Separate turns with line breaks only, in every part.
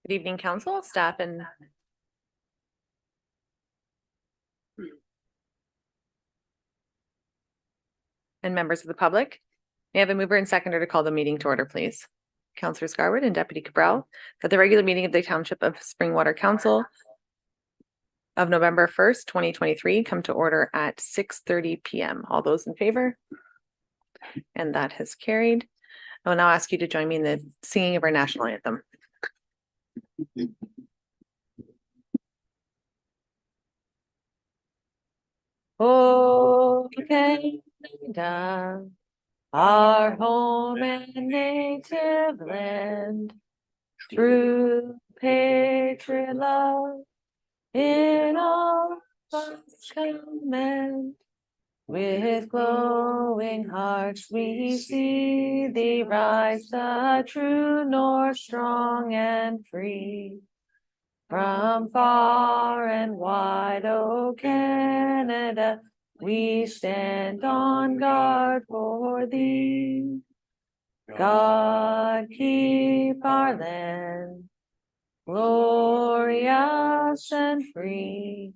Good evening, council, staff, and members of the public. May I have a mover and seconder to call the meeting to order, please? Councillor Scarwood and Deputy Cabral, that the regular meeting of the Township of Springwater Council of November 1st, 2023 come to order at 6:30 p.m. All those in favor? And that has carried. I will now ask you to join me in the singing of our national anthem. Oh, Canada, our home and native land, through patriot love, in all us commend. With glowing hearts we see thee rise, the true north, strong and free. From far and wide, O Canada, we stand on guard for thee. God keep our land glorious and free.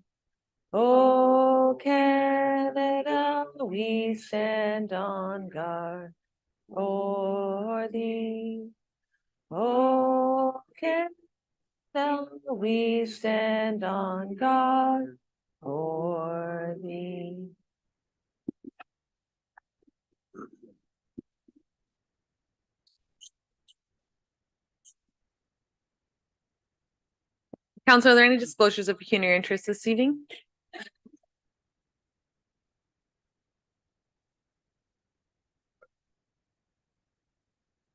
O Canada, we stand on guard for thee. O Canada, we stand on guard for thee. Council, are there any disclosures of pecuniary interest this evening?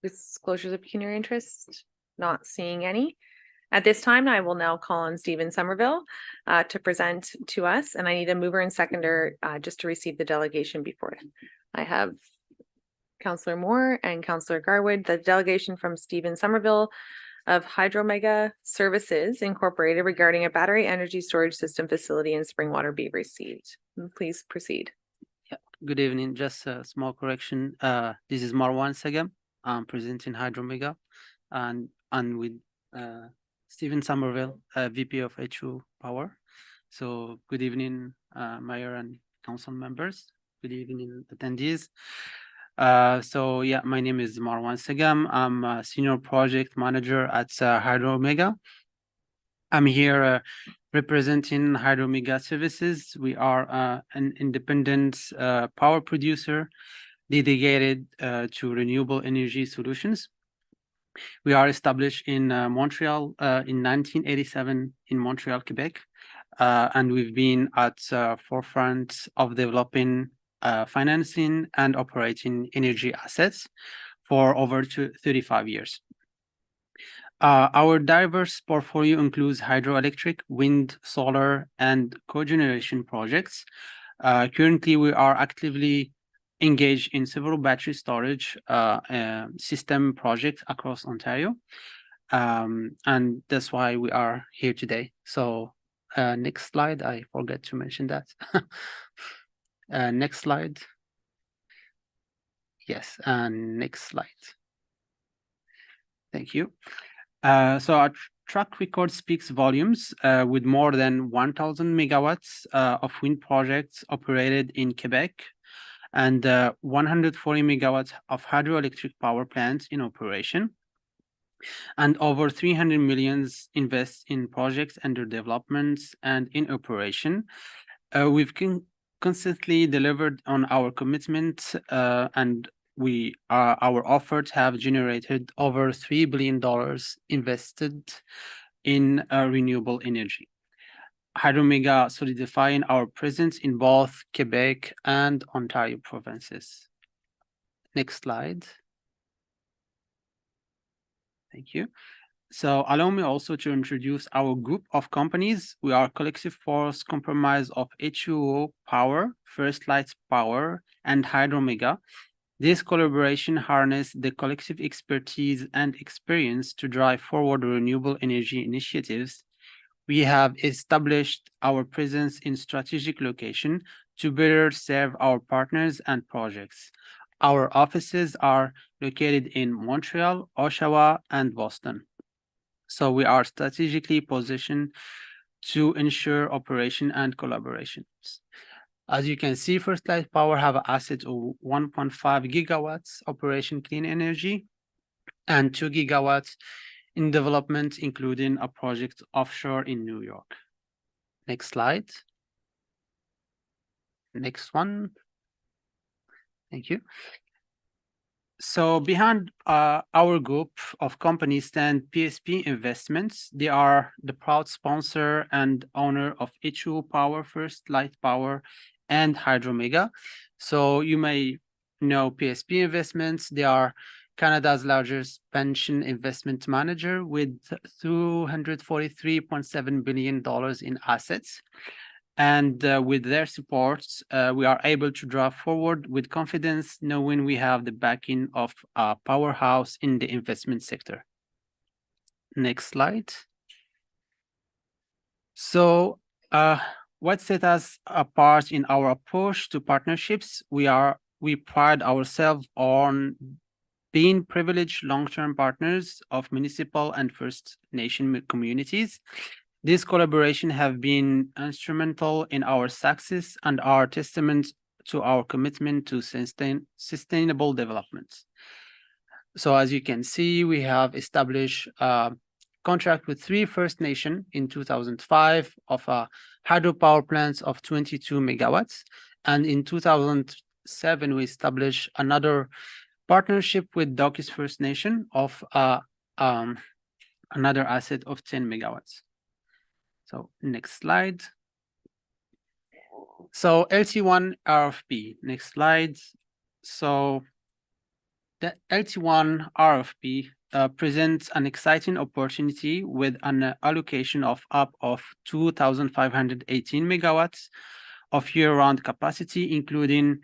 Disclosures of pecuniary interest? Not seeing any. At this time, I will now call on Stephen Somerville to present to us, and I need a mover and seconder just to receive the delegation before it. I have Councillor Moore and Councillor Garwood. The delegation from Stephen Somerville of Hydromega Services Incorporated regarding a battery energy storage system facility in Springwater be received. Please proceed.
Yeah. Good evening. Just a small correction. This is Marwan Segam. I'm presenting Hydromega, and with Stephen Somerville, VP of HU Power. So good evening, Mayor and Council members. Good evening, attendees. So yeah, my name is Marwan Segam. I'm a Senior Project Manager at Hydromega. I'm here representing Hydromega Services. We are an independent power producer dedicated to renewable energy solutions. We are established in Montreal in 1987 in Montreal, Quebec, and we've been at forefront of developing financing and operating energy assets for over 35 years. Our diverse portfolio includes hydroelectric, wind, solar, and cogeneration projects. Currently, we are actively engaged in several battery storage system projects across Ontario. And that's why we are here today. So next slide, I forgot to mention that. Next slide. Yes, and next slide. Thank you. So our track record speaks volumes with more than 1,000 megawatts of wind projects operated in Quebec and 140 megawatts of hydroelectric power plants in operation, and over 300 millions invest in projects under development and in operation. We've consistently delivered on our commitment, and our efforts have generated over $3 billion invested in renewable energy. Hydromega solidifying our presence in both Quebec and Ontario provinces. Next slide. Thank you. So allow me also to introduce our group of companies. We are a collective force comprised of HUO Power, First Light Power, and Hydromega. This collaboration harnesses the collective expertise and experience to drive forward renewable energy initiatives. We have established our presence in strategic locations to better serve our partners and projects. Our offices are located in Montreal, Oshawa, and Boston. So we are strategically positioned to ensure operation and collaborations. As you can see, First Light Power have an asset of 1.5 gigawatts operation clean energy and 2 gigawatts in development, including a project offshore in New York. Next slide. Next one. Thank you. So behind our group of companies stand PSP Investments. They are the proud sponsor and owner of H2O Power, First Light Power, and Hydromega. So you may know PSP Investments. They are Canada's largest pension investment manager with $243.7 billion in assets. And with their support, we are able to drive forward with confidence, knowing we have the backing of a powerhouse in the investment sector. Next slide. So what set us apart in our approach to partnerships? We pride ourselves on being privileged long-term partners of municipal and First Nation communities. These collaborations have been instrumental in our success and are testament to our commitment to sustainable development. So as you can see, we have established a contract with 3 First Nation in 2005 of hydropower plants of 22 megawatts. And in 2007, we established another partnership with Dokis First Nation of another asset of 10 megawatts. So next slide. So LT1 RFP, next slide. So the LT1 RFP presents an exciting opportunity with an allocation of up of 2,518 megawatts of year-round capacity, including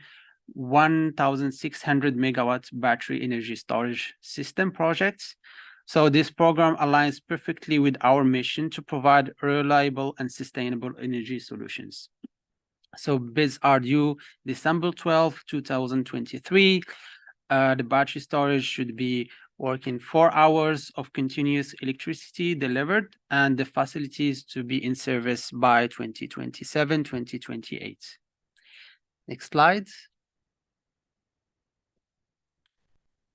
1,600 megawatts battery energy storage system projects. So this program aligns perfectly with our mission to provide reliable and sustainable energy solutions. So bids are due December 12, 2023. The battery storage should be working 4 hours of continuous electricity delivered, and the facilities to be in service by 2027, 2028. Next slide.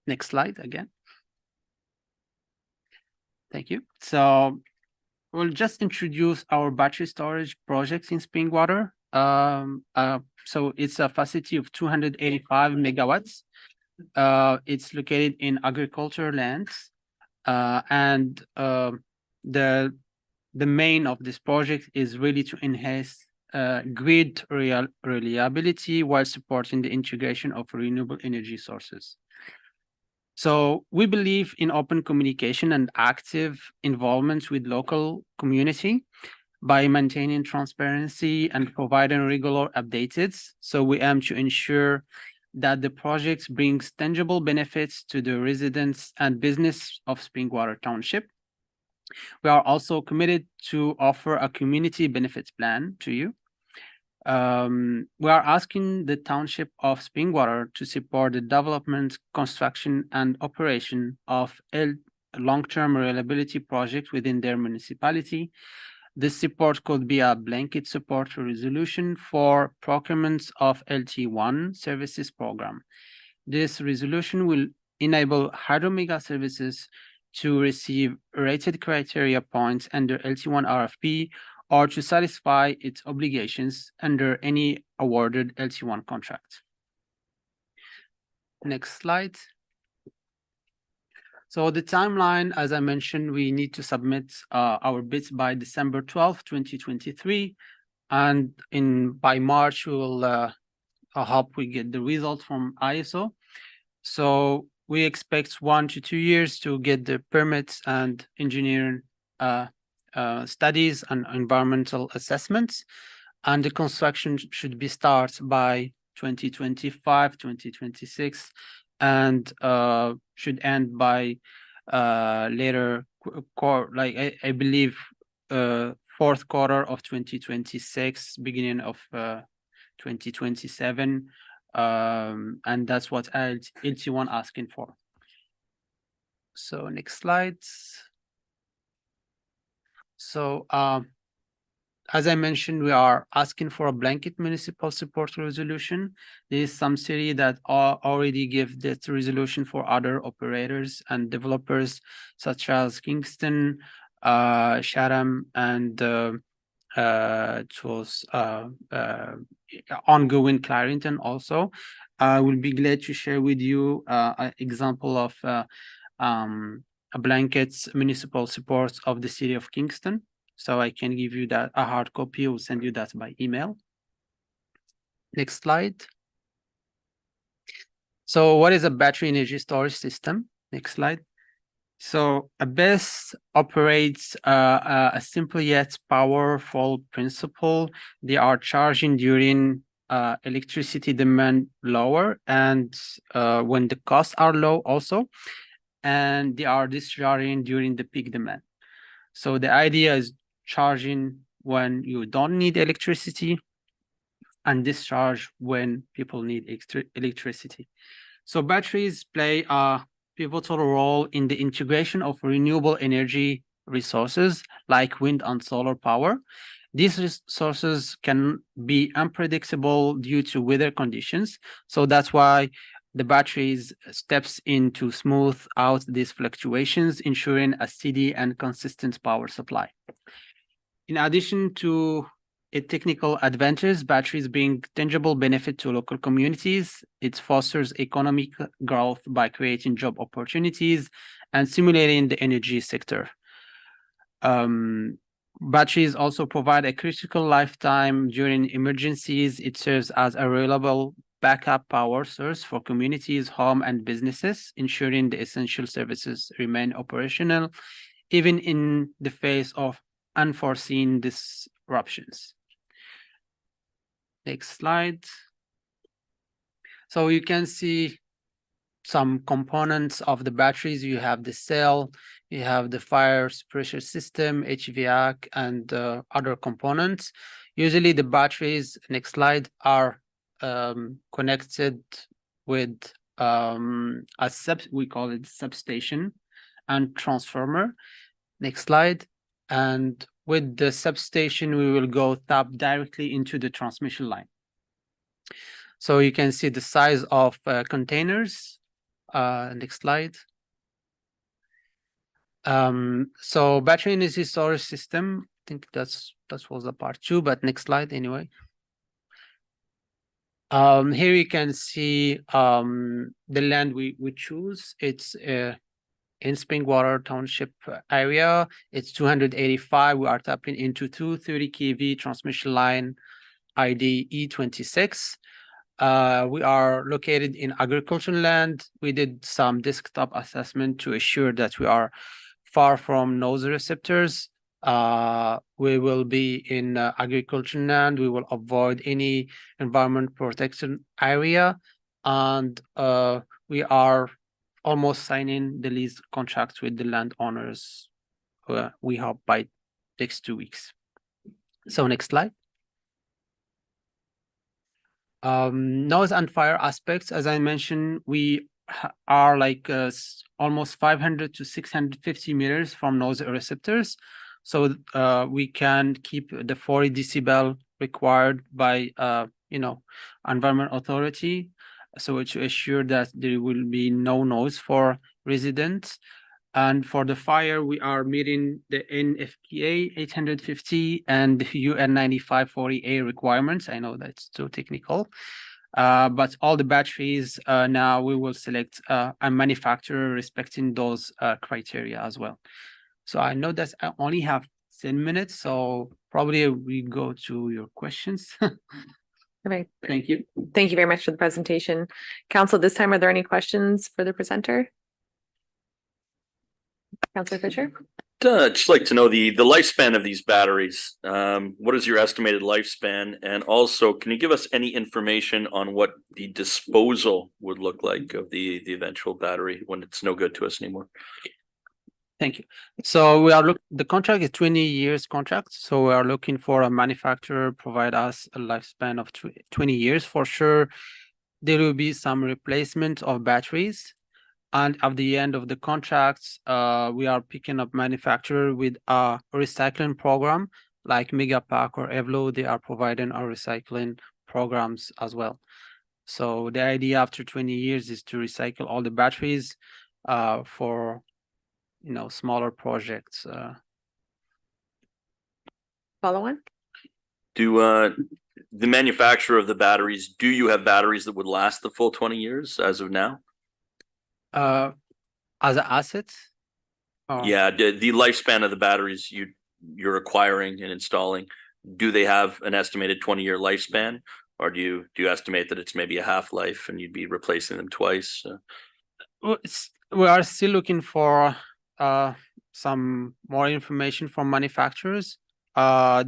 Next slide again. Thank you. So we'll just introduce our battery storage projects in Springwater. So it's a facility of 285 megawatts. It's located in agricultural lands, and the main of this project is really to enhance grid reliability while supporting the integration of renewable energy sources. So we believe in open communication and active involvement with local community by maintaining transparency and providing regular updates. So we aim to ensure that the project brings tangible benefits to the residents and business of Springwater Township. We are also committed to offer a community benefits plan to you. We are asking the Township of Springwater to support the development, construction, and operation of a long-term reliability project within their municipality. This support could be a blanket support resolution for procurements of LT1 services program. This resolution will enable Hydromega services to receive rated criteria points under LT1 RFP or to satisfy its obligations under any awarded LT1 contract. Next slide. So the timeline, as I mentioned, we need to submit our bids by December 12, 2023. And by March, we will hope we get the result from ISO. So we expect 1 to 2 years to get the permits and engineering studies and environmental assessments. And the construction should be started by 2025, 2026. And should end by later like I believe 4th quarter of 2026, beginning of 2027, and that's what LT1 asking for. So next slide. So as I mentioned, we are asking for a blanket municipal support resolution. There is some city that already give this resolution for other operators and developers such as Kingston, Chatham, and it was ongoing Clarington also. I will be glad to share with you an example of a blankets municipal support of the city of Kingston. So I can give you that a hard copy. I will send you that by email. Next slide. So what is a battery energy storage system? Next slide. So a BESS operates a simple yet powerful principle. They are charging during electricity demand lower and when the costs are low also, and they are discharging during the peak demand. So the idea is charging when you don't need electricity and discharge when people need electricity. So batteries play a pivotal role in the integration of renewable energy resources like wind and solar power. These resources can be unpredictable due to weather conditions. So that's why the batteries steps in to smooth out these fluctuations, ensuring a steady and consistent power supply. In addition to a technical advantage, batteries bring tangible benefit to local communities. It fosters economic growth by creating job opportunities and stimulating the energy sector. Batteries also provide a critical lifetime during emergencies. It serves as a reliable backup power source for communities, home, and businesses, ensuring the essential services remain operational, even in the face of unforeseen disruptions. Next slide. So you can see some components of the batteries. You have the cell, you have the fire suppression system, HVAC, and other components. Usually the batteries, next slide, are connected with we call it substation and transformer. Next slide. And with the substation, we will go tap directly into the transmission line. So you can see the size of containers. Next slide. So battery energy storage system, I think that was the part 2, but next slide anyway. Here you can see the land we choose. It's in Springwater Township area. It's 285. We are tapping into 230 kV transmission line ID E26. We are located in agricultural land. We did some desktop assessment to assure that we are far from noise receptors. We will be in agricultural land. We will avoid any environment protection area, and we are almost signing the lease contract with the landowners. We hope by next 2 weeks. So next slide. Noise and fire aspects, as I mentioned, we are like almost 500 to 650 meters from noise receptors. So we can keep the 40 decibel required by Environment Authority. So to assure that there will be no noise for residents. And for the fire, we are meeting the NFPA 850 and UN 9540A requirements. I know that's too technical, but all the batteries now we will select a manufacturer respecting those criteria as well. So I know that I only have 10 minutes, so probably we go to your questions.
Okay.
Thank you.
Thank you very much for the presentation. Council, this time, are there any questions for the presenter? Councilor Fisher?
I'd just like to know the lifespan of these batteries. What is your estimated lifespan? And also, can you give us any information on what the disposal would look like of the eventual battery when it's no good to us anymore?
Thank you. So the contract is 20 years contract. So we are looking for a manufacturer provide us a lifespan of 20 years for sure. There will be some replacement of batteries. And at the end of the contracts, we are picking up manufacturer with a recycling program like Megapack or Evlo. They are providing our recycling programs as well. So the idea after 20 years is to recycle all the batteries for, smaller projects.
Follow on?
Do the manufacturer of the batteries, do you have batteries that would last the full 20 years as of now?
As an asset? Or-
Yeah, the lifespan of the batteries you're acquiring and installing, do they have an estimated 20-year lifespan? Or do you estimate that it's maybe a half-life and you'd be replacing them twice?
We are still looking for some more information from manufacturers. Now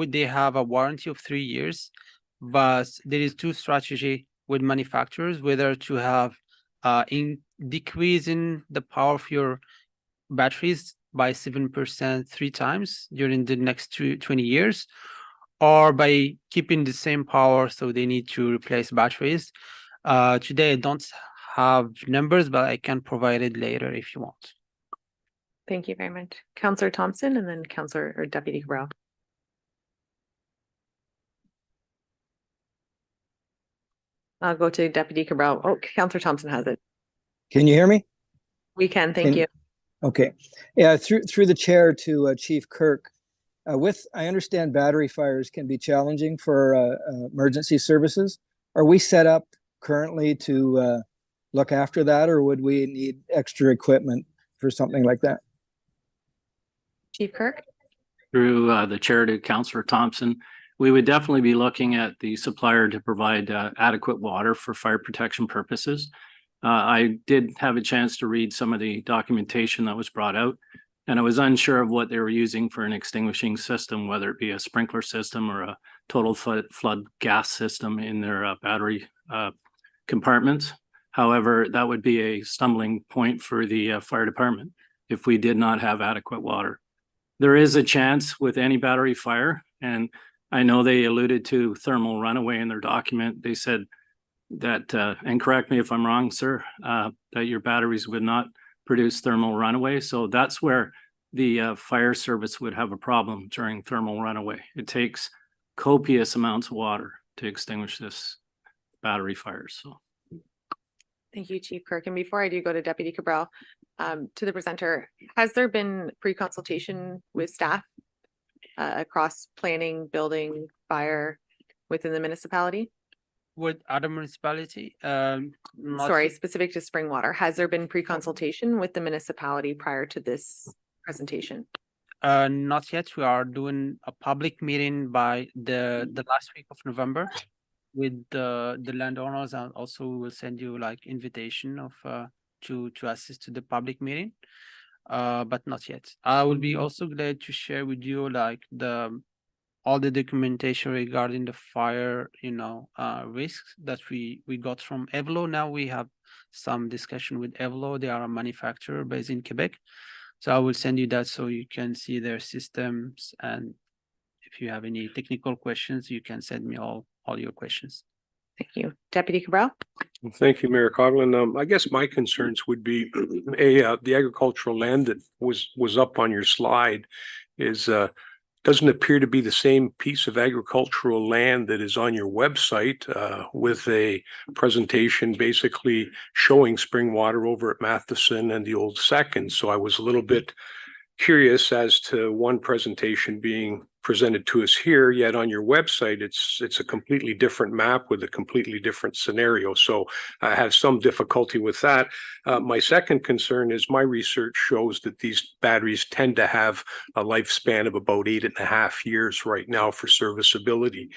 they have a warranty of 3 years, but there is two strategy with manufacturers, whether to have in decreasing the power of your batteries by 7% 3 times during the next 20 years, or by keeping the same power, so they need to replace batteries. Today I don't have numbers, but I can provide it later if you want.
Thank you very much. Councillor Thompson and then Councillor or Deputy Cabral. I'll go to Deputy Cabral. Oh, Councillor Thompson has it.
Can you hear me?
We can, thank
Can-
you.
Okay. Yeah, through the chair to Chief Kirk. I understand battery fires can be challenging for emergency services. Are we set up currently to look after that, or would we need extra equipment for something like that?
Chief Kirk?
Through the chair to Councillor Thompson, we would definitely be looking at the supplier to provide adequate water for fire protection purposes. I did have a chance to read some of the documentation that was brought out, and I was unsure of what they were using for an extinguishing system, whether it be a sprinkler system or a total flood gas system in their battery compartments. However, that would be a stumbling point for the fire department if we did not have adequate water. There is a chance with any battery fire, and I know they alluded to thermal runaway in their document. They said that, and correct me if I'm wrong, sir, that your batteries would not produce thermal runaway. So that's where the fire service would have a problem during thermal runaway. It takes copious amounts of water to extinguish this battery fire. So.
Thank you, Chief Kirk. And before I do go to Deputy Cabral, to the presenter, has there been pre-consultation with staff across planning, building, fire within the municipality?
With other municipality,
Sorry, specific to Springwater. Has there been pre-consultation with the municipality prior to this presentation?
not yet. We are doing a public meeting by the last week of November with the landowners, and also we will send you like invitation of to assist to the public meeting, but not yet. I will be also glad to share with you like all the documentation regarding the fire, risks that we got from Evlo. Now we have some discussion with Evlo. They are a manufacturer based in Quebec. So I will send you that so you can see their systems, and if you have any technical questions, you can send me all your questions.
Thank you. Deputy Cabral?
Thank you, Mayor Coughlin. I guess my concerns would be the agricultural land that was up on your slide doesn't appear to be the same piece of agricultural land that is on your website with a presentation basically showing Springwater over at Matheson and the old second. So I was a little bit curious as to one presentation being presented to us here, yet on your website, it's a completely different map with a completely different scenario. So I have some difficulty with that. My second concern is my research shows that these batteries tend to have a lifespan of about 8.5 years right now for serviceability.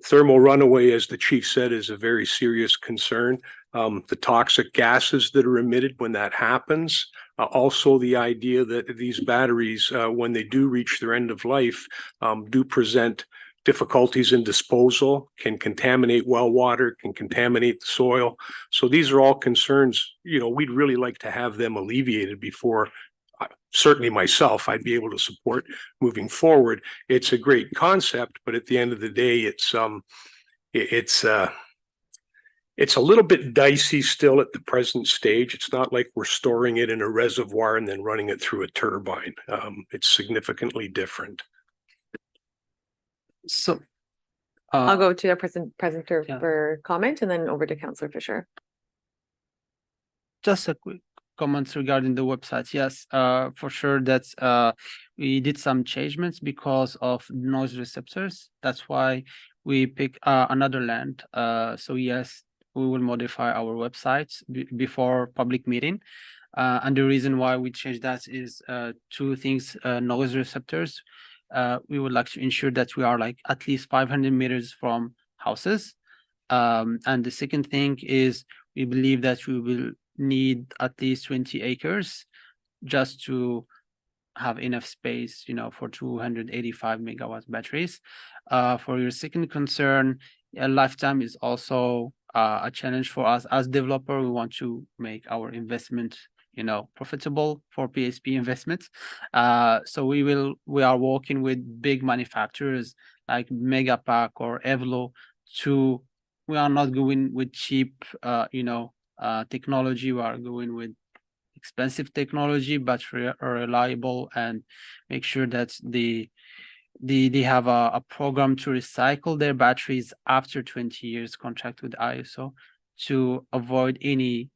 Thermal runaway, as the chief said, is a very serious concern. The toxic gases that are emitted when that happens. Also, the idea that these batteries, when they do reach their end of life, do present difficulties in disposal, can contaminate well water, can contaminate the soil. So these are all concerns, we'd really like to have them alleviated before, certainly myself, I'd be able to support moving forward. It's a great concept, but at the end of the day, It's a little bit dicey still at the present stage. It's not like we're storing it in a reservoir and then running it through a turbine. It's significantly different.
So.
I'll go to the presenter
yeah.
for comment and then over to Councillor Fisher.
Just a quick comments regarding the website. Yes, for sure that's we did some changements because of noise receptors. That's why we pick another land. So yes, we will modify our websites before public meeting. And the reason why we changed that is two things, noise receptors. We would like to ensure that we are like at least 500 meters from houses. And the second thing is we believe that we will need at least 20 acres just to have enough space, for 285 megawatt batteries. For your second concern, lifetime is also a challenge for us as developer. We want to make our investment, profitable for PSP investments. So we are working with big manufacturers like Megapack or Evlo we are not going with cheap, technology. We are going with expensive technology, but reliable, and make sure that they have a program to recycle their batteries after 20 years contract with ISO to avoid any,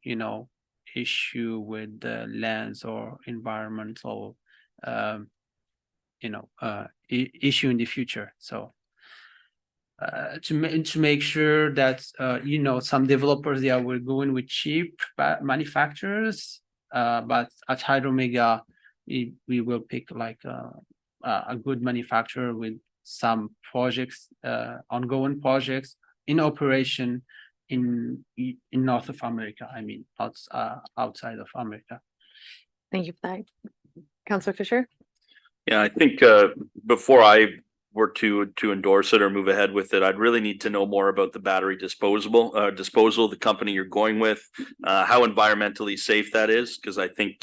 issue with the lands or environmental, issue in the future. So to make sure that some developers we're going with cheap manufacturers, but at Hydromega we will pick like a good manufacturer with some projects, ongoing projects in operation in North of America. I mean, outside of America.
Thank you for that. Councillor Fisher?
Yeah, I think before I were to endorse it or move ahead with it, I'd really need to know more about the battery disposal, the company you're going with, how environmentally safe that is, because I think,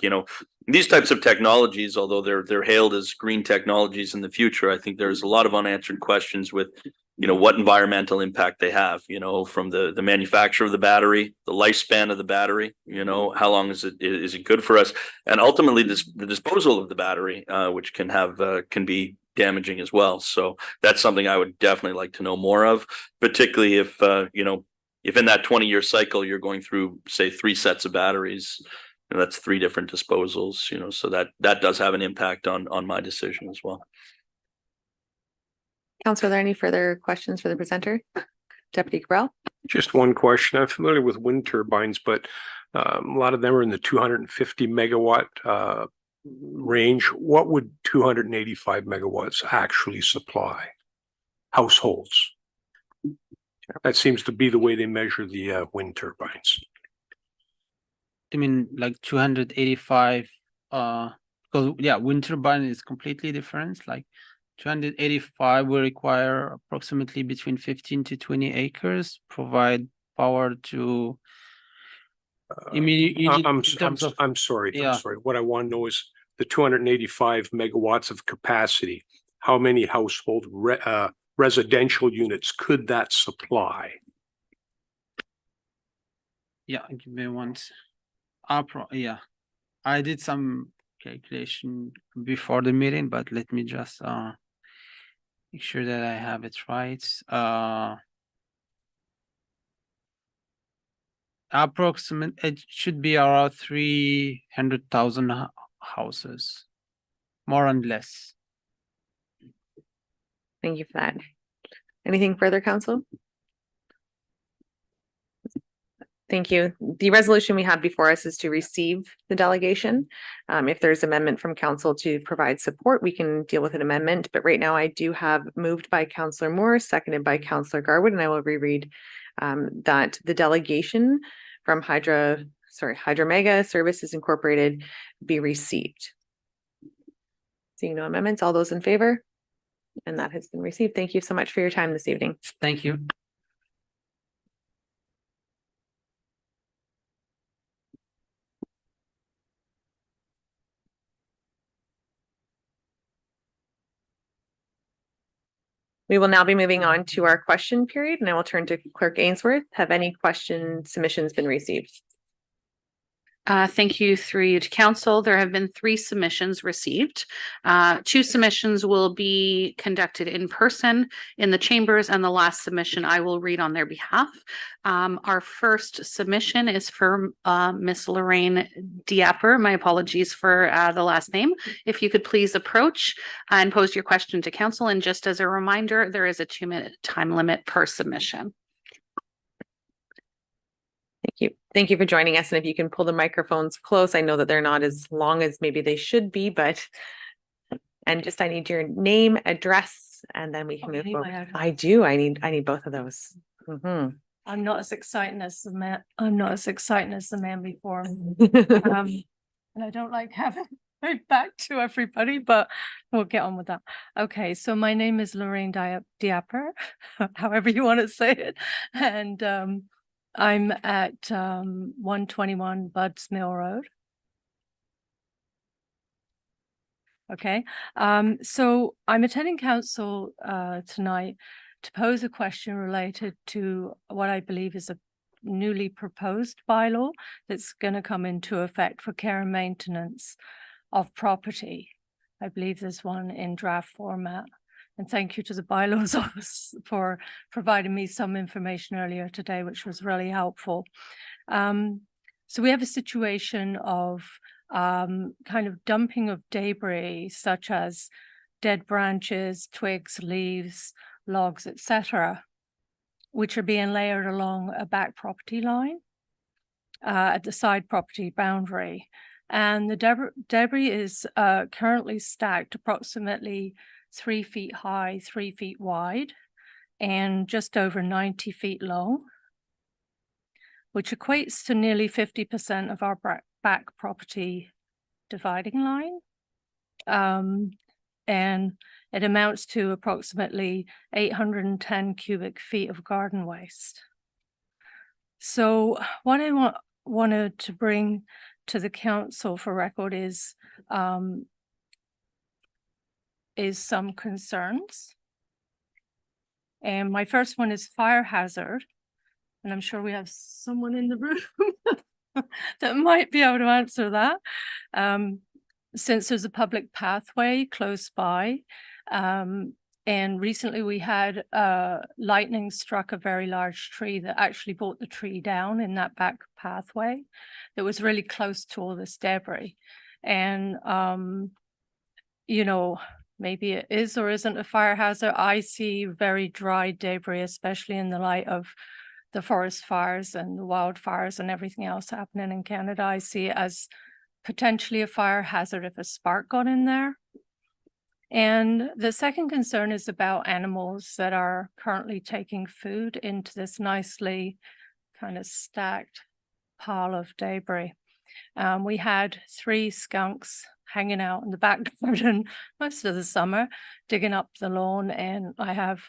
these types of technologies, although they're hailed as green technologies in the future, I think there's a lot of unanswered questions with, what environmental impact they have, from the manufacture of the battery, the lifespan of the battery, how long is it good for us, and ultimately the disposal of the battery, which can be damaging as well. So that's something I would definitely like to know more of, particularly if if in that 20-year cycle you're going through, say, 3 sets of batteries, that's 3 different disposals, so that does have an impact on my decision as well.
Councillor, are there any further questions for the presenter? Deputy Cabral?
Just one question. I'm familiar with wind turbines, but a lot of them are in the 250 megawatt range. What would 285 megawatts actually supply households? That seems to be the way they measure the wind turbines.
I mean, like 285, because wind turbine is completely different. Like 285 will require approximately between 15 to 20 acres, provide power to. I mean,
I'm sorry.
Yeah.
I'm sorry. What I want to know is the 285 megawatts of capacity. How many household residential units could that supply?
Yeah, give me one. I did some calculation before the meeting, but let me just make sure that I have it right. It should be around 300,000 houses, more and less.
Thank you for that. Anything further, Council? Thank you. The resolution we have before us is to receive the delegation. If there's amendment from council to provide support, we can deal with an amendment. But right now I do have moved by Councillor Moore, seconded by Councillor Garwood, and I will reread that the delegation from Hydromega Services Incorporated be received. Seeing no amendments, all those in favor? And that has been received. Thank you so much for your time this evening.
Thank you.
We will now be moving on to our question period, and I will turn to Clerk Ainsworth. Have any question submissions been received?
Thank you through you to council. There have been 3 submissions received. 2 submissions will be conducted in person in the chambers, and the last submission I will read on their behalf. Our first submission is for Miss Lorraine Diapper. My apologies for the last name. If you could please approach and pose your question to council. And just as a reminder, there is a 2-minute time limit per submission.
Thank you. Thank you for joining us. And if you can pull the microphones close, I know that they're not as long as maybe they should be, but and just I need your name, address, and then we can move forward. I do. I need both of those. Mhm.
I'm not as exciting as the man. I'm not as exciting as the man before. And I don't like having my back to everybody, but we'll get on with that. Okay, so my name is Lorraine Diapper, however you want to say it, and I'm at 121 Budds Mill Road. Okay, so I'm attending council tonight to pose a question related to what I believe is a newly proposed bylaw that's going to come into effect for care and maintenance of property. I believe there's one in draft format. And thank you to the bylaws office for providing me some information earlier today, which was really helpful. So we have a situation of kind of dumping of debris, such as dead branches, twigs, leaves, logs, etc., which are being layered along a back property line at the side property boundary. And the debris is currently stacked approximately 3 feet high, 3 feet wide, and just over 90 feet long, which equates to nearly 50% of our back property dividing line. And it amounts to approximately 810 cubic feet of garden waste. So what I wanted to bring to the council for record is some concerns. And my first one is fire hazard. And I'm sure we have someone in the room that might be able to answer that. Since there's a public pathway close by, and recently we had lightning struck a very large tree that actually brought the tree down in that back pathway that was really close to all this debris. And, you know, maybe it is or isn't a fire hazard. I see very dry debris, especially in the light of the forest fires and the wildfires and everything else happening in Canada. I see it as potentially a fire hazard if a spark got in there. And the second concern is about animals that are currently taking food into this nicely kind of stacked pile of debris. We had 3 skunks hanging out in the back garden most of the summer, digging up the lawn, and I have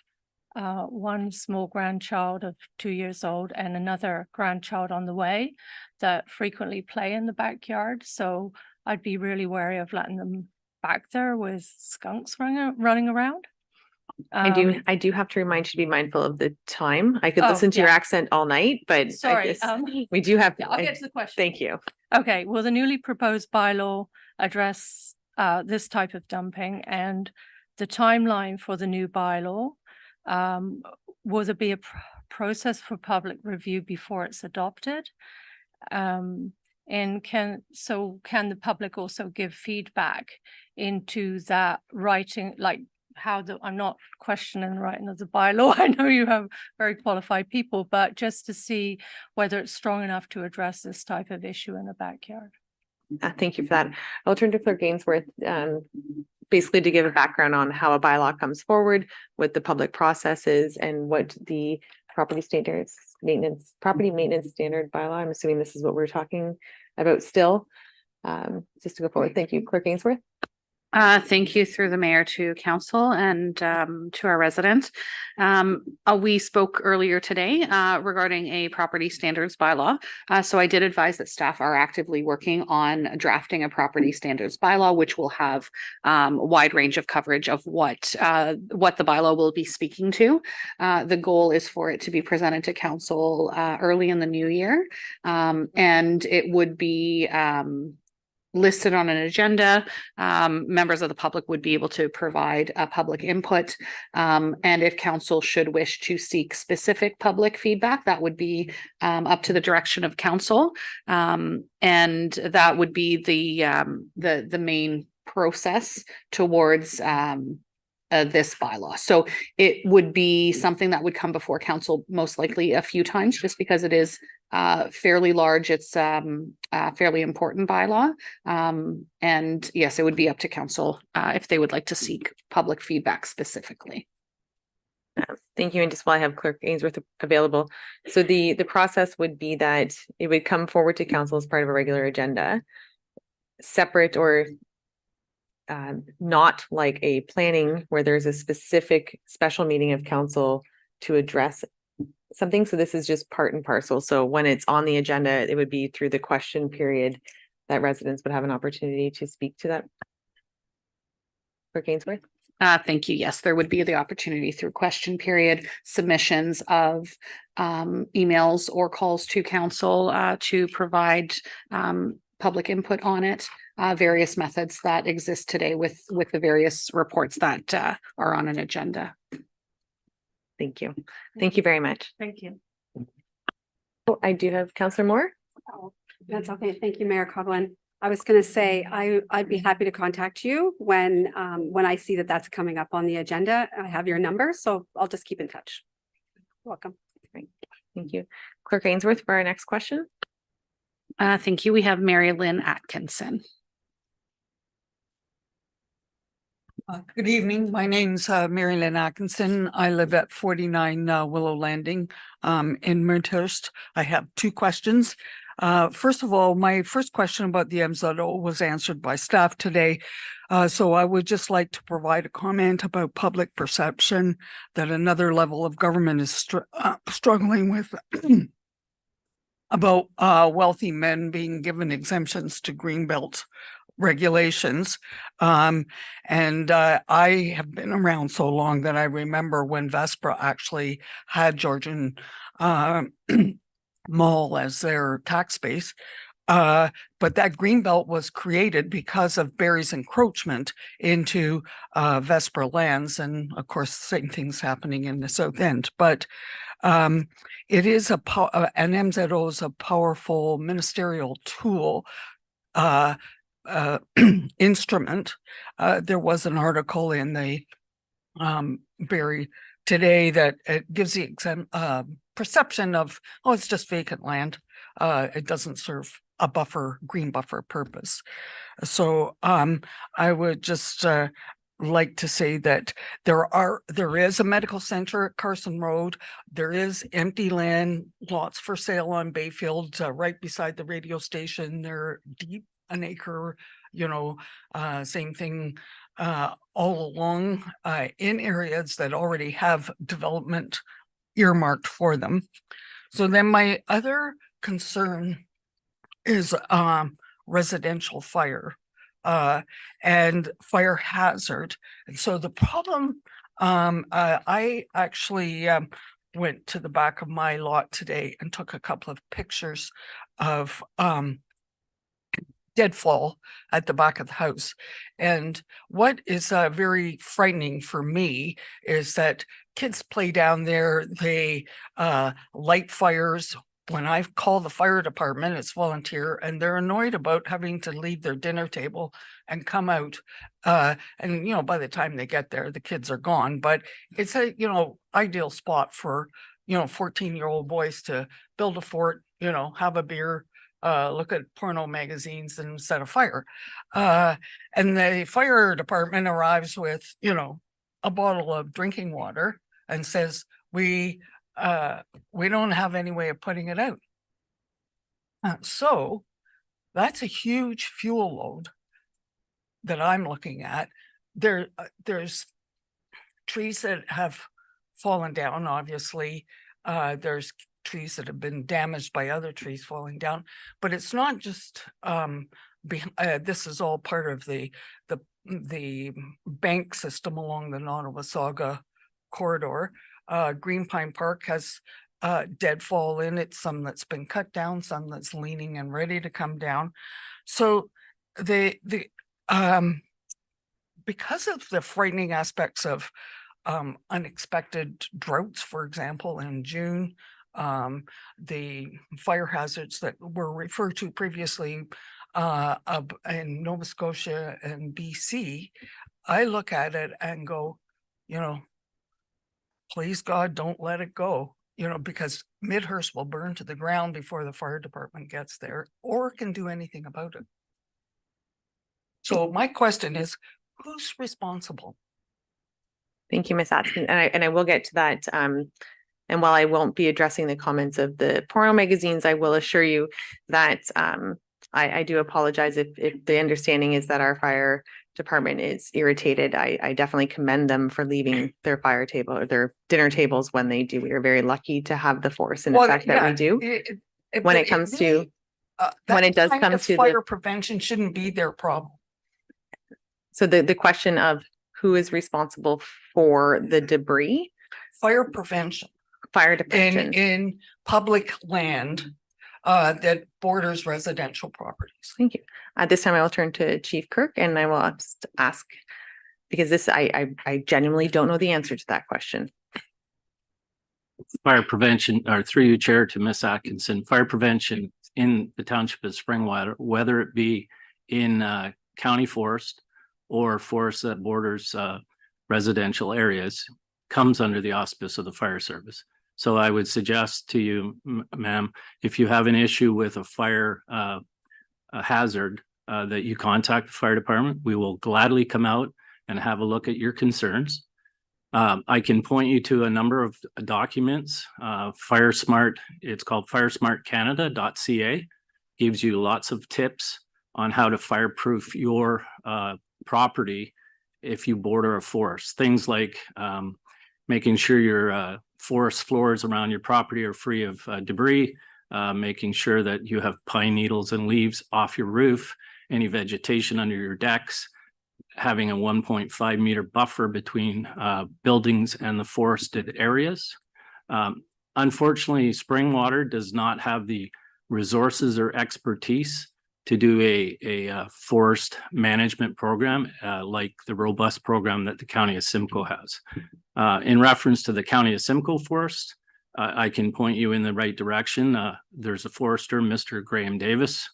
one small grandchild of 2 years old and another grandchild on the way that frequently play in the backyard. So I'd be really wary of letting them back there with skunks running around.
I do have to remind you to be mindful of the time. I could
Oh,
listen to your
yeah.
accent all night, but
Sorry,
we do have.
yeah, I'll get to the question.
Thank you.
Okay, will the newly proposed bylaw address this type of dumping, and the timeline for the new bylaw? Will there be a process for public review before it's adopted? And can the public also give feedback into that writing, like I'm not questioning the writing of the bylaw. I know you have very qualified people, but just to see whether it's strong enough to address this type of issue in the backyard.
Thank you for that. I'll turn to Clerk Ainsworth, basically to give a background on how a bylaw comes forward, what the public process is, and what the property maintenance standard bylaw. I'm assuming this is what we're talking about still. Just to go forward. Thank you, Clerk Ainsworth.
Thank you through the mayor to council and to our residents. We spoke earlier today regarding a property standards bylaw. So I did advise that staff are actively working on drafting a property standards bylaw, which will have a wide range of coverage of what the bylaw will be speaking to. The goal is for it to be presented to council early in the new year. And it would be listed on an agenda. Members of the public would be able to provide public input. And if council should wish to seek specific public feedback, that would be up to the direction of council. And that would be the main process towards this bylaw. So it would be something that would come before council most likely a few times, just because it is fairly large. It's a fairly important bylaw. And yes, it would be up to council if they would like to seek public feedback specifically.
Thank you. And just while I have Clerk Ainsworth available, so the process would be that it would come forward to council as part of a regular agenda, separate or not like a planning where there's a specific special meeting of council to address something. So this is just part and parcel. So when it's on the agenda, it would be through the question period that residents would have an opportunity to speak to that. Clerk Ainsworth?
Thank you. Yes, there would be the opportunity through question period, submissions of emails or calls to council to provide public input on it, various methods that exist today with the various reports that are on an agenda.
Thank you. Thank you very much.
Thank you.
Oh, I do have Councillor Moore.
Oh, that's okay. Thank you, Mayor Coughlin. I was going to say, I'd be happy to contact you when I see that that's coming up on the agenda. I have your number, so I'll just keep in touch. Welcome.
Great. Thank you. Clerk Ainsworth for our next question.
Thank you. We have Mary Lynn Atkinson.
Good evening. My name's Mary Lynn Atkinson. I live at 49 Willow Landing in Midhurst. I have two questions. First of all, my first question about the MZO was answered by staff today. So I would just like to provide a comment about public perception that another level of government is struggling with about wealthy men being given exemptions to Greenbelt regulations. And I have been around so long that I remember when Vespra actually had Georgian Mall as their tax base. But that Greenbelt was created because of Barry's encroachment into Vespra lands. And of course, the same thing's happening in the South End. But it is an MZO is a powerful ministerial tool instrument. There was an article in the Barrie today that it gives the perception of, oh, it's just vacant land. It doesn't serve a green buffer purpose. So I would just like to say that there is a medical center at Carson Road. There is empty land lots for sale on Bayfield, right beside the radio station. They're deep, an acre, same thing all along in areas that already have development earmarked for them. So then my other concern is residential fire and fire hazard. And so the problem, I actually went to the back of my lot today and took a couple of pictures of deadfall at the back of the house. And what is very frightening for me is that kids play down there, they light fires. When I call the fire department, it's volunteer, and they're annoyed about having to leave their dinner table and come out. And, by the time they get there, the kids are gone. But it's a, ideal spot for, 14-year-old boys to build a fort, have a beer, look at porno magazines and set a fire. And the fire department arrives with, a bottle of drinking water and says, we don't have any way of putting it out. So that's a huge fuel load that I'm looking at, there's trees that have fallen down, obviously. There's trees that have been damaged by other trees falling down, but it's not just, this is all part of the bank system along the Nottawasaga corridor. Green Pine Park has deadfall in it, some that's been cut down, some that's leaning and ready to come down. So because of the frightening aspects of unexpected droughts, for example, in June, the fire hazards that were referred to previously in Nova Scotia and BC, I look at it and go, please God, don't let it go, because Midhurst will burn to the ground before the fire department gets there or can do anything about it. So my question is, who's responsible?
Thank you, Ms. Atkinson. And I will get to that. And while I won't be addressing the comments of the porno magazines, I will assure you that I do apologize if the understanding is that our fire department is irritated. I definitely commend them for leaving their fire table or their dinner tables when they do. We are very lucky to have the force and effect that we do. When it comes to when it does come to
fire prevention shouldn't be their problem.
So the question of who is responsible for the debris?
Fire prevention.
Fire prevention.
In public land that borders residential properties.
Thank you. At this time, I will turn to Chief Kirk and I will just ask, because this, I genuinely don't know the answer to that question.
Fire prevention, or through you, Chair, to Ms. Atkinson, fire prevention in the township of Springwater, whether it be in county forest or forest that borders residential areas, comes under the auspice of the fire service. So I would suggest to you, ma'am, if you have an issue with a fire hazard, that you contact the fire department. We will gladly come out and have a look at your concerns. I can point you to a number of documents. FireSmart, it's called firesmartcanada.ca, gives you lots of tips on how to fireproof your property if you border a forest. Things like making sure your forest floors around your property are free of debris, making sure that you have pine needles and leaves off your roof, any vegetation under your decks, having a 1.5 meter buffer between buildings and the forested areas. Unfortunately, Springwater does not have the resources or expertise to do a forest management program like the robust program that the County of Simcoe has. In reference to the County of Simcoe Forest, I can point you in the right direction. There's a forester, Mr. Graham Davis.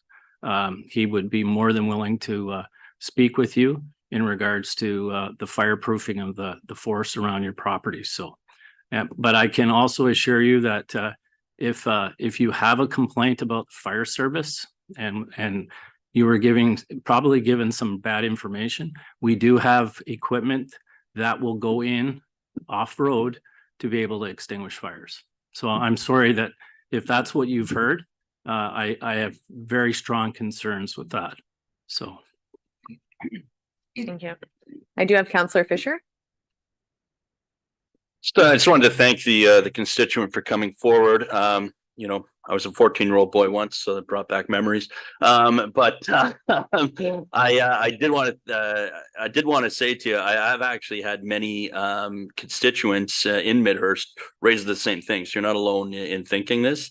He would be more than willing to speak with you in regards to the fireproofing of the forest around your property. So, but I can also assure you that if you have a complaint about the fire service and you were probably given some bad information, we do have equipment that will go in off-road to be able to extinguish fires. So I'm sorry that if that's what you've heard, I have very strong concerns with that. So.
Thank you. I do have Councillor Fisher.
I just wanted to thank the constituent for coming forward. I was a 14-year-old boy once, so that brought back memories. But I did want to say to you, I've actually had many constituents in Midhurst raise the same things. You're not alone in thinking this.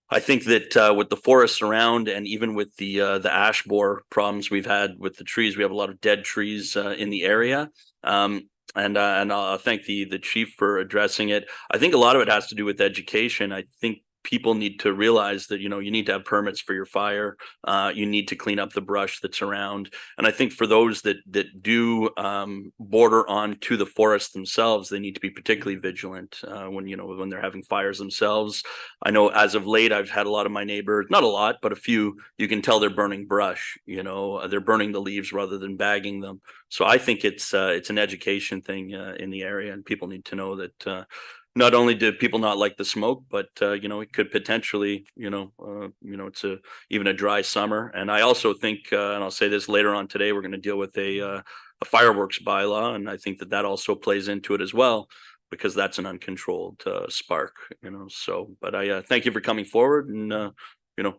I think that with the forests around and even with the ash borer problems we've had with the trees, we have a lot of dead trees in the area. And I'll thank the chief for addressing it. I think a lot of it has to do with education. I think people need to realize that, you need to have permits for your fire. You need to clean up the brush that's around. And I think for those that do border on to the forest themselves, they need to be particularly vigilant when they're having fires themselves. I know as of late, I've had a lot of my neighbors, not a lot, but a few, you can tell they're burning brush, they're burning the leaves rather than bagging them. So I think it's an education thing in the area, and people need to know that not only do people not like the smoke, but it could potentially, it's even a dry summer. And I also think, and I'll say this later on today, we're going to deal with a fireworks bylaw, and I think that also plays into it as well, because that's an uncontrolled spark. So, but I thank you for coming forward, and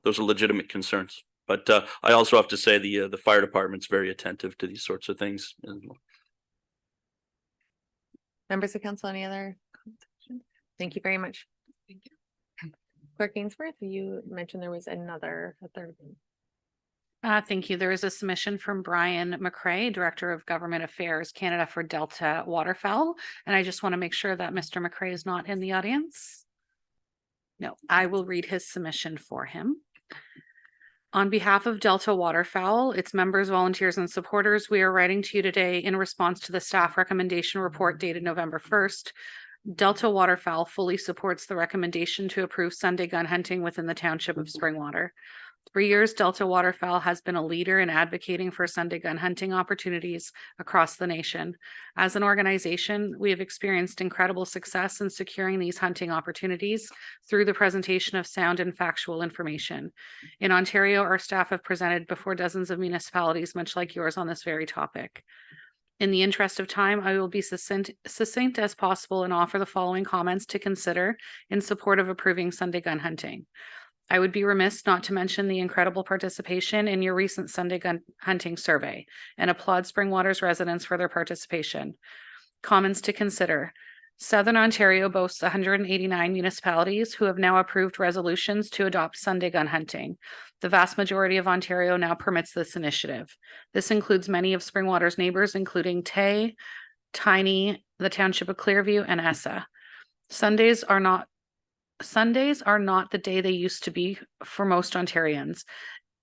those are legitimate concerns. But I also have to say the fire department's very attentive to these sorts of things.
Members of council, any other? Thank you very much. Thank you. Clerk Ainsworth, you mentioned there was a third.
Thank you. There is a submission from Brian McCrae, Director of Government Affairs, Canada for Delta Waterfowl. And I just want to make sure that Mr. McCrae is not in the audience. No, I will read his submission for him. On behalf of Delta Waterfowl, its members, volunteers, and supporters, we are writing to you today in response to the staff recommendation report dated November 1st. Delta Waterfowl fully supports the recommendation to approve Sunday gun hunting within the township of Springwater. For years, Delta Waterfowl has been a leader in advocating for Sunday gun hunting opportunities across the nation. As an organization, we have experienced incredible success in securing these hunting opportunities through the presentation of sound and factual information. In Ontario, our staff have presented before dozens of municipalities, much like yours, on this very topic. In the interest of time, I will be succinct as possible and offer the following comments to consider in support of approving Sunday gun hunting. I would be remiss not to mention the incredible participation in your recent Sunday gun hunting survey and applaud Springwater's residents for their participation. Comments to consider. Southern Ontario boasts 189 municipalities who have now approved resolutions to adopt Sunday gun hunting. The vast majority of Ontario now permits this initiative. This includes many of Springwater's neighbors, including Tay, Tiny, the Township of Clearview, and Essa. Sundays are not the day they used to be for most Ontarians.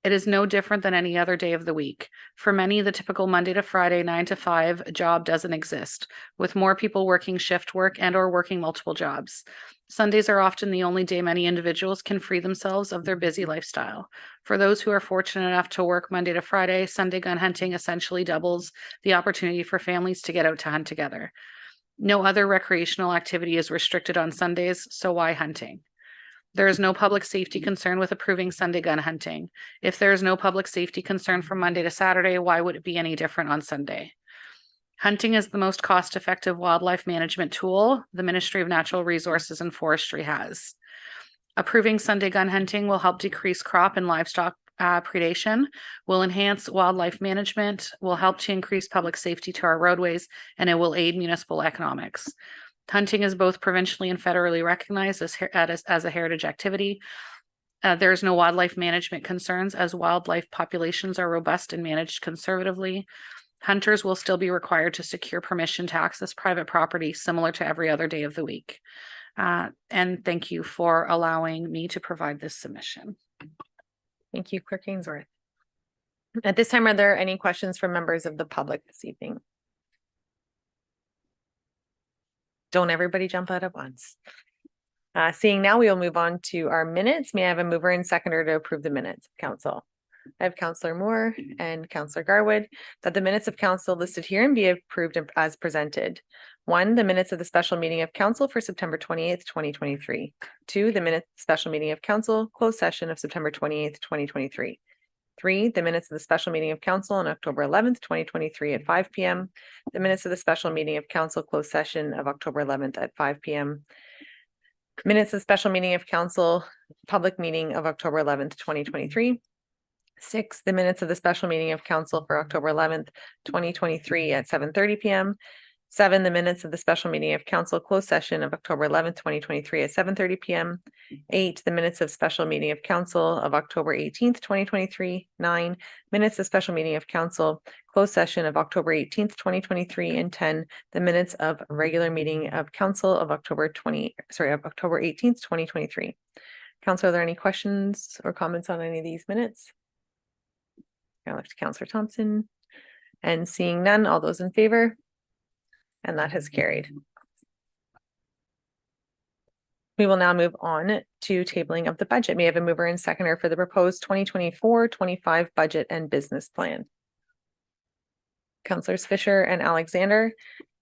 It is no different than any other day of the week. For many, the typical Monday to Friday 9 to 5 job doesn't exist, with more people working shift work and or working multiple jobs. Sundays are often the only day many individuals can free themselves of their busy lifestyle. For those who are fortunate enough to work Monday to Friday, Sunday gun hunting essentially doubles the opportunity for families to get out to hunt together. No other recreational activity is restricted on Sundays, so why hunting? There is no public safety concern with approving Sunday gun hunting. If there is no public safety concern from Monday to Saturday, why would it be any different on Sunday? Hunting is the most cost-effective wildlife management tool the Ministry of Natural Resources and Forestry has. Approving Sunday gun hunting will help decrease crop and livestock predation, will enhance wildlife management, will help to increase public safety to our roadways, and it will aid municipal economics. Hunting is both provincially and federally recognized as a heritage activity. There is no wildlife management concerns as wildlife populations are robust and managed conservatively. Hunters will still be required to secure permission to access private property similar to every other day of the week. And thank you for allowing me to provide this submission.
Thank you, Clerk Ainsworth. At this time, are there any questions from members of the public this evening? Don't everybody jump out at once. Seeing now, we will move on to our minutes. May I have a mover and seconder to approve the minutes, Council? I have Councillor Moore and Councillor Garwood that the minutes of council listed here and be approved as presented. 1, the minutes of the special meeting of council for September 28th, 2023. 2, the minutes special meeting of council closed session of September 28th, 2023. 3, the minutes of the special meeting of council on October 11th, 2023 at 5 p.m. The minutes of the special meeting of council closed session of October 11th at 5 p.m. Minutes of the special meeting of council public meeting of October 11th, 2023. 6, the minutes of the special meeting of council for October 11th, 2023 at 7:30 p.m. 7, the minutes of the special meeting of council closed session of October 11th, 2023 at 7:30 p.m. 8, the minutes of special meeting of council of October 18th, 2023. 9, minutes of special meeting of council closed session of October 18th, 2023. And 10, the minutes of regular meeting of council of October 18th, 2023. Council, are there any questions or comments on any of these minutes? I left to Councillor Thompson, and seeing none, all those in favor? And that has carried. We will now move on to tabling of the budget. May I have a mover and seconder for the proposed 2024-25 budget and business plan? Councillors Fisher and Alexander,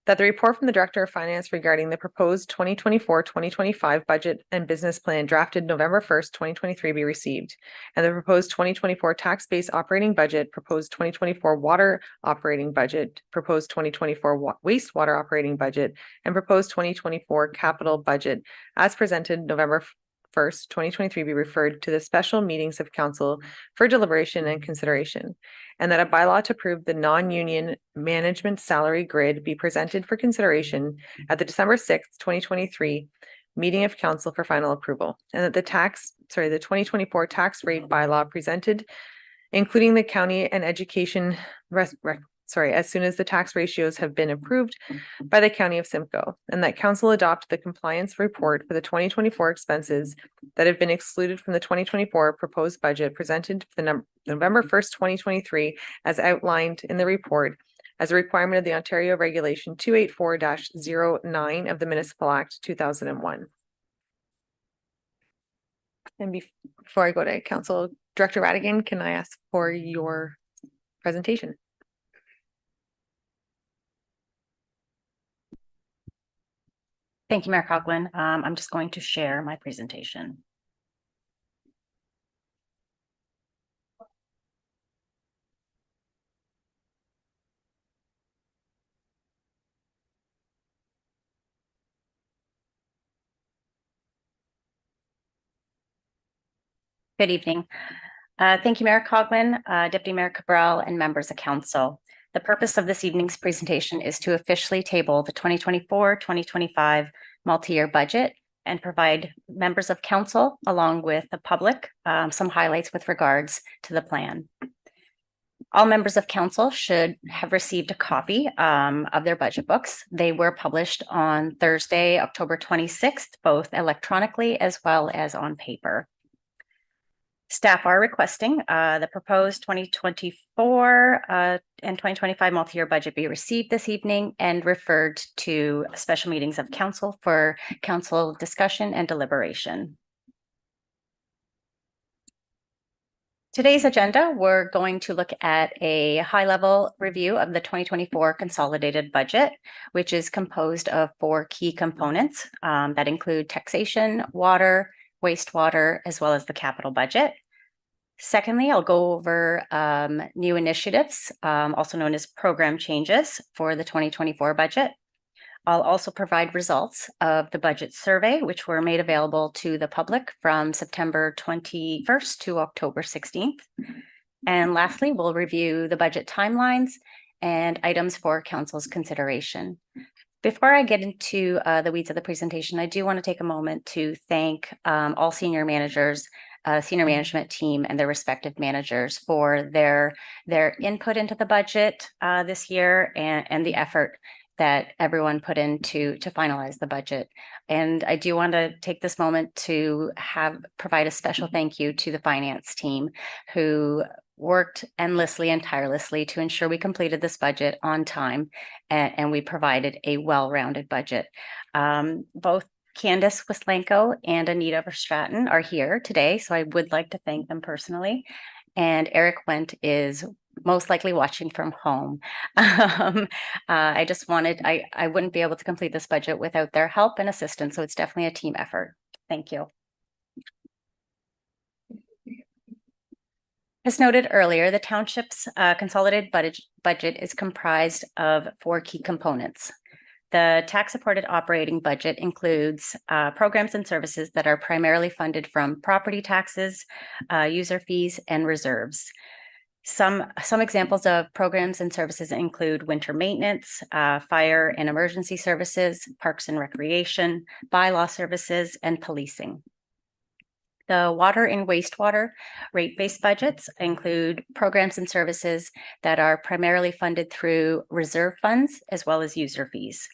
That the report from the Director of Finance regarding the proposed 2024-2025 budget and business plan drafted November 1st, 2023 be received. And the proposed 2024 tax-based operating budget, proposed 2024 water operating budget, proposed 2024 wastewater operating budget, and proposed 2024 capital budget as presented November 1st, 2023 be referred to the special meetings of council for deliberation and consideration. And that a bylaw to approve the non-union management salary grid be presented for consideration at the December 6th, 2023 meeting of council for final approval. And that the 2024 tax rate bylaw presented, including the county and education as soon as the tax ratios have been approved by the County of Simcoe, and that council adopt the compliance report for the 2024 expenses that have been excluded from the 2024 proposed budget presented for the November 1st, 2023, as outlined in the report as a requirement of the Ontario Regulation 284-09 of the Municipal Act 2001. And before I go to Council Director Radigan, can I ask for your presentation?
Thank you, Mayor Coughlin. I'm just going to share my presentation. Good evening. Thank you, Mayor Coughlin, Deputy Mayor Cabral, and members of council. The purpose of this evening's presentation is to officially table the 2024-2025 multi-year budget and provide members of council, along with the public, some highlights with regards to the plan. All members of council should have received a copy of their budget books. They were published on Thursday, October 26th, both electronically as well as on paper. Staff are requesting the proposed 2024 and 2025 multi-year budget be received this evening and referred to special meetings of council for council discussion and deliberation. Today's agenda, we're going to look at a high-level review of the 2024 consolidated budget, which is composed of 4 key components that include taxation, water, wastewater, as well as the capital budget. Secondly, I'll go over new initiatives, also known as program changes for the 2024 budget. I'll also provide results of the budget survey, which were made available to the public from September 21st to October 16th. And lastly, we'll review the budget timelines and items for council's consideration. Before I get into the weeds of the presentation, I do want to take a moment to thank all senior managers, senior management team, and their respective managers for their input into the budget this year and the effort that everyone put into to finalize the budget. And I do want to take this moment to provide a special thank you to the finance team who worked endlessly and tirelessly to ensure we completed this budget on time and we provided a well-rounded budget. Both Candace Wislenko and Anita Verstraeten are here today, so I would like to thank them personally. And Eric Wendt is most likely watching from home. I wouldn't be able to complete this budget without their help and assistance, so it's definitely a team effort. Thank you. As noted earlier, the township's consolidated budget is comprised of 4 key components. The tax-supported operating budget includes programs and services that are primarily funded from property taxes, user fees, and reserves. Some examples of programs and services include winter maintenance, fire and emergency services, parks and recreation, bylaw services, and policing. The water and wastewater rate-based budgets include programs and services that are primarily funded through reserve funds as well as user fees.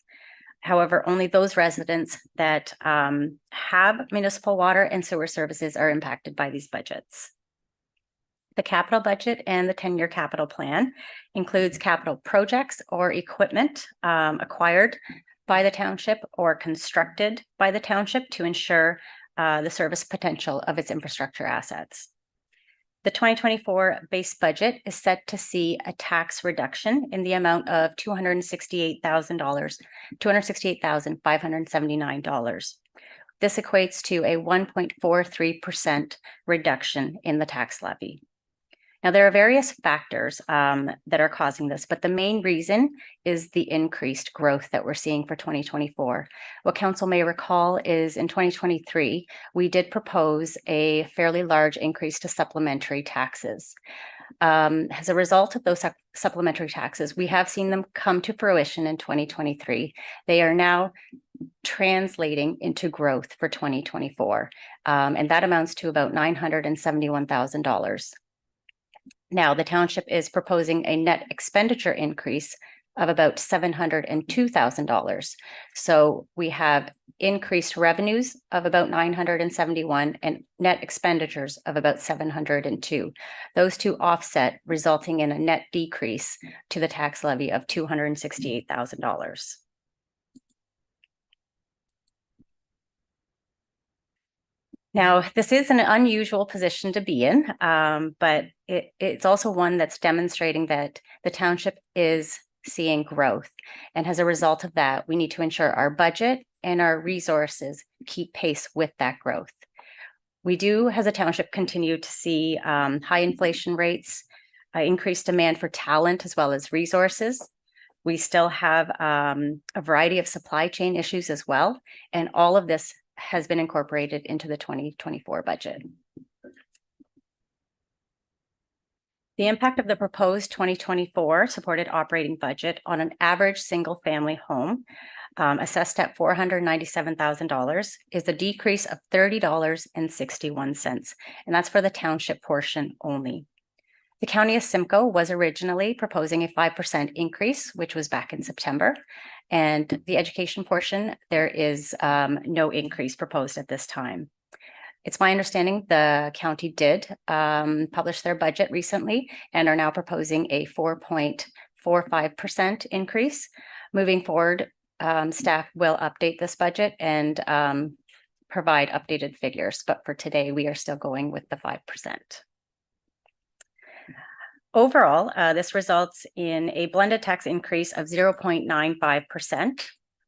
However, only those residents that have municipal water and sewer services are impacted by these budgets. The capital budget and the 10-year capital plan includes capital projects or equipment acquired by the township or constructed by the township to ensure the service potential of its infrastructure assets. The 2024 base budget is set to see a tax reduction in the amount of $268,579. This equates to a 1.43% reduction in the tax levy. Now, there are various factors that are causing this, but the main reason is the increased growth that we're seeing for 2024. What council may recall is in 2023, we did propose a fairly large increase to supplementary taxes. As a result of those supplementary taxes, we have seen them come to fruition in 2023. They are now translating into growth for 2024, and that amounts to about $971,000. Now, the township is proposing a net expenditure increase of about $702,000. So we have increased revenues of about 971 and net expenditures of about 702. Those two offset, resulting in a net decrease to the tax levy of $268,000. Now, this is an unusual position to be in, but it's also one that's demonstrating that the township is seeing growth. And as a result of that, we need to ensure our budget and our resources keep pace with that growth. We do, as a township, continue to see high inflation rates, increased demand for talent as well as resources. We still have a variety of supply chain issues as well, and all of this has been incorporated into the 2024 budget. The impact of the proposed 2024 supported operating budget on an average single-family home assessed at $497,000 is a decrease of $30.61, and that's for the township portion only. The County of Simcoe was originally proposing a 5% increase, which was back in September. And the education portion, there is no increase proposed at this time. It's my understanding the county did publish their budget recently and are now proposing a 4.45% increase. Moving forward, staff will update this budget and provide updated figures. But for today, we are still going with the 5%. Overall, this results in a blended tax increase of 0.95%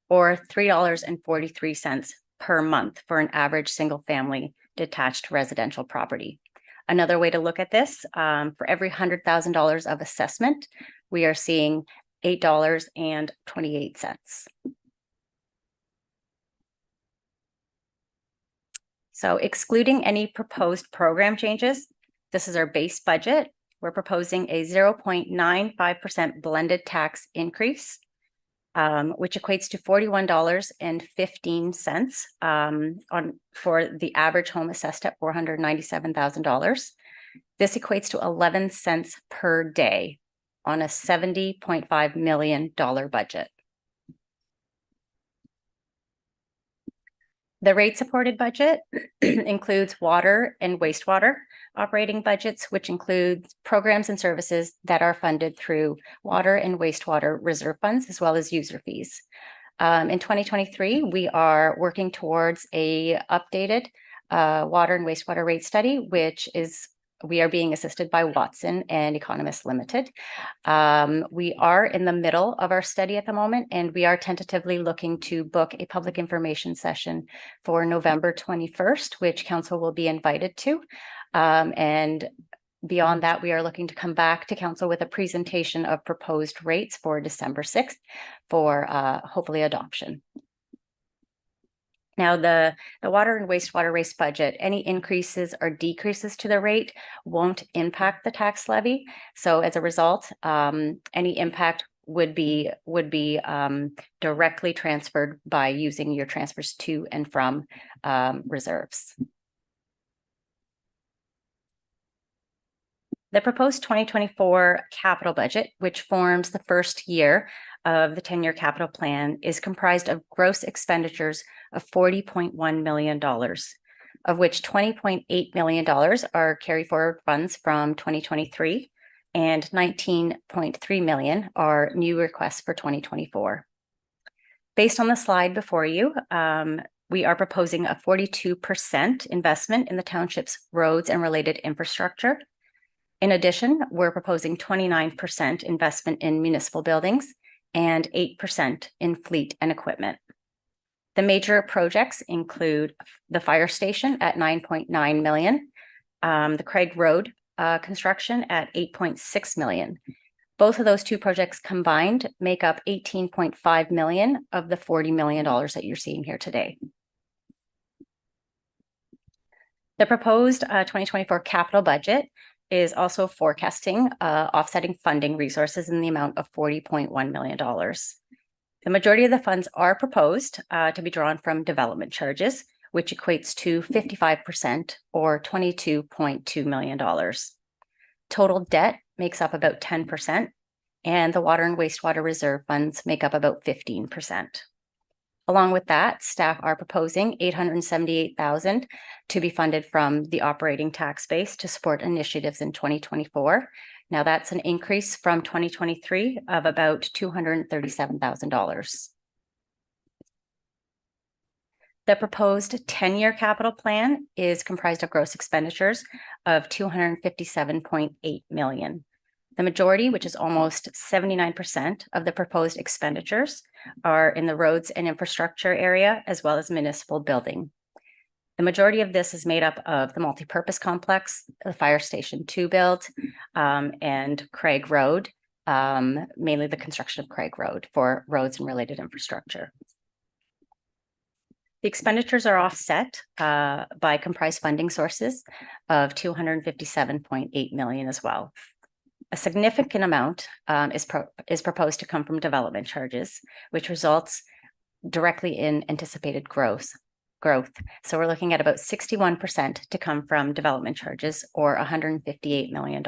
or $3.43 per month for an average single-family detached residential property. Another way to look at this, for every $100,000 of assessment, we are seeing $8.28. So excluding any proposed program changes, this is our base budget. We're proposing a 0.95% blended tax increase, which equates to $41.15 for the average home assessed at $497,000. This equates to 11 cents per day on a $70.5 million budget. The rate supported budget includes water and wastewater operating budgets, which include programs and services that are funded through water and wastewater reserve funds, as well as user fees. In 2023, we are working towards a updated water and wastewater rate study, which is we are being assisted by Watson and Economists Limited. We are in the middle of our study at the moment, and we are tentatively looking to book a public information session for November 21st, which council will be invited to. And beyond that, we are looking to come back to council with a presentation of proposed rates for December 6th for hopefully adoption. Now, the water and wastewater rates budget, any increases or decreases to the rate won't impact the tax levy. So as a result, any impact would be directly transferred by using your transfers to and from reserves. The proposed 2024 capital budget, which forms the first year of the 10-year capital plan, is comprised of gross expenditures of $40.1 million, of which $20.8 million are carry forward funds from 2023 and $19.3 million are new requests for 2024. Based on the slide before you, we are proposing a 42% investment in the township's roads and related infrastructure, In addition, we're proposing 29% investment in municipal buildings and 8% in fleet and equipment. The major projects include the fire station at 9.9 million, the Craig Road construction at 8.6 million. Both of those two projects combined make up 18.5 million of the $40 million that you're seeing here today. The proposed 2024 capital budget is also forecasting offsetting funding resources in the amount of $40.1 million. The majority of the funds are proposed to be drawn from development charges, which equates to 55% or $22.2 million. Total debt makes up about 10%, and the water and wastewater reserve funds make up about 15%. Along with that, staff are proposing $878,000 to be funded from the operating tax base to support initiatives in 2024. Now that's an increase from 2023 of about $237,000. The proposed 10-year capital plan is comprised of gross expenditures of $257.8 million. The majority, which is almost 79% of the proposed expenditures, are in the roads and infrastructure area, as well as municipal building. The majority of this is made up of the multipurpose complex, the fire station 2 build, and Craig Road, mainly the construction of Craig Road for roads and related infrastructure. The expenditures are offset by comprised funding sources of $257.8 million as well. A significant amount is proposed to come from development charges, which results directly in anticipated growth. So we're looking at about 61% to come from development charges, or $158 million.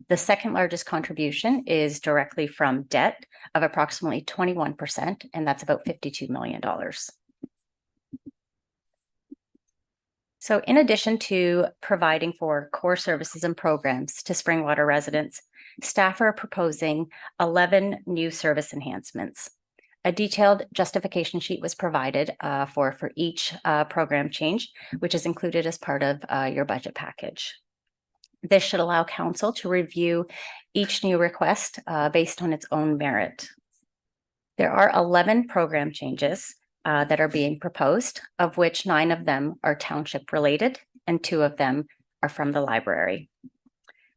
The second largest contribution is directly from debt of approximately 21%, and that's about $52 million. So in addition to providing for core services and programs to Springwater residents, staff are proposing 11 new service enhancements. A detailed justification sheet was provided for each program change, which is included as part of your budget package. This should allow council to review each new request based on its own merit. There are 11 program changes that are being proposed, of which 9 of them are township related and 2 of them are from the library.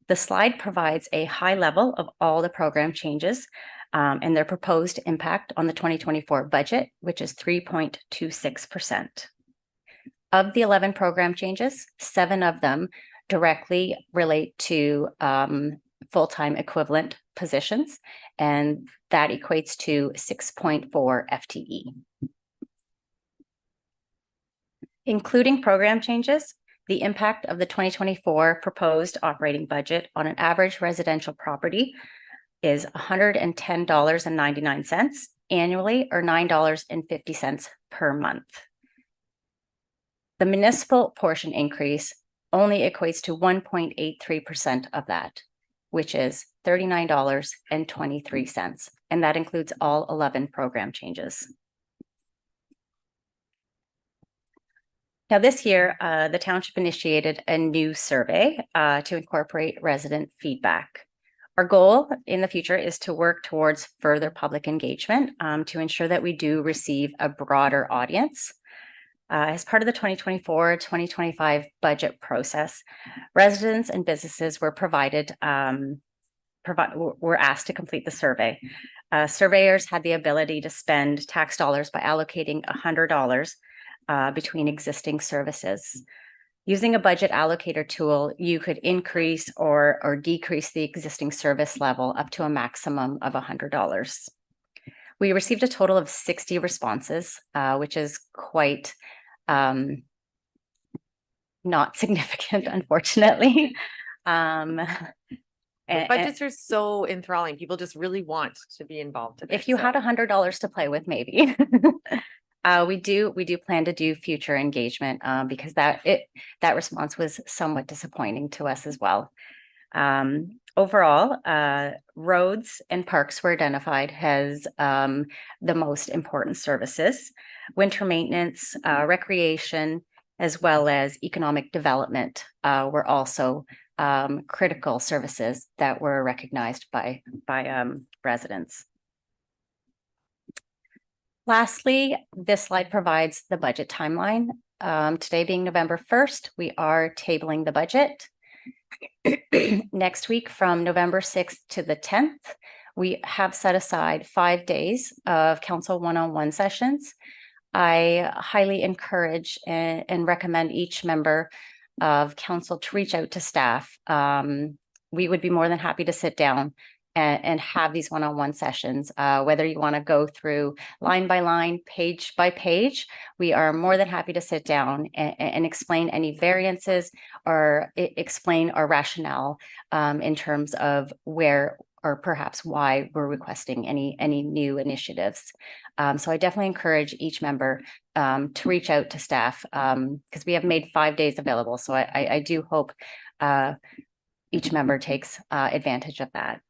The slide provides a high level of all the program changes and their proposed impact on the 2024 budget, which is 3.26%. Of the 11 program changes, 7 of them directly relate to full-time equivalent positions, and that equates to 6.4 FTE. Including program changes, the impact of the 2024 proposed operating budget on an average residential property is $110.99 annually, or $9.50 per month. The municipal portion increase only equates to 1.83% of that, which is $39.23, and that includes all 11 program changes. Now, this year, the township initiated a new survey to incorporate resident feedback. Our goal in the future is to work towards further public engagement to ensure that we do receive a broader audience. As part of the 2024-2025 budget process, residents and businesses were were asked to complete the survey. Surveyors had the ability to spend tax dollars by allocating $100 between existing services. Using a budget allocator tool, you could increase or decrease the existing service level up to a maximum of $100. We received a total of 60 responses, which is quite not significant, unfortunately.
Budgets are so enthralling. People just really want to be involved in it.
If you had $100 to play with, maybe. We do plan to do future engagement because that response was somewhat disappointing to us as well. Overall, roads and parks were identified as the most important services. Winter maintenance, recreation, as well as economic development were also critical services that were recognized by residents. Lastly, this slide provides the budget timeline. Today being November 1st, we are tabling the budget. Next week, from November 6th to the 10th, we have set aside 5 days of council one-on-one sessions. I highly encourage and recommend each member of council to reach out to staff. We would be more than happy to sit down and have these one-on-one sessions, whether you want to go through line by line, page by page. We are more than happy to sit down and explain any variances or explain our rationale in terms of where or perhaps why we're requesting any new initiatives. So I definitely encourage each member to reach out to staff because we have made 5 days available. So I do hope each member takes advantage of that.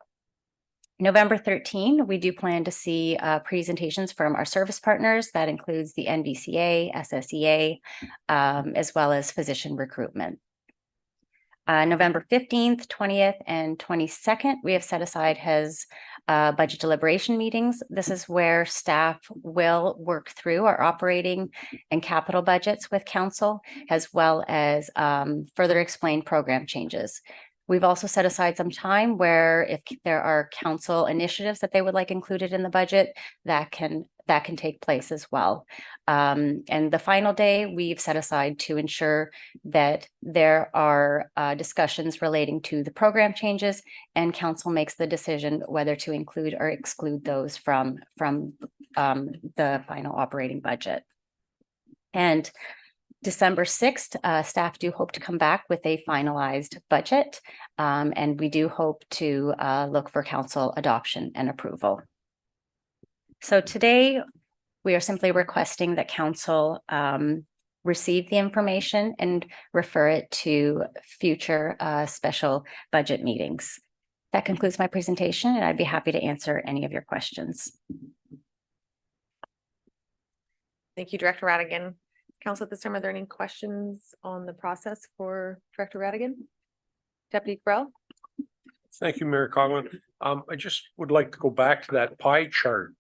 November 13, we do plan to see presentations from our service partners. That includes the NVCA, SSEA, as well as physician recruitment. November 15th, 20th, and 22nd, we have set aside as budget deliberation meetings. This is where staff will work through our operating and capital budgets with council, as well as further explain program changes. We've also set aside some time where if there are council initiatives that they would like included in the budget, that can take place as well. And the final day we've set aside to ensure that there are discussions relating to the program changes, and council makes the decision whether to include or exclude those from the final operating budget. And December 6th, staff do hope to come back with a finalized budget, and we do hope to look for council adoption and approval. So today, we are simply requesting that council receive the information and refer it to future special budget meetings. That concludes my presentation, and I'd be happy to answer any of your questions.
Thank you, Director Radigan. Council, at this time, are there any questions on the process for Director Radigan? Deputy Cabral?
Thank you, Mayor Coughlin. I just would like to go back to that pie chart.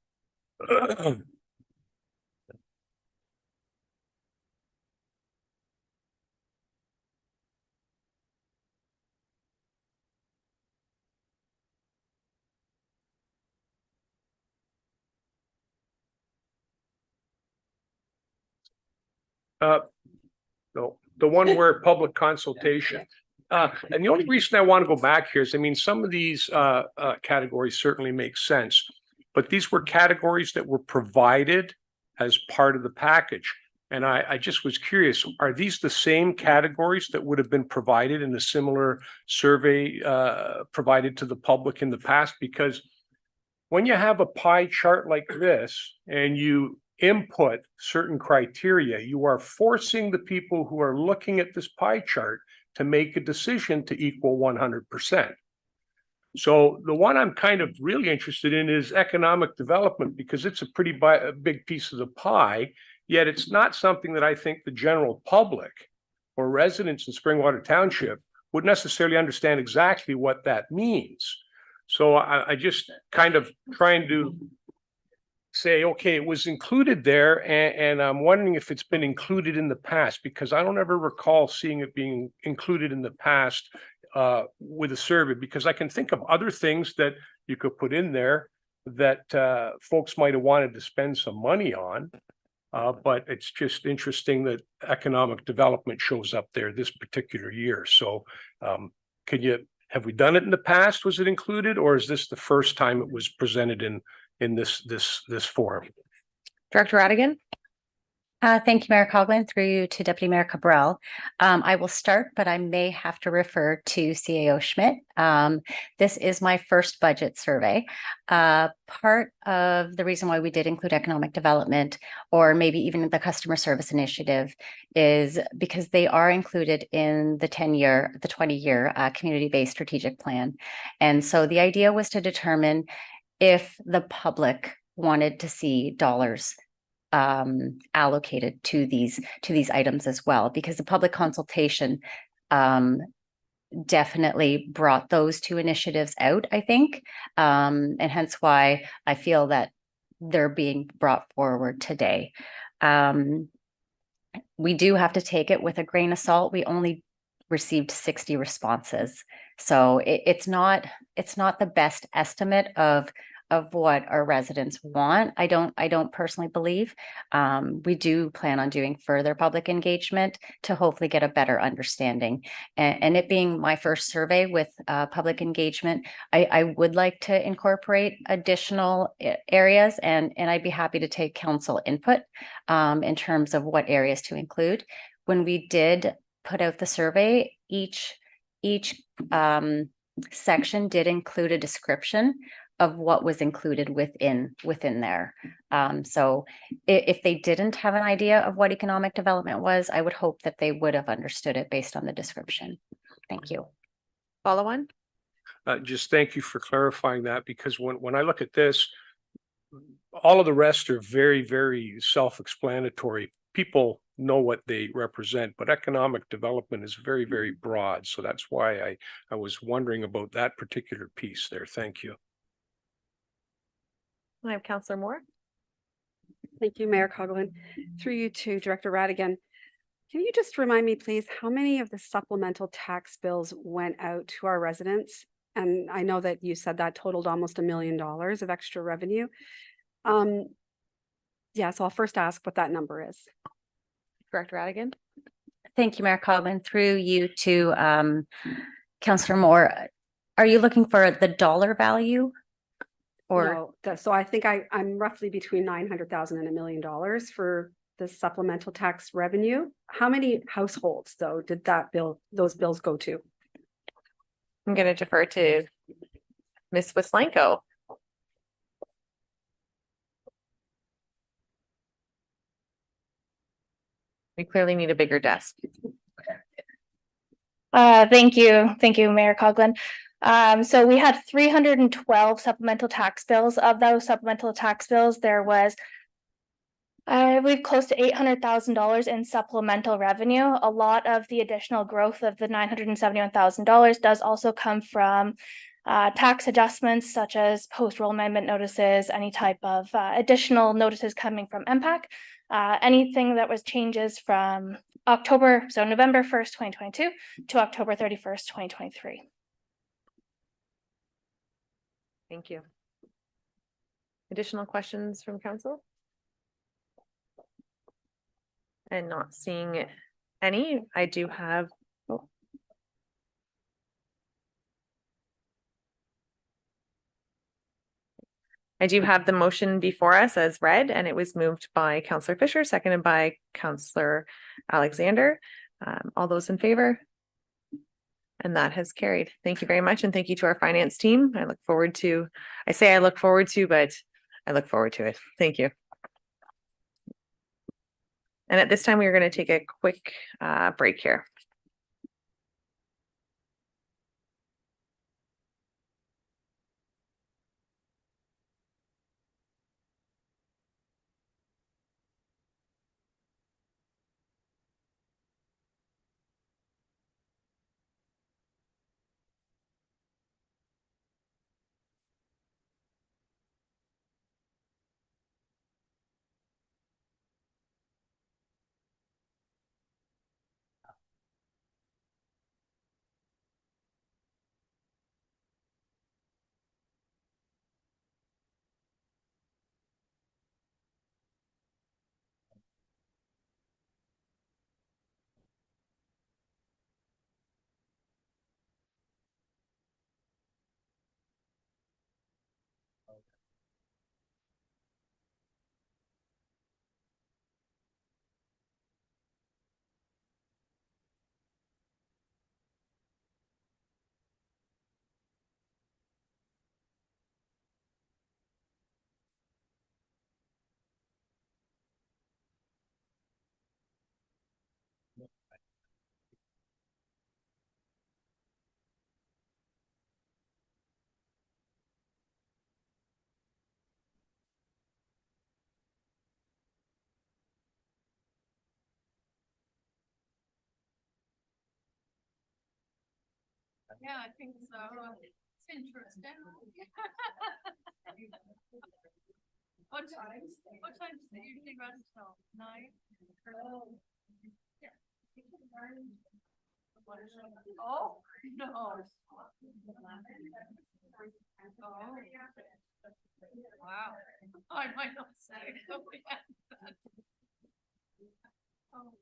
No, the one where public consultation. And the only reason I want to go back here is, I mean, some of these categories certainly make sense, but these were categories that were provided as part of the package. And I just was curious, are these the same categories that would have been provided in a similar survey provided to the public in the past? Because when you have a pie chart like this and you input certain criteria, you are forcing the people who are looking at this pie chart to make a decision to equal 100%. So the one I'm kind of really interested in is economic development, because it's a pretty big piece of the pie, yet it's not something that I think the general public or residents in Springwater Township would necessarily understand exactly what that means. So I just kind of trying to say, okay, it was included there, and I'm wondering if it's been included in the past, because I don't ever recall seeing it being included in the past with a survey, because I can think of other things that you could put in there that folks might have wanted to spend some money on. But it's just interesting that economic development shows up there this particular year. So have we done it in the past? Was it included, or is this the first time it was presented in this forum?
Director Radigan?
Thank you, Mayor Coughlin, through you to Deputy Mayor Cabral. I will start, but I may have to refer to CAO Schmidt. This is my first budget survey. Part of the reason why we did include economic development, or maybe even the customer service initiative, is because they are included in the 20-year community-based strategic plan. And so the idea was to determine if the public wanted to see dollars allocated to these items as well, because the public consultation definitely brought those two initiatives out, I think. And hence why I feel that they're being brought forward today. We do have to take it with a grain of salt. We only received 60 responses. So it's not the best estimate of what our residents want. I don't personally believe. We do plan on doing further public engagement to hopefully get a better understanding. And it being my first survey with public engagement, I would like to incorporate additional areas, and I'd be happy to take council input in terms of what areas to include. When we did put out the survey, each section did include a description of what was included within there. So if they didn't have an idea of what economic development was, I would hope that they would have understood it based on the description. Thank you.
Follow on?
Just thank you for clarifying that, because when I look at this, all of the rest are very, very self-explanatory. People know what they represent, but economic development is very, very broad. So that's why I was wondering about that particular piece there. Thank you.
I have Councillor Moore.
Thank you, Mayor Coughlin. Through you to Director Radigan. Can you just remind me, please, how many of the supplemental tax bills went out to our residents? And I know that you said that totaled almost $1 million of extra revenue. Yeah, so I'll first ask what that number is.
Director Radigan.
Thank you, Mayor Coughlin. Through you to Councillor Moore. Are you looking for the dollar value? Or
No, so I think I'm roughly between 900,000 and $1 million for the supplemental tax revenue. How many households, though, did those bills go to?
I'm going to defer to Ms. Wislenko. We clearly need a bigger desk.
Thank you, Mayor Coughlin. So we had 312 supplemental tax bills. Of those supplemental tax bills, there was I believe close to $800,000 in supplemental revenue. A lot of the additional growth of the $971,000 does also come from tax adjustments such as post-roll amendment notices, any type of additional notices coming from MPAC. Anything that was changes from November 1st, 2022 to October 31st, 2023.
Thank you. Additional questions from council? And not seeing any, I do have. I do have the motion before us as read, and it was moved by Councillor Fisher, seconded by Councillor Alexander. All those in favor? And that has carried. Thank you very much. And thank you to our finance team. I look forward to, but I look forward to it. Thank you. And at this time, we are going to take a quick break here.
Yeah, I think so. It's interesting. What times does it usually run till 9? Oh, no. Wow. I might not say. Oh, yeah. Oh.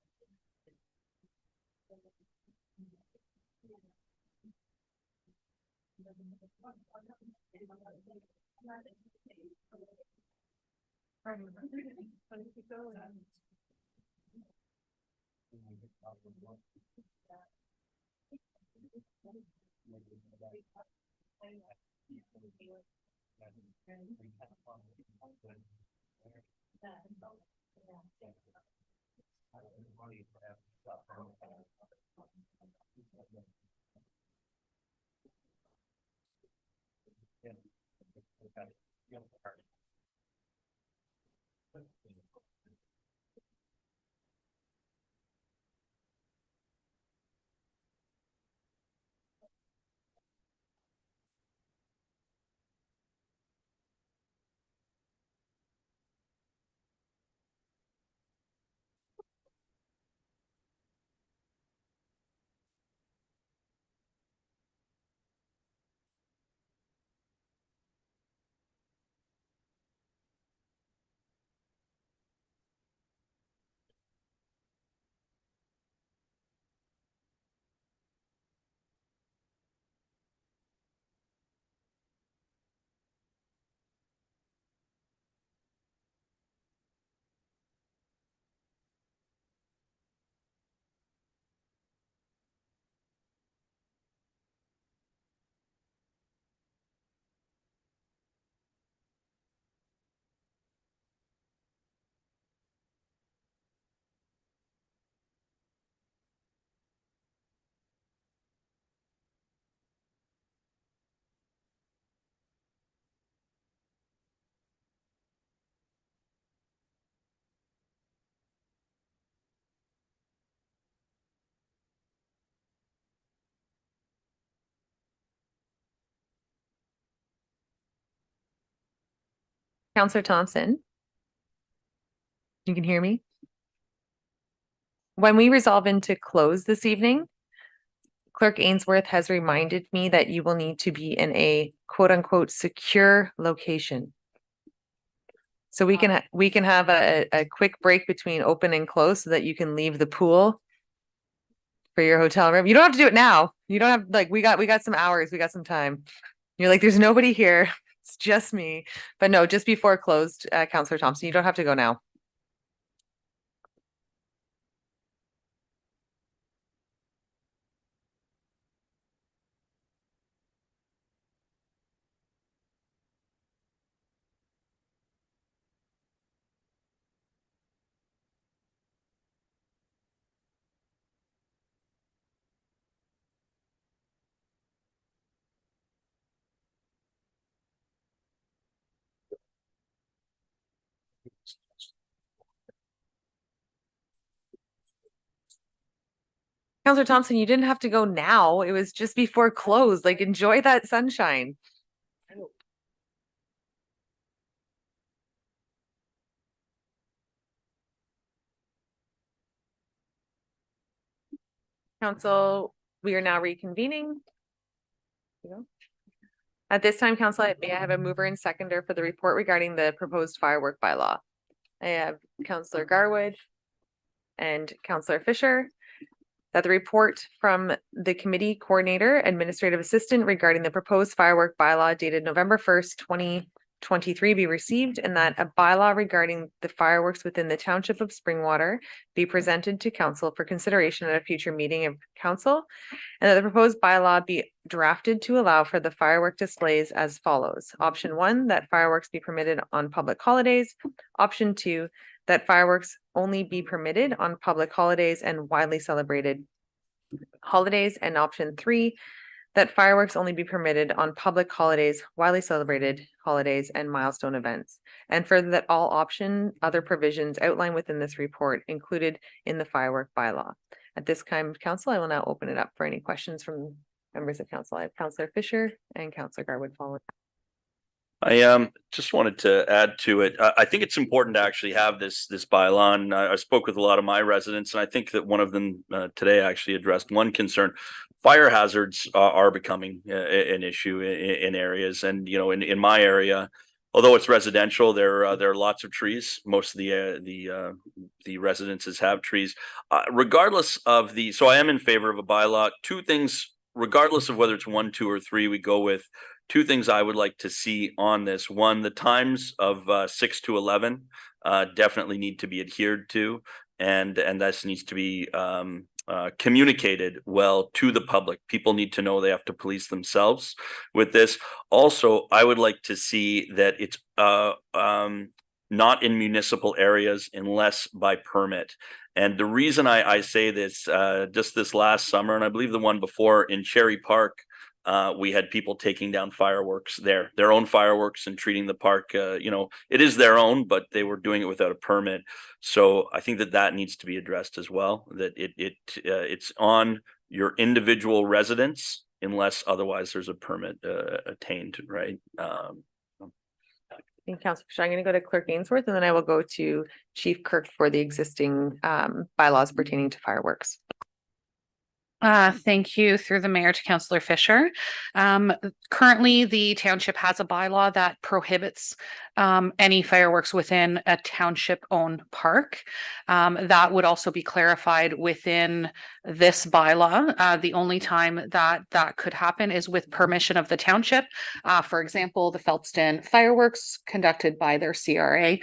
Counselor Thompson? You can hear me? When we resolve into close this evening, Clerk Ainsworth has reminded me that you will need to be in a quote unquote secure location. So we can have a quick break between open and close so that you can leave the pool for your hotel room. You don't have to do it now. You don't have like we got some hours, we got some time. You're like, there's nobody here. It's just me. But no, just before closed, Counselor Thompson, you don't have to go now. Counselor Thompson, you didn't have to go now. It was just before close. Like, enjoy that sunshine. Council, we are now reconvening. At this time, council, may I have a mover and seconder for the report regarding the proposed firework bylaw? I have Councillor Garwood and Councillor Fisher. That the report from the committee coordinator, administrative assistant regarding the proposed firework bylaw dated November 1st, 2023 be received, and that a bylaw regarding the fireworks within the township of Springwater be presented to council for consideration at a future meeting of council, and that the proposed bylaw be drafted to allow for the firework displays as follows. Option 1, that fireworks be permitted on public holidays. Option 2, that fireworks only be permitted on public holidays and widely celebrated holidays. And option 3, that fireworks only be permitted on public holidays, widely celebrated holidays, and milestone events. And further, that all other provisions outlined within this report included in the firework bylaw. At this time, council, I will now open it up for any questions from Members of council, I have Councillor Fisher and Councillor Garwood following.
I just wanted to add to it. I think it's important to actually have this bylaw. And I spoke with a lot of my residents, and I think that one of them today actually addressed one concern. Fire hazards are becoming an issue in areas, and in my area, although it's residential, there are lots of trees. Most of the residences have trees. Regardless of so I am in favor of a bylaw. Two things, regardless of whether it's 1, 2, or 3, we go with. Two things I would like to see on this. One, the times of 6 to 11 definitely need to be adhered to, and that needs to be communicated well to the public. People need to know they have to police themselves with this. Also, I would like to see that it's not in municipal areas unless by permit. And the reason I say this, just this last summer, and I believe the one before in Cherry Park, we had people taking down fireworks there, their own fireworks, and treating the park, it is their own, but they were doing it without a permit. So I think that needs to be addressed as well, that it's on your individual residence unless otherwise there's a permit attained, right?
Thank you, Councillor Fisher. I'm going to go to Clerk Ainsworth, and then I will go to Chief Kirk for the existing bylaws pertaining to fireworks.
Thank you through the mayor to Councillor Fisher. Currently, the township has a bylaw that prohibits any fireworks within a township-owned park. That would also be clarified within this bylaw. The only time that could happen is with permission of the township. For example, the Phelpston fireworks conducted by their CRA.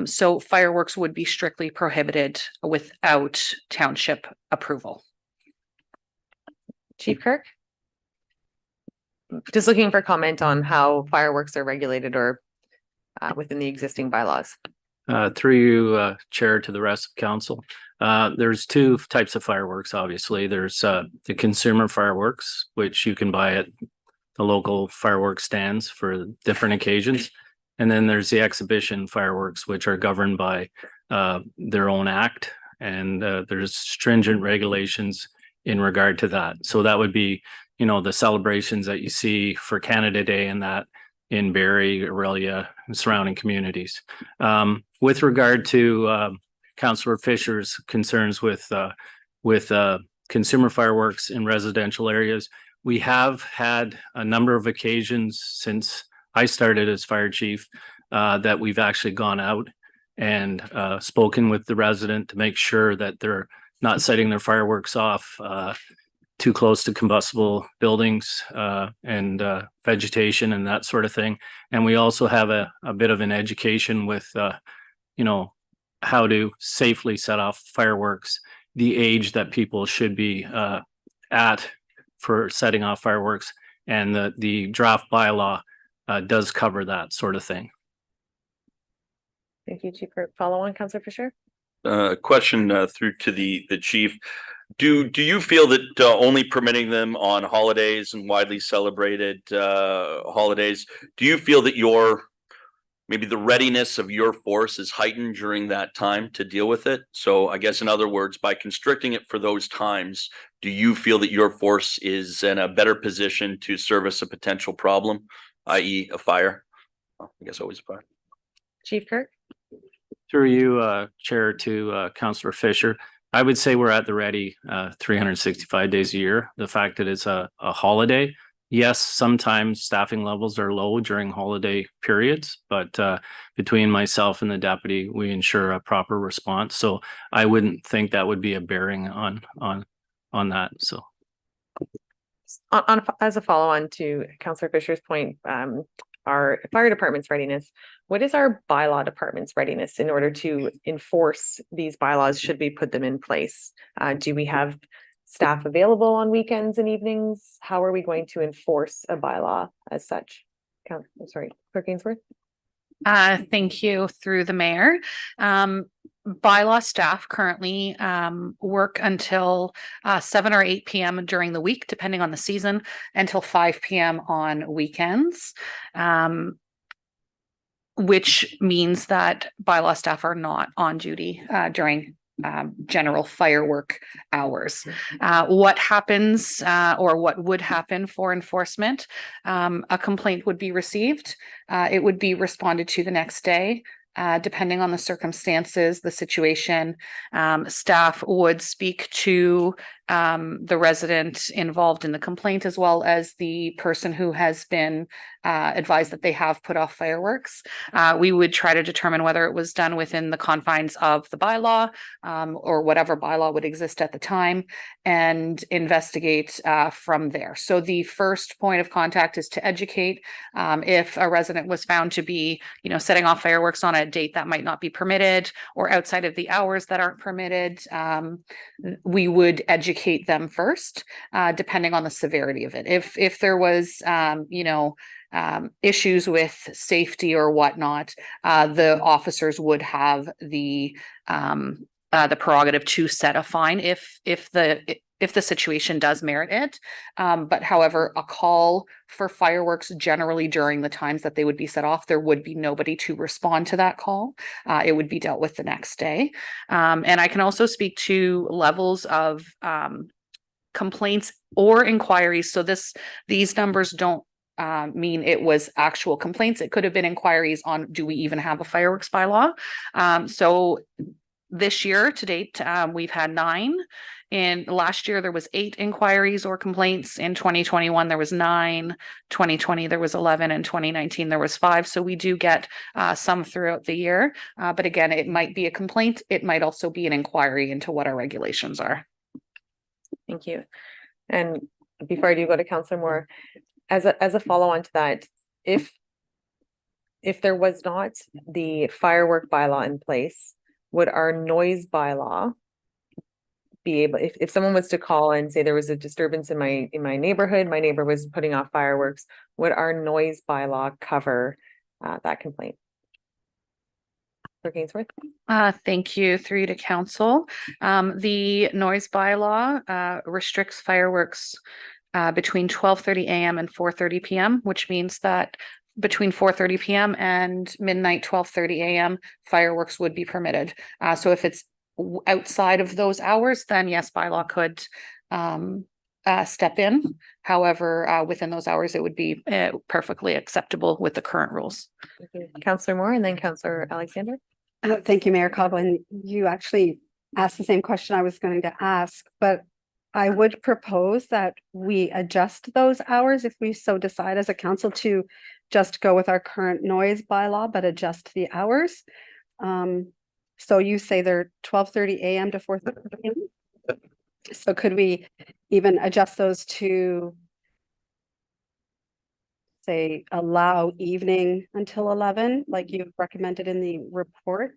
So fireworks would be strictly prohibited without township approval.
Chief Kirk? Just looking for comment on how fireworks are regulated or within the existing bylaws.
Through you, Chair, to the rest of council. There's two types of fireworks, obviously. There's the consumer fireworks, which you can buy at the local fireworks stands for different occasions. And then there's the exhibition fireworks, which are governed by their own act. And there's stringent regulations in regard to that. So that would be, the celebrations that you see for Canada Day and that in Barrie, Aurelia, and surrounding communities. With regard to Councillor Fisher's concerns with consumer fireworks in residential areas, we have had a number of occasions since I started as fire chief that we've actually gone out and spoken with the resident to make sure that they're not setting their fireworks off too close to combustible buildings and vegetation and that sort of thing. And we also have a bit of an education with, how to safely set off fireworks, the age that people should be at for setting off fireworks. And the draft bylaw does cover that sort of thing.
Thank you, Chief Kirk. Follow on, Councillor Fisher?
Question through to the chief. Do you feel that only permitting them on holidays and widely celebrated holidays, do you feel that maybe the readiness of your force is heightened during that time to deal with it? So I guess in other words, by constricting it for those times, do you feel that your force is in a better position to service a potential problem, i.e. a fire? I guess always a fire.
Chief Kirk?
Through you, Chair, to Councillor Fisher, I would say we're at the ready 365 days a year. The fact that it's a holiday, yes, sometimes staffing levels are low during holiday periods, but between myself and the deputy, we ensure a proper response. So I wouldn't think that would be a bearing on that. So,
as a follow-on to Councillor Fisher's point, our fire department's readiness, what is our bylaw department's readiness in order to enforce these bylaws should we put them in place? Do we have staff available on weekends and evenings? How are we going to enforce a bylaw as such? I'm sorry, Clerk Ainsworth?
Thank you through the mayor. Bylaw staff currently work until 7 or 8 p.m. during the week, depending on the season, until 5 p.m. on weekends, which means that bylaw staff are not on duty during general firework hours. What happens or what would happen for enforcement? A complaint would be received. It would be responded to the next day. Depending on the circumstances, the situation, staff would speak to the resident involved in the complaint, as well as the person who has been advised that they have put off fireworks. We would try to determine whether it was done within the confines of the bylaw or whatever bylaw would exist at the time, and investigate from there. So the first point of contact is to educate. If a resident was found to be, setting off fireworks on a date that might not be permitted or outside of the hours that aren't permitted, we would educate them first, depending on the severity of it. If there was, issues with safety or whatnot, the officers would have the prerogative to set a fine if the situation does merit it. But however, a call for fireworks generally during the times that they would be set off, there would be nobody to respond to that call. It would be dealt with the next day. And I can also speak to levels of complaints or inquiries. So these numbers don't mean it was actual complaints. It could have been inquiries on, do we even have a fireworks bylaw? So this year to date, we've had 9. And last year there was 8 inquiries or complaints. In 2021, there was 9. 2020, there was 11. And 2019, there was 5. So we do get some throughout the year. But again, it might be a complaint. It might also be an inquiry into what our regulations are.
Thank you. And before I do go to Councillor Moore, as a follow-on to that, if there was not the firework bylaw in place, would our noise bylaw be able, if someone was to call and say there was a disturbance in my neighborhood, my neighbor was putting off fireworks, would our noise bylaw cover that complaint? Gainsworth?
Thank you. Through you to council. The noise bylaw restricts fireworks between 12:30 a.m. and 4:30 p.m., which means that between 4:30 p.m. and midnight 12:30 a.m. fireworks would be permitted. So if it's outside of those hours, then yes, bylaw could step in. However, within those hours, it would be perfectly acceptable with the current rules.
Councillor Moore and then Councillor Alexander.
Thank you, Mayor Coughlin. You actually asked the same question I was going to ask, but I would propose that we adjust those hours if we so decide as a council to just go with our current noise bylaw, but adjust the hours. So you say they're 12:30 a.m. to 4:30 p.m. So could we even adjust those to say allow evening until 11, like you recommended in the report?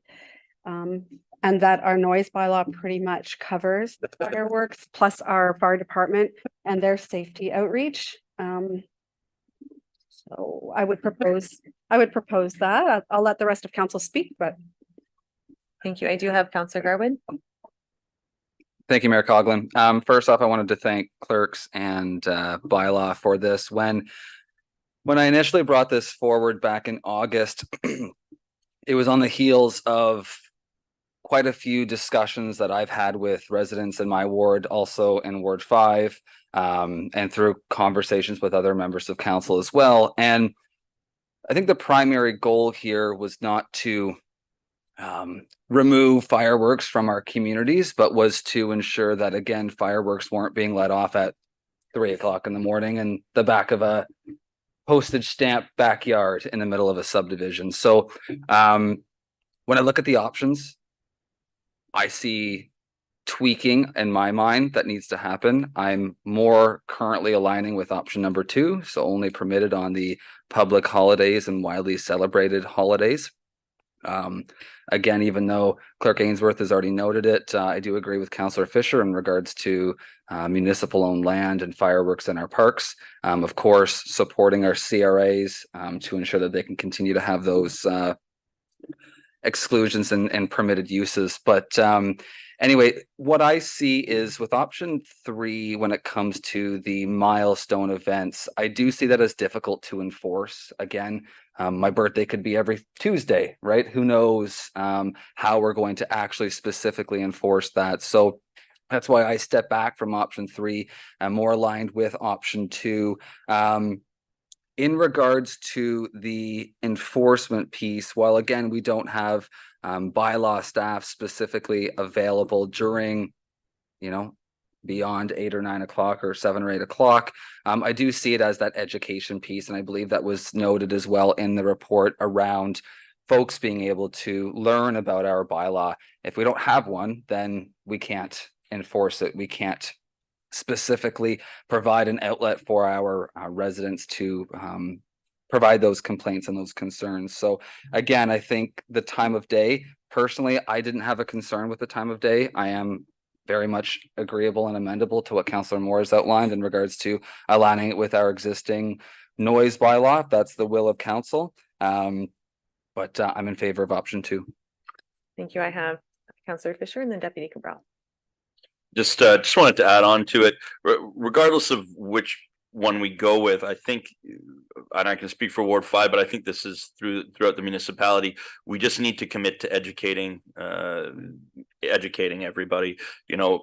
And that our noise bylaw pretty much covers the fireworks plus our fire department and their safety outreach. So I would propose that. I'll let the rest of council speak, but.
Thank you. I do have Councillor Garwood.
Thank you, Mayor Coughlin. First off, I wanted to thank clerks and bylaw for this. When I initially brought this forward back in August, it was on the heels of quite a few discussions that I've had with residents in my ward, also in Ward 5, and through conversations with other members of council as well. And I think the primary goal here was not to remove fireworks from our communities, but was to ensure that, again, fireworks weren't being let off at 3 o'clock in the morning in the back of a postage stamp backyard in the middle of a subdivision. So when I look at the options, I see tweaking in my mind that needs to happen. I'm more currently aligning with option number 2, so only permitted on the public holidays and widely celebrated holidays. Again, even though Clerk Ainsworth has already noted it, I do agree with Councillor Fisher in regards to municipal owned land and fireworks in our parks. Of course, supporting our CRAs to ensure that they can continue to have those exclusions and permitted uses. But anyway, what I see is with option 3, when it comes to the milestone events, I do see that as difficult to enforce. Again, my birthday could be every Tuesday, right? Who knows how we're going to actually specifically enforce that. So that's why I step back from option 3 and more aligned with option 2. In regards to the enforcement piece, while again, we don't have bylaw staff specifically available during, beyond 8 or 9 o'clock or 7 or 8 o'clock, I do see it as that education piece. And I believe that was noted as well in the report around folks being able to learn about our bylaw. If we don't have one, then we can't enforce it. We can't specifically provide an outlet for our residents to provide those complaints and those concerns. So again, I think the time of day, personally, I didn't have a concern with the time of day. I am very much agreeable and amendable to what Councillor Moore has outlined in regards to aligning it with our existing noise bylaw, if that's the will of council. But I'm in favor of option 2.
Thank you. I have Councillor Fisher and then Deputy Cabral.
Just wanted to add on to it, regardless of which one we go with. I think, and I can speak for Ward 5, but I think this is throughout the municipality. We just need to commit to educating everybody.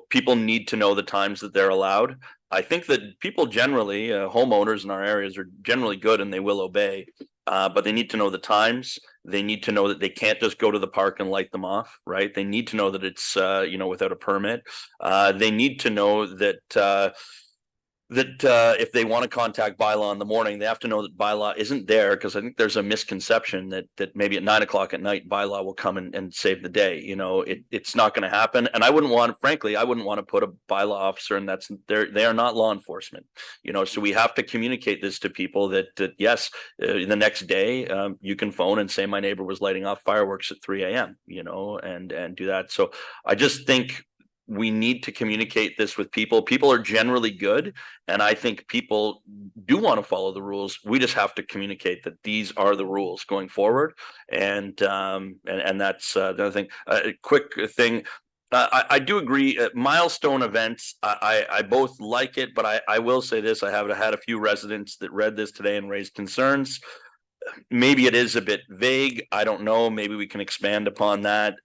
People need to know the times that they're allowed. I think that people generally, homeowners in our areas, are generally good and they will obey. But they need to know the times. They need to know that they can't just go to the park and light them off, right? They need to know that it's, without a permit. They need to know that if they want to contact bylaw in the morning, they have to know that bylaw isn't there, because I think there's a misconception that maybe at 9 o'clock at night bylaw will come and save the day. It's not going to happen. And I wouldn't want to put a bylaw officer, and they are not law enforcement. So we have to communicate this to people that yes, the next day you can phone and say my neighbor was lighting off fireworks at 3 a.m. And do that. So I just think we need to communicate this with people. People are generally good, and I think people do want to follow the rules. We just have to communicate that these are the rules going forward, and that's the other thing. A quick thing. I do agree. Milestone events, I both like it, but I will say this: I have had a few residents that read this today and raised concerns. Maybe it is a bit vague. I don't know. Maybe we can expand upon that.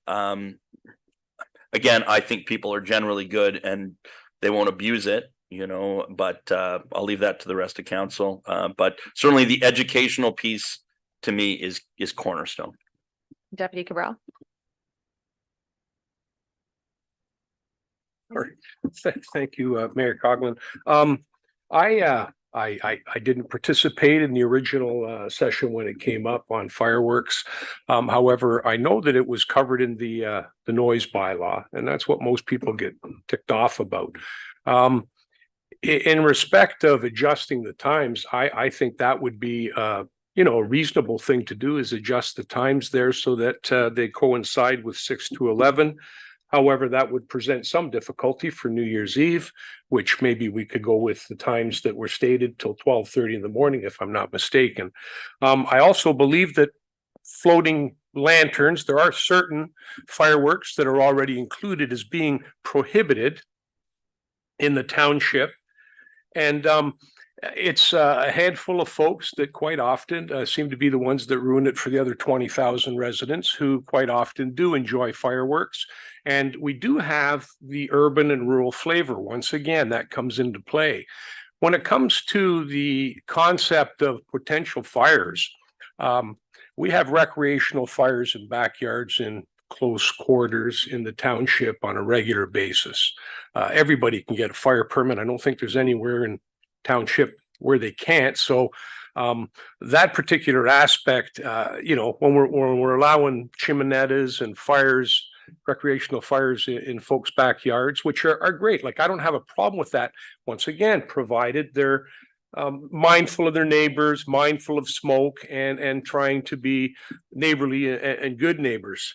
Again, I think people are generally good and they won't abuse it, but I'll leave that to the rest of council. But certainly the educational piece to me is cornerstone.
Deputy Cabral.
All right. Thank you, Mayor Coughlin. I didn't participate in the original session when it came up on fireworks. However, I know that it was covered in the noise bylaw, and that's what most people get ticked off about. In respect of adjusting the times, I think that would be a reasonable thing to do, is adjust the times there so that they coincide with 6 to 11. However, that would present some difficulty for New Year's Eve, which maybe we could go with the times that were stated till 12:30 in the morning, if I'm not mistaken. I also believe that floating lanterns, there are certain fireworks that are already included as being prohibited in the township. And it's a handful of folks that quite often seem to be the ones that ruin it for the other 20,000 residents who quite often do enjoy fireworks. And we do have the urban and rural flavor. Once again, that comes into play. When it comes to the concept of potential fires, we have recreational fires in backyards in close quarters in the township on a regular basis. Everybody can get a fire permit. I don't think there's anywhere in township where they can't. So that particular aspect, when we're allowing chiminetas and fires, recreational fires in folks' backyards, which are great. Like, I don't have a problem with that. Once again, provided they're mindful of their neighbors, mindful of smoke, and trying to be neighborly and good neighbors.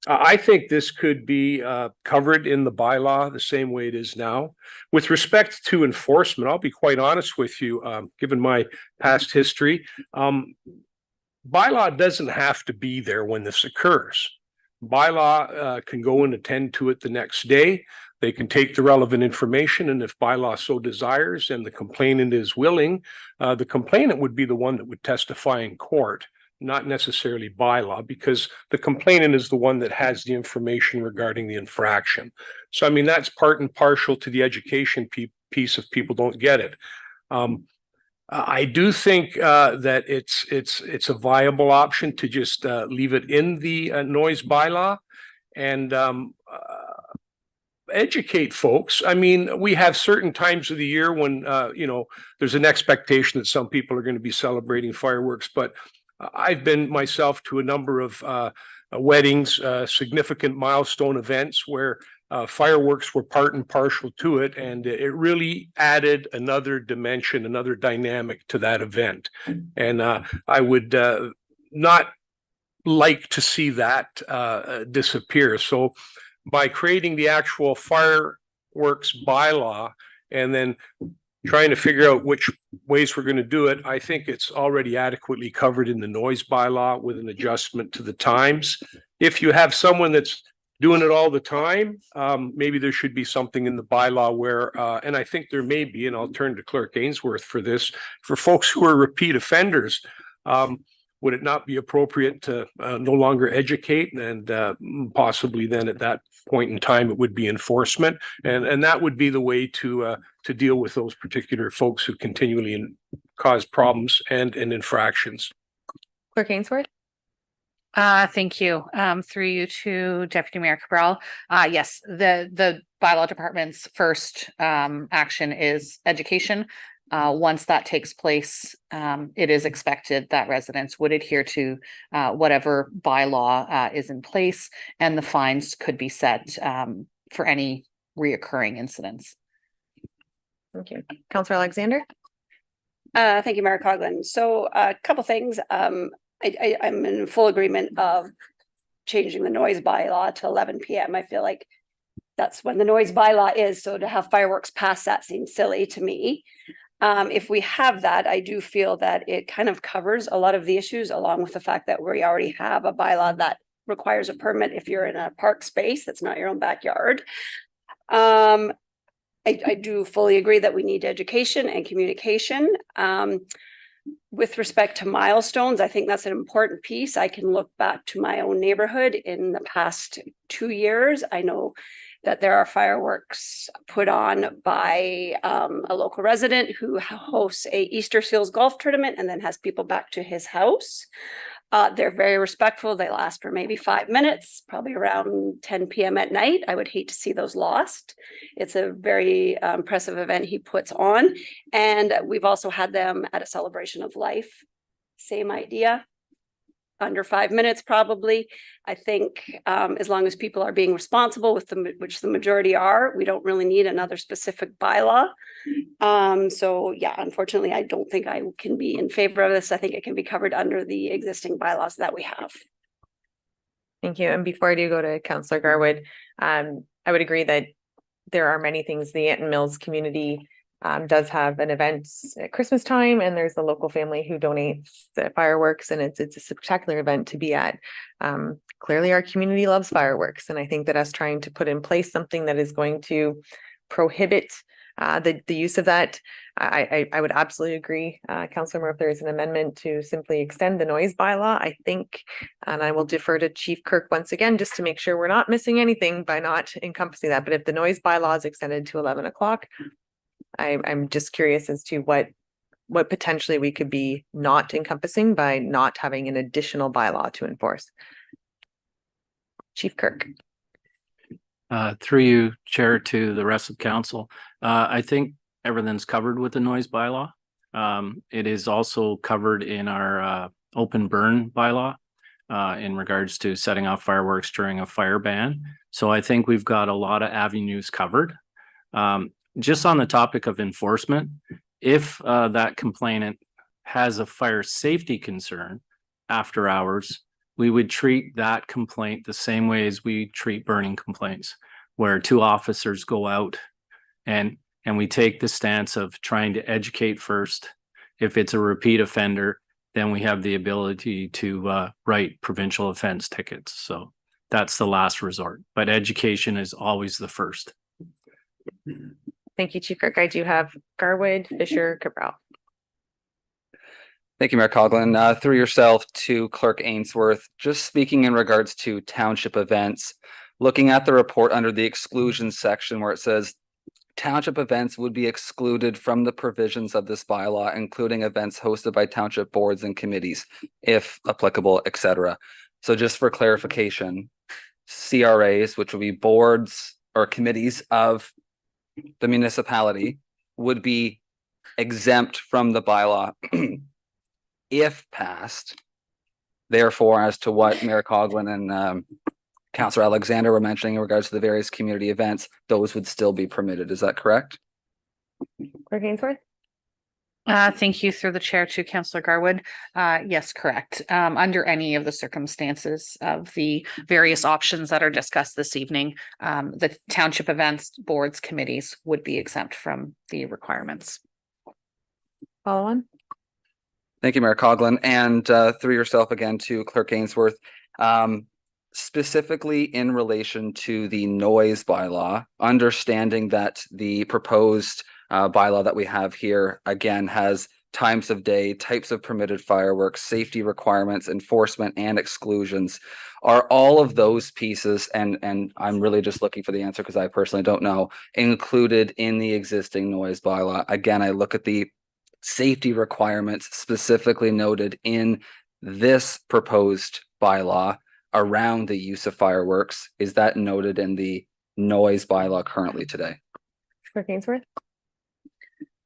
I think this could be covered in the bylaw the same way it is now. With respect to enforcement, I'll be quite honest with you, given my past history. bylaw doesn't have to be there when this occurs. Bylaw can go and attend to it the next day. They can take the relevant information, and if bylaw so desires and the complainant is willing, the complainant would be the one that would testify in court, not necessarily bylaw, because the complainant is the one that has the information regarding the infraction. So, I mean, that's part and partial to the education piece if people don't get it. I do think that it's a viable option to just leave it in the noise bylaw and educate folks. I mean, we have certain times of the year when you know, there's an expectation that some people are going to be celebrating fireworks, but I've been myself to a number of weddings, significant milestone events where fireworks were part and partial to it, and it really added another dimension, another dynamic to that event. And I would not like to see that disappear. So by creating the actual fireworks bylaw and then trying to figure out which ways we're going to do it, I think it's already adequately covered in the noise bylaw with an adjustment to the times. If you have someone that's doing it all the time, maybe there should be something in the bylaw where, and I think there may be, and I'll turn to Clerk Ainsworth for this, for folks who are repeat offenders, would it not be appropriate to no longer educate, and possibly then at that point in time, it would be enforcement, and that would be the way to deal with those particular folks who continually cause problems and infractions.
Clerk Ainsworth?
Thank you. Through you to Deputy Mayor Cabral. Yes, the bylaw department's first action is education. Once that takes place, it is expected that residents would adhere to whatever bylaw is in place, and the fines could be set for any reoccurring incidents.
Thank you. Councillor Alexander?
Thank you, Mayor Coughlin. So a couple things. I'm in full agreement of changing the noise bylaw to 11 p.m. I feel like that's when the noise bylaw is. So to have fireworks past that seems silly to me. If we have that, I do feel that it kind of covers a lot of the issues, along with the fact that we already have a bylaw that requires a permit if you're in a park space that's not your own backyard. I do fully agree that we need education and communication. With respect to milestones, I think that's an important piece. I can look back to my own neighborhood in the past 2 years. I know that there are fireworks put on by a local resident who hosts a Easter Seals golf tournament and then has people back to his house. They're very respectful. They last for maybe 5 minutes, probably around 10 p.m. at night. I would hate to see those lost. It's a very impressive event he puts on. And we've also had them at a celebration of life. Same idea. Under 5 minutes, probably. I think as long as people are being responsible, which the majority are, we don't really need another specific bylaw. So yeah, unfortunately, I don't think I can be in favor of this. I think it can be covered under the existing bylaws that we have.
Thank you. And before I do go to Councillor Garwood, I would agree that there are many things the Anton Mills community does have an event at Christmas time, and there's a local family who donates the fireworks, and it's a spectacular event to be at. Clearly our community loves fireworks, and I think that us trying to put in place something that is going to prohibit the use of that, I would absolutely agree. Councillor Moore, if there is an amendment to simply extend the noise bylaw, I think, and I will defer to Chief Kirk once again, just to make sure we're not missing anything by not encompassing that. But if the noise bylaw is extended to 11 o'clock, I'm just curious as to what potentially we could be not encompassing by not having an additional bylaw to enforce. Chief Kirk.
Through you, Chair, to the rest of council. I think everything's covered with the noise bylaw. It is also covered in our open burn bylaw in regards to setting off fireworks during a fire ban. So I think we've got a lot of avenues covered. Just on the topic of enforcement, if that complainant has a fire safety concern after hours, we would treat that complaint the same way as we treat burning complaints, where 2 officers go out and we take the stance of trying to educate first. If it's a repeat offender, then we have the ability to write provincial offense tickets. So that's the last resort, but education is always the first.
Thank you, Chief Kirk. I do have Garwood, Fisher, Cabral.
Thank you, Mayor Coughlin. Through yourself to Clerk Ainsworth, just speaking in regards to township events, looking at the report under the exclusion section where it says township events would be excluded from the provisions of this bylaw, including events hosted by township boards and committees, if applicable, etc. So just for clarification, CRAs, which would be boards or committees of the municipality, would be exempt from the bylaw if passed. Therefore, as to what Mayor Coughlin and Councillor Alexander were mentioning in regards to the various community events, those would still be permitted. Is that correct?
Clerk Ainsworth?
Thank you through the chair to Councillor Garwood. Yes, correct. Under any of the circumstances of the various options that are discussed this evening, the township events, boards, committees would be exempt from the requirements.
Follow on?
Thank you, Mayor Coughlin, and through yourself again to Clerk Ainsworth. Specifically in relation to the noise bylaw, understanding that the proposed bylaw that we have here again has times of day, types of permitted fireworks, safety requirements, enforcement, and exclusions. Are all of those pieces, and I'm really just looking for the answer because I personally don't know, included in the existing noise bylaw? Again, I look at the safety requirements specifically noted in this proposed bylaw around the use of fireworks. Is that noted in the noise bylaw currently today?
Clerk Ainsworth?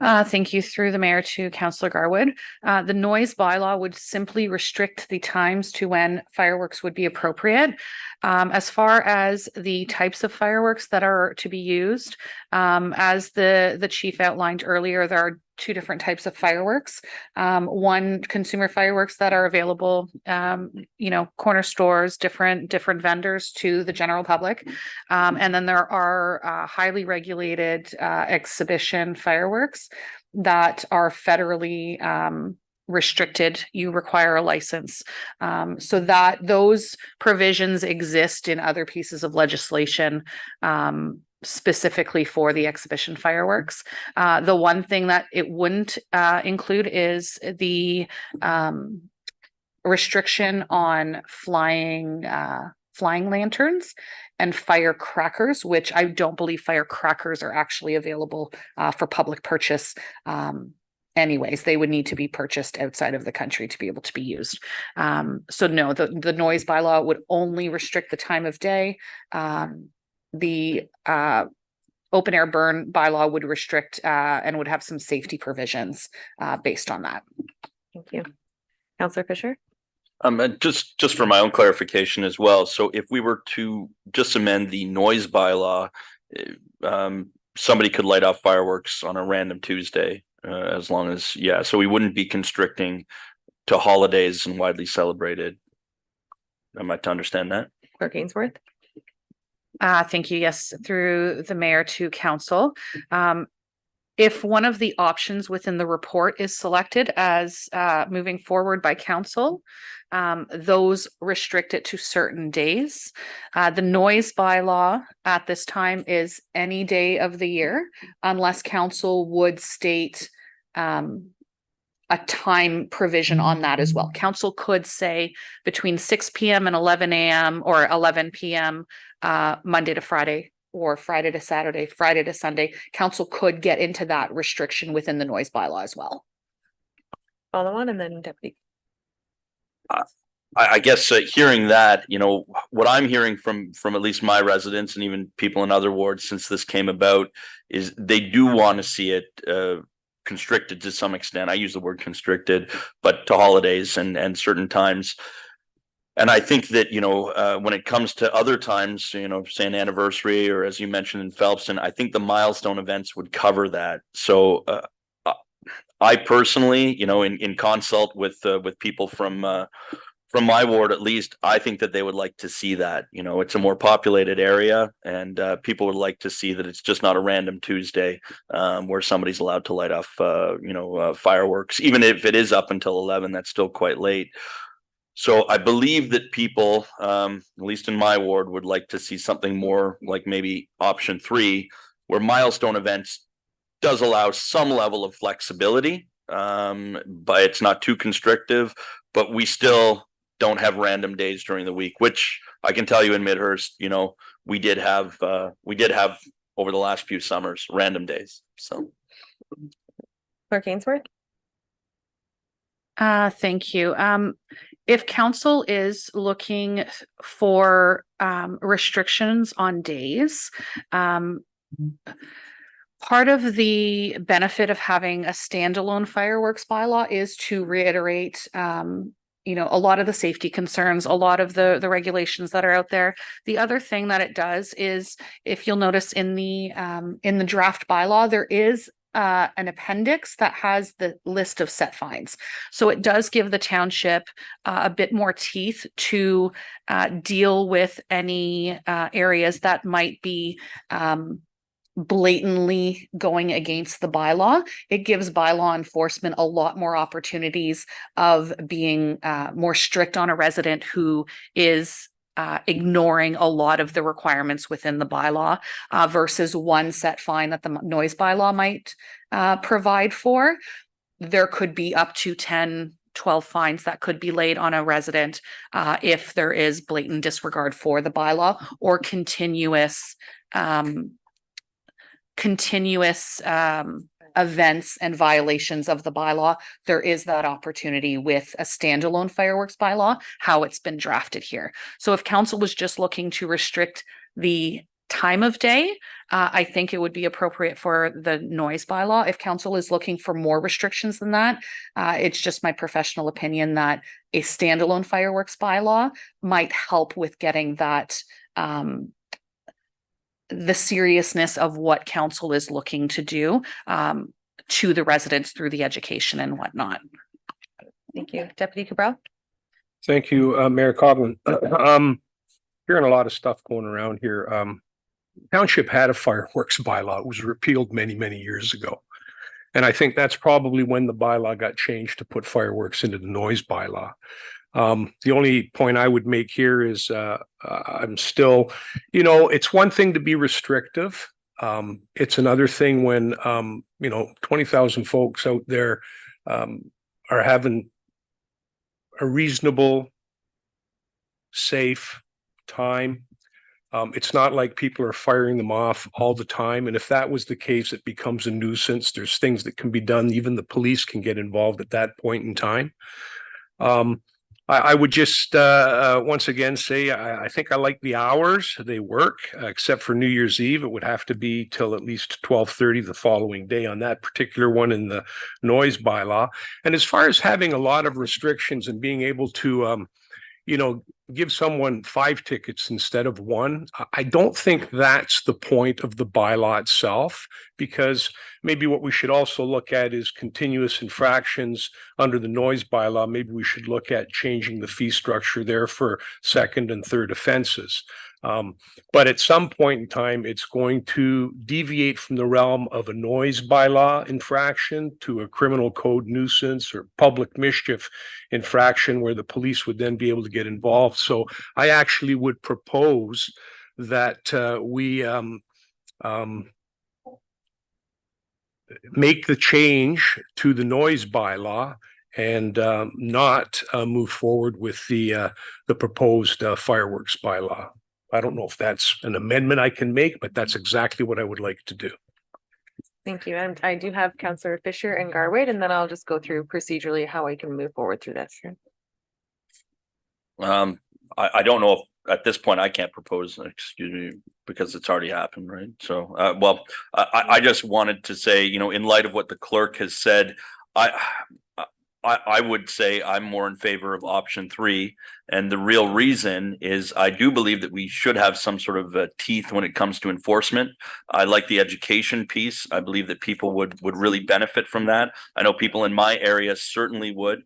Thank you through the mayor to Councillor Garwood. The noise bylaw would simply restrict the times to when fireworks would be appropriate. As far as the types of fireworks that are to be used, as the chief outlined earlier, there are two different types of fireworks. One, consumer fireworks that are available, corner stores, different vendors to the general public. And then there are highly regulated exhibition fireworks that are federally restricted. You require a license. So that those provisions exist in other pieces of legislation, specifically for the exhibition fireworks. The one thing that it wouldn't include is the restriction on flying lanterns and firecrackers, which I don't believe firecrackers are actually available for public purchase. Anyways, they would need to be purchased outside of the country to be able to be used. So no, the noise bylaw would only restrict the time of day. The open air burn bylaw would restrict and would have some safety provisions based on that.
Thank you. Councillor Fisher?
Just for my own clarification as well. So if we were to just amend the noise bylaw, somebody could light off fireworks on a random Tuesday, as long as, so we wouldn't be constricting to holidays and widely celebrated. Am I to understand that?
Clerk Ainsworth?
Thank you. Yes, through the mayor to council. If one of the options within the report is selected as moving forward by council, those restrict it to certain days. The noise bylaw at this time is any day of the year, unless council would state a time provision on that as well. Council could say between 6 p.m. and 11 a.m. or 11 p.m. Monday to Friday, or Friday to Saturday, Friday to Sunday. Council could get into that restriction within the noise bylaw as well.
Follow on, and then Deputy.
I guess hearing that, what I'm hearing from at least my residents and even people in other wards since this came about is they do want to see it constricted to some extent. I use the word constricted, but to holidays and certain times. And I think that, when it comes to other times, say an anniversary, or as you mentioned in Phelpston, I think the milestone events would cover that. So I personally, in consult with people from from my ward at least, I think that they would like to see that. You know, it's a more populated area, and people would like to see that it's just not a random Tuesday where somebody's allowed to light off, fireworks. Even if it is up until 11, that's still quite late. So I believe that people, at least in my ward, would like to see something more like maybe option 3, where milestone events does allow some level of flexibility, but it's not too constrictive. But we still don't have random days during the week, which I can tell you in Midhurst, you know, we did have over the last few summers, random days. So.
Clerk Ainsworth?
Thank you. If council is looking for restrictions on days, part of the benefit of having a standalone fireworks bylaw is to reiterate a lot of the safety concerns, a lot of the regulations that are out there. The other thing that it does is, if you'll notice in the draft bylaw, there is an appendix that has the list of set fines. So it does give the township a bit more teeth to deal with any areas that might be blatantly going against the bylaw. It gives bylaw enforcement a lot more opportunities of being more strict on a resident who is ignoring a lot of the requirements within the bylaw versus one set fine that the noise bylaw might provide for. There could be up to 10, 12 fines that could be laid on a resident if there is blatant disregard for the bylaw or continuous events and violations of the bylaw. There is that opportunity with a standalone fireworks bylaw, how it's been drafted here. So if council was just looking to restrict the time of day, I think it would be appropriate for the noise bylaw. If council is looking for more restrictions than that, it's just my professional opinion that a standalone fireworks bylaw might help with getting that the seriousness of what council is looking to do to the residents through the education and whatnot.
Thank you. Deputy Cabral?
Thank you, Mayor Coughlin. Hearing a lot of stuff going around here. Township had a fireworks bylaw. It was repealed many, many years ago. And I think that's probably when the bylaw got changed to put fireworks into the noise bylaw. The only point I would make here is I'm still, it's one thing to be restrictive. It's another thing when, 20,000 folks out there are having a reasonable, safe time. It's not like people are firing them off all the time. And if that was the case, it becomes a nuisance. There's things that can be done. Even the police can get involved at that point in time. I would just once again say I think I like the hours they work, except for New Year's Eve. It would have to be till at least 12:30 the following day on that particular one in the noise bylaw. And as far as having a lot of restrictions and being able to give someone 5 tickets instead of 1. I don't think that's the point of the bylaw itself, because maybe what we should also look at is continuous infractions under the noise bylaw. Maybe we should look at changing the fee structure there for second and third offenses. But at some point in time, it's going to deviate from the realm of a noise bylaw infraction to a criminal code nuisance or public mischief infraction, where the police would then be able to get involved. So I actually would propose that we make the change to the noise bylaw and not move forward with the proposed fireworks bylaw. I don't know if that's an amendment I can make, but that's exactly what I would like to do.
Thank you. And I do have Councillor Fisher and Garwade, and then I'll just go through procedurally how I can move forward through this.
I don't know if at this point I can't propose, excuse me, because it's already happened, right? So, I just wanted to say, in light of what the clerk has said, I would say I'm more in favor of option 3. And the real reason is I do believe that we should have some sort of teeth when it comes to enforcement. I like the education piece. I believe that people would really benefit from that. I know people in my area certainly would.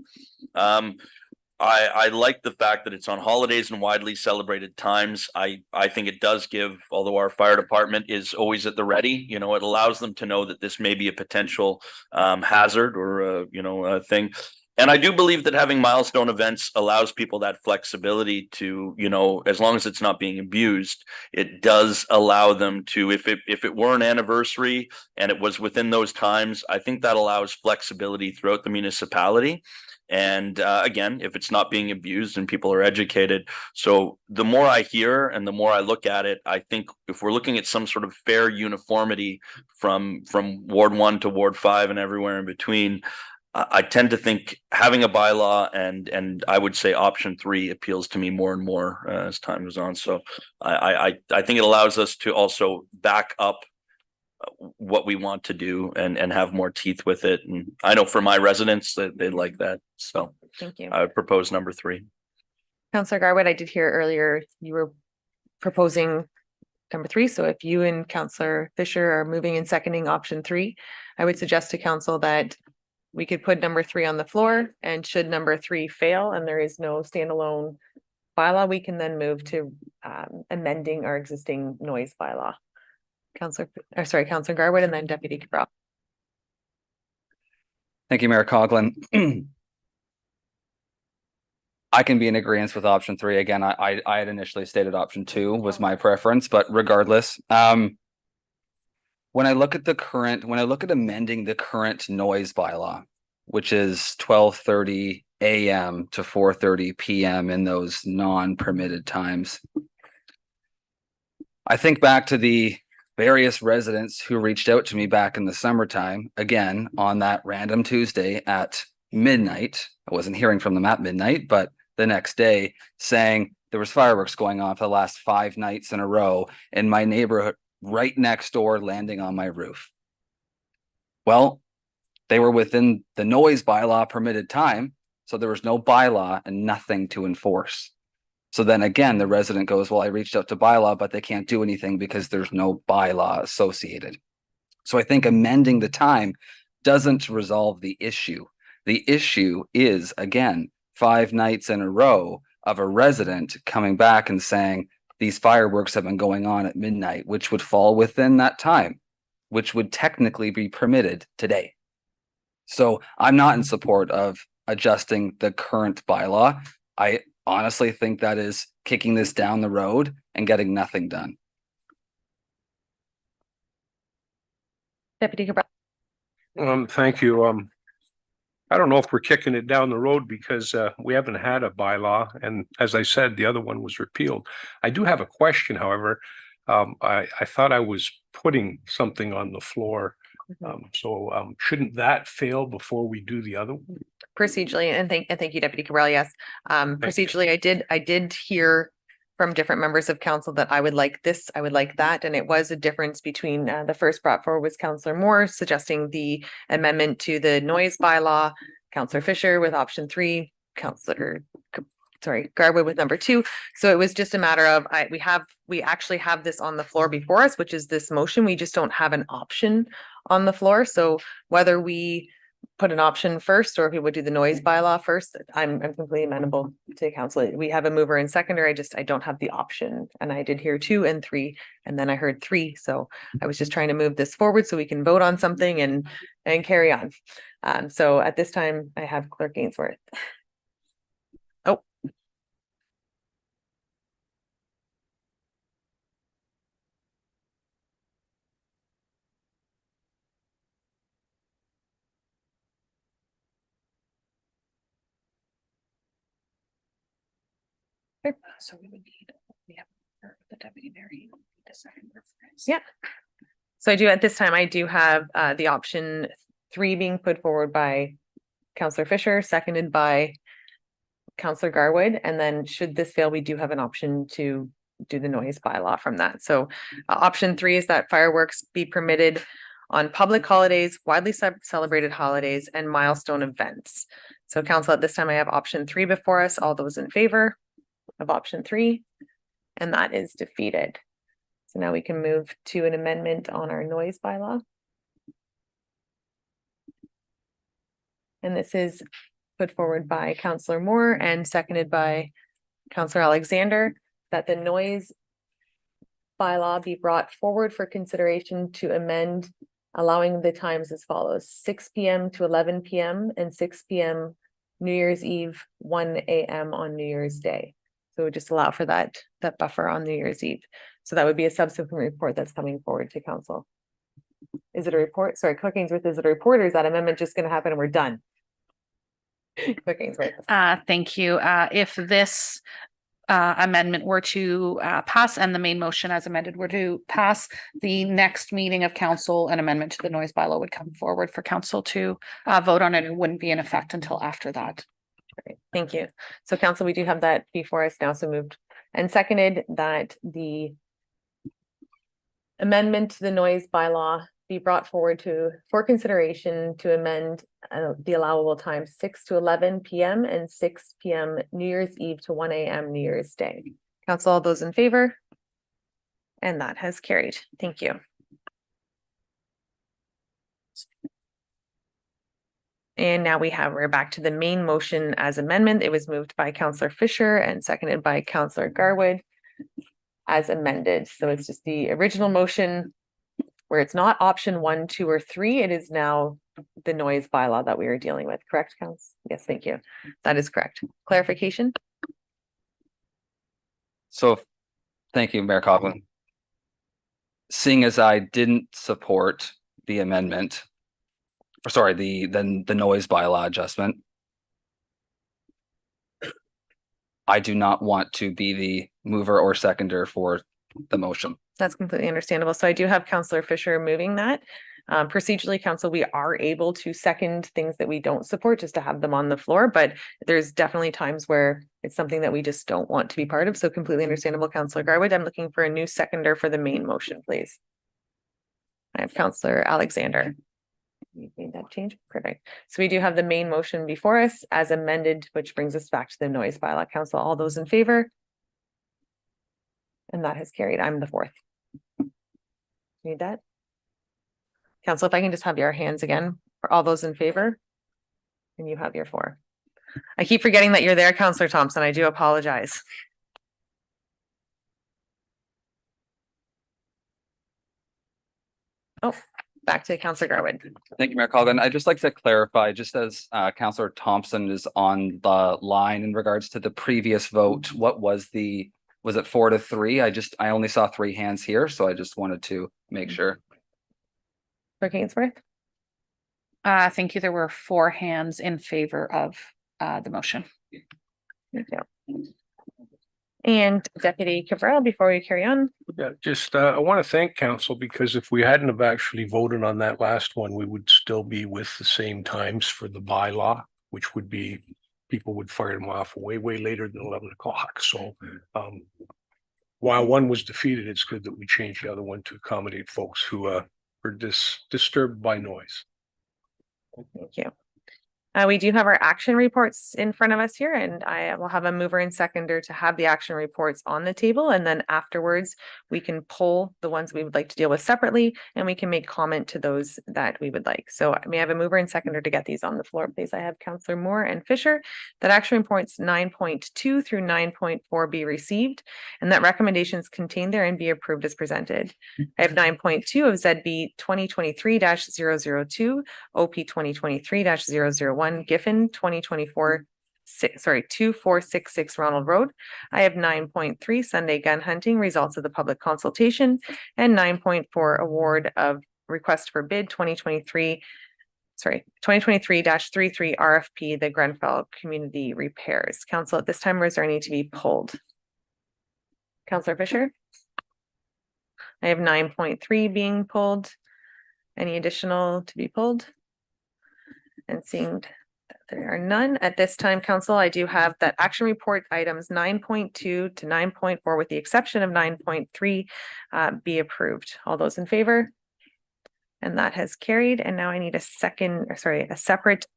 I like the fact that it's on holidays and widely celebrated times. I think it does give, although our fire department is always at the ready, you know, it allows them to know that this may be a potential hazard or a thing. And I do believe that having milestone events allows people that flexibility to, you know, as long as it's not being abused, it does allow them to, if it were an anniversary and it was within those times, I think that allows flexibility throughout the municipality. And again, if it's not being abused and people are educated. So the more I hear and the more I look at it, I think if we're looking at some sort of fair uniformity from Ward 1 to Ward 5 and everywhere in between, I tend to think having a bylaw and I would say option 3 appeals to me more and more as time goes on. So I think it allows us to also back up what we want to do and have more teeth with it. And I know for my residents that they like that. So
Thank you.
I would propose number 3.
Councillor Garwood, I did hear earlier you were proposing number 3. So if you and Councillor Fisher are moving and seconding option 3, I would suggest to council that we could put number 3 on the floor, and should number 3 fail and there is no standalone bylaw, we can then move to amending our existing noise bylaw. Councillor Garwood, and then Deputy Cabral.
Thank you, Mayor Coughlin. I can be in agreement with option 3. Again, I had initially stated option 2 was my preference, but regardless, when I look at amending the current noise bylaw, which is 12:30 a.m. to 4:30 p.m. in those non-permitted times, I think back to the various residents who reached out to me back in the summertime, again, on that random Tuesday at midnight. I wasn't hearing from them at midnight, but the next day saying there was fireworks going off the last 5 nights in a row in my neighborhood right next door, landing on my roof. Well, they were within the noise bylaw permitted time, so there was no bylaw and nothing to enforce. So then again, the resident goes, well, I reached out to bylaw, but they can't do anything because there's no bylaw associated. So I think amending the time doesn't resolve the issue. The issue is, again, 5 nights in a row of a resident coming back and saying, these fireworks have been going on at midnight, which would fall within that time, which would technically be permitted today. So I'm not in support of adjusting the current bylaw. I honestly think that is kicking this down the road and getting nothing done.
Deputy Cabral.
Thank you. I don't know if we're kicking it down the road because we haven't had a bylaw, and as I said, the other one was repealed. I do have a question, however. I thought I was putting something on the floor. So shouldn't that fail before we do the other one?
Procedurally, and thank you, Deputy Cabral. Yes, procedurally, I did hear from different members of council that I would like this, I would like that, and it was a difference between the first brought forward was Councillor Moore suggesting the amendment to the noise bylaw, Councillor Fisher with option 3, Garwood with number 2. So it was just a matter of we actually have this on the floor before us, which is this motion. We just don't have an option on the floor. So whether we put an option first or if we would do the noise bylaw first, I'm completely amenable to council. We have a mover and seconder. I don't have the option, and I did hear 2 and 3, and then I heard 3. So I was just trying to move this forward so we can vote on something and carry on. So at this time I have Clerk Ainsworth. Oh.
So we have the deputy mayor.
Yeah. So at this time, I do have the option 3 being put forward by Councillor Fisher, seconded by Councillor Garwood. And then should this fail, we do have an option to do the noise bylaw from that. So option 3 is that fireworks be permitted on public holidays, widely celebrated holidays, and milestone events. So council, at this time, I have option 3 before us. All those in favor of option 3, and that is defeated. So now we can move to an amendment on our noise bylaw. And this is put forward by Counselor Moore and seconded by Counselor Alexander, that the noise bylaw be brought forward for consideration to amend, allowing the times as follows: 6 p.m. to 11 p.m. and 6 p.m. New Year's Eve, 1 a.m. on New Year's Day. So we just allow for that buffer on New Year's Eve. So that would be a subsequent report that's coming forward to council. Is it a report? Sorry, Clerk Ainsworth, is it a report or is that amendment just going to happen and we're done? Clerk Ainsworth.
Thank you. If this amendment were to pass and the main motion as amended were to pass, the next meeting of council, an amendment to the noise bylaw would come forward for council to vote on it. It wouldn't be in effect until after that.
Great, thank you. So council, we do have that before us now. So moved and seconded that the amendment to the noise bylaw be brought forward for consideration to amend the allowable time 6 to 11 p.m. and 6 p.m. New Year's Eve to 1 a.m. New Year's Day. Council, all those in favor? And that has carried. Thank you. And now we're back to the main motion as amendment. It was moved by Counselor Fisher and seconded by Counselor Garwood as amended. So it's just the original motion where it's not option 1, 2, or 3. It is now the noise bylaw that we are dealing with. Correct, Council? Yes, thank you. That is correct. Clarification?
So, thank you, Mayor Coughlin. Seeing as I didn't support the amendment, or sorry, the noise bylaw adjustment, I do not want to be the mover or seconder for the motion.
That's completely understandable. So I do have Counselor Fisher moving that. Procedurally, council, we are able to second things that we don't support just to have them on the floor, but there's definitely times where it's something that we just don't want to be part of. So completely understandable, Counselor Garwood. I'm looking for a new seconder for the main motion, please. I have Counselor Alexander. You made that change. Perfect. So we do have the main motion before us as amended, which brings us back to the noise bylaw. Council, all those in favor? And that has carried. I'm the fourth. Need that? Council, if I can just have your hands again for all those in favor. And you have your 4. I keep forgetting that you're there, Counselor Thompson. I do apologize. Oh, back to Counselor Garwood.
Thank you, Mayor Colgan. I'd just like to clarify, just as Counselor Thompson is on the line in regards to the previous vote, what was it 4-3? I only saw 3 hands here, so I just wanted to make sure.
Clerk Ainsworth?
Thank you. There were 4 hands in favor of the motion.
Thank you. And Deputy Cabral, before we carry on.
Yeah, just I want to thank council, because if we hadn't have actually voted on that last one, we would still be with the same times for the bylaw, which would be people would fire them off way later than 11 o'clock. So while one was defeated, it's good that we changed the other one to accommodate folks who are disturbed by noise.
Thank you. We do have our action reports in front of us here, and I will have a mover and seconder to have the action reports on the table. And then afterwards, we can pull the ones we would like to deal with separately, and we can make comment to those that we would like. So may I have a mover and seconder to get these on the floor, please? I have Counselor Moore and Fisher. That action reports 9.2 through 9.4 be received, and that recommendations contained therein be approved as presented. I have 9.2 of ZB 2023-002, OP 2023-001, Giffen 2466 Ronald Road. I have 9.3 Sunday gun hunting, results of the public consultation, and 9.4 award of request for bid 2023-33 RFP, the Grenfell Community Repairs. Council, at this time, is there any to be pulled? Counselor Fisher? I have 9.3 being pulled. Any additional to be pulled? And seeing that there are none at this time, council, I do have that action report items 9.2 to 9.4, with the exception of 9.3, be approved. All those in favor? And that has carried. And now I need a separate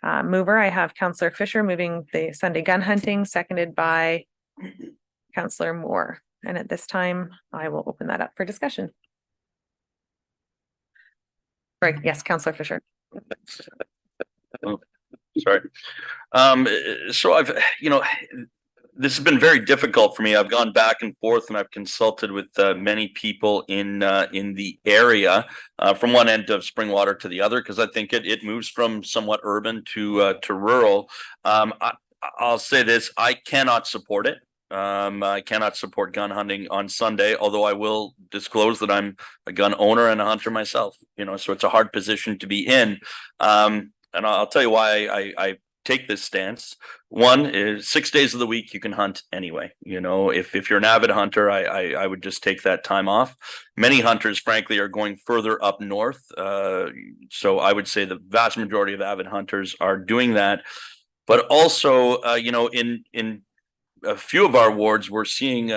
mover. I have Counselor Fisher moving the Sunday gun hunting, seconded by Counselor Moore. And at this time, I will open that up for discussion. Right, yes, Counselor Fisher.
Sorry. So I've, this has been very difficult for me. I've gone back and forth and I've consulted with many people in the area from one end of Springwater to the other, because I think it moves from somewhat urban to rural. I'll say this, I cannot support it. I cannot support gun hunting on Sunday, although I will disclose that I'm a gun owner and a hunter myself, so it's a hard position to be in. And I'll tell you why I take this stance. One is 6 days of the week you can hunt anyway. If you're an avid hunter, I would just take that time off. Many hunters, frankly, are going further up north. So I would say the vast majority of avid hunters are doing that. But also, in a few of our wards, we're seeing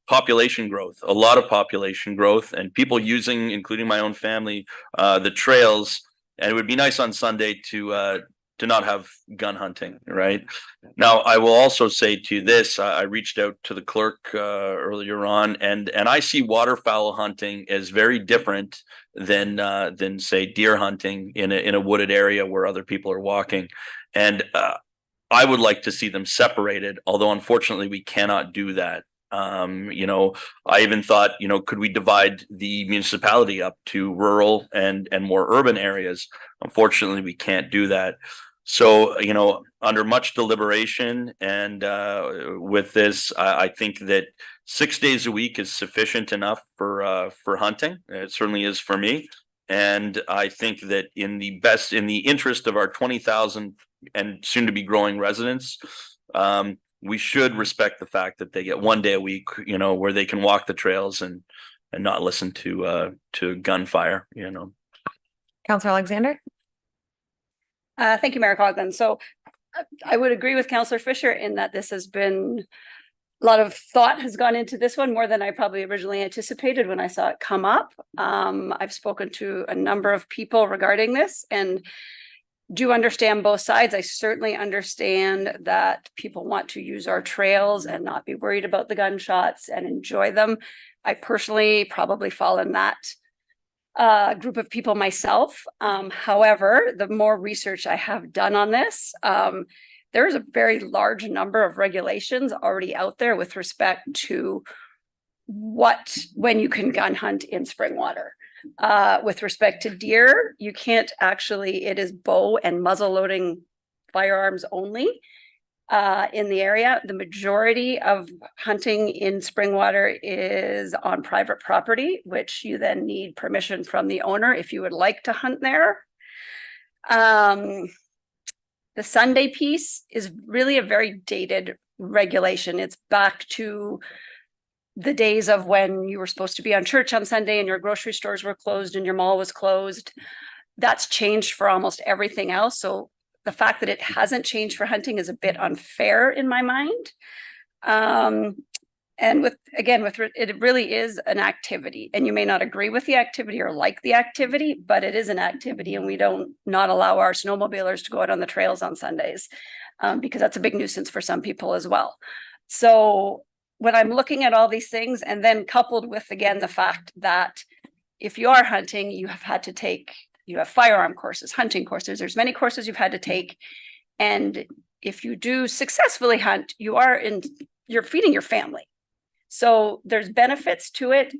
population growth, a lot of population growth, and people using, including my own family, the trails. And it would be nice on Sunday to not have gun hunting, right? Now, I will also say to you this, I reached out to the clerk earlier on, and I see waterfowl hunting as very different than say deer hunting in a wooded area where other people are walking. And I would like to see them separated, although unfortunately we cannot do that. I even thought, could we divide the municipality up to rural and more urban areas? Unfortunately, we can't do that. So, under much deliberation and with this, I think that 6 days a week is sufficient enough for hunting. It certainly is for me. And I think that in the interest of our 20,000 and soon to be growing residents, we should respect the fact that they get 1 day a week, where they can walk the trails and not listen to gunfire,
Councillor Alexander?
Thank you, Mayor Coughlin. So I would agree with Councillor Fisher in that this has been, a lot of thought has gone into this one, more than I probably originally anticipated when I saw it come up. I've spoken to a number of people regarding this and do understand both sides. I certainly understand that people want to use our trails and not be worried about the gunshots and enjoy them. I personally probably fall in that group of people myself. However, the more research I have done on this, there's a very large number of regulations already out there with respect to when you can gun hunt in Springwater. With respect to deer, you can't actually, it is bow and muzzle loading firearms only in the area. The majority of hunting in Springwater is on private property, which you then need permission from the owner if you would like to hunt there. The Sunday piece is really a very dated regulation. It's back to the days of when you were supposed to be on church on Sunday and your grocery stores were closed and your mall was closed. That's changed for almost everything else. So the fact that it hasn't changed for hunting is a bit unfair in my mind. And it really is an activity, and you may not agree with the activity or like the activity, but it is an activity, and we don't not allow our snowmobilers to go out on the trails on Sundays because that's a big nuisance for some people as well. So when I'm looking at all these things, and then coupled with, again, the fact that if you are hunting, you have firearm courses, hunting courses, there's many courses you've had to take. And if you do successfully hunt, you're feeding your family. So there's benefits to it.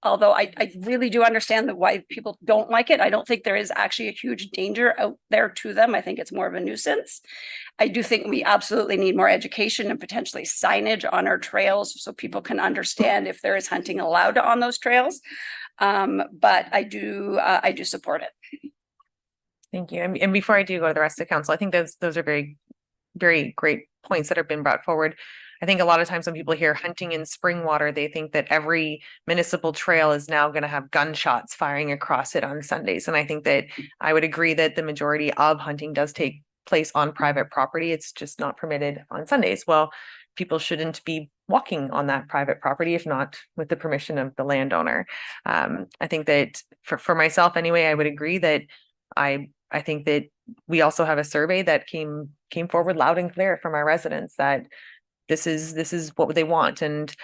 Although I really do understand why people don't like it. I don't think there is actually a huge danger out there to them. I think it's more of a nuisance. I do think we absolutely need more education and potentially signage on our trails so people can understand if there is hunting allowed on those trails. But I do support it.
Thank you. And before I do go to the rest of the council, I think those are very, very great points that have been brought forward. I think a lot of times when people hear hunting in Springwater, they think that every municipal trail is now going to have gunshots firing across it on Sundays. And I think that I would agree that the majority of hunting does take place on private property. It's just not permitted on Sundays. Well, people shouldn't be walking on that private property if not with the permission of the landowner. I think that for myself anyway, I would agree that I think that we also have a survey that came forward loud and clear from our residents that this is what they want. And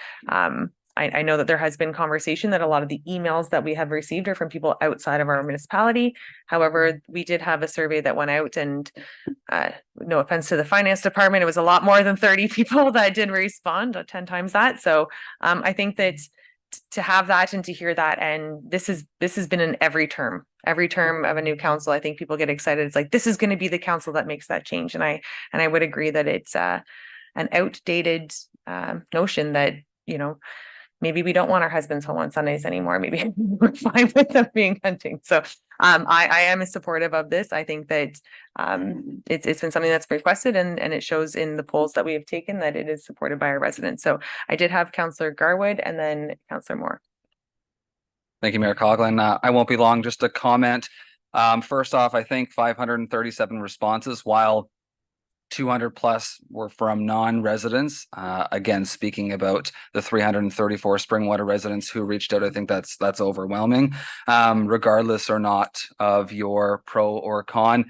I know that there has been conversation that a lot of the emails that we have received are from people outside of our municipality. However, we did have a survey that went out, and no offense to the finance department, it was a lot more than 30 people that did respond, 10 times that. So I think that to have that and to hear that, and this has been in every term of a new council, I think people get excited. It's like, this is going to be the council that makes that change. And I would agree that it's an outdated notion that, you know, maybe we don't want our husbands home on Sundays anymore. Maybe we're fine with them being hunting. So I am supportive of this. I think that it's been something that's requested, and it shows in the polls that we have taken that it is supported by our residents. So I did have Councillor Garwood and then Councillor Moore.
Thank you, Mayor Coughlin. I won't be long, just a comment. First off, I think 537 responses, while 200 plus were from non-residents. Again, speaking about the 334 Springwater residents who reached out, I think that's overwhelming. Regardless or not of your pro or con.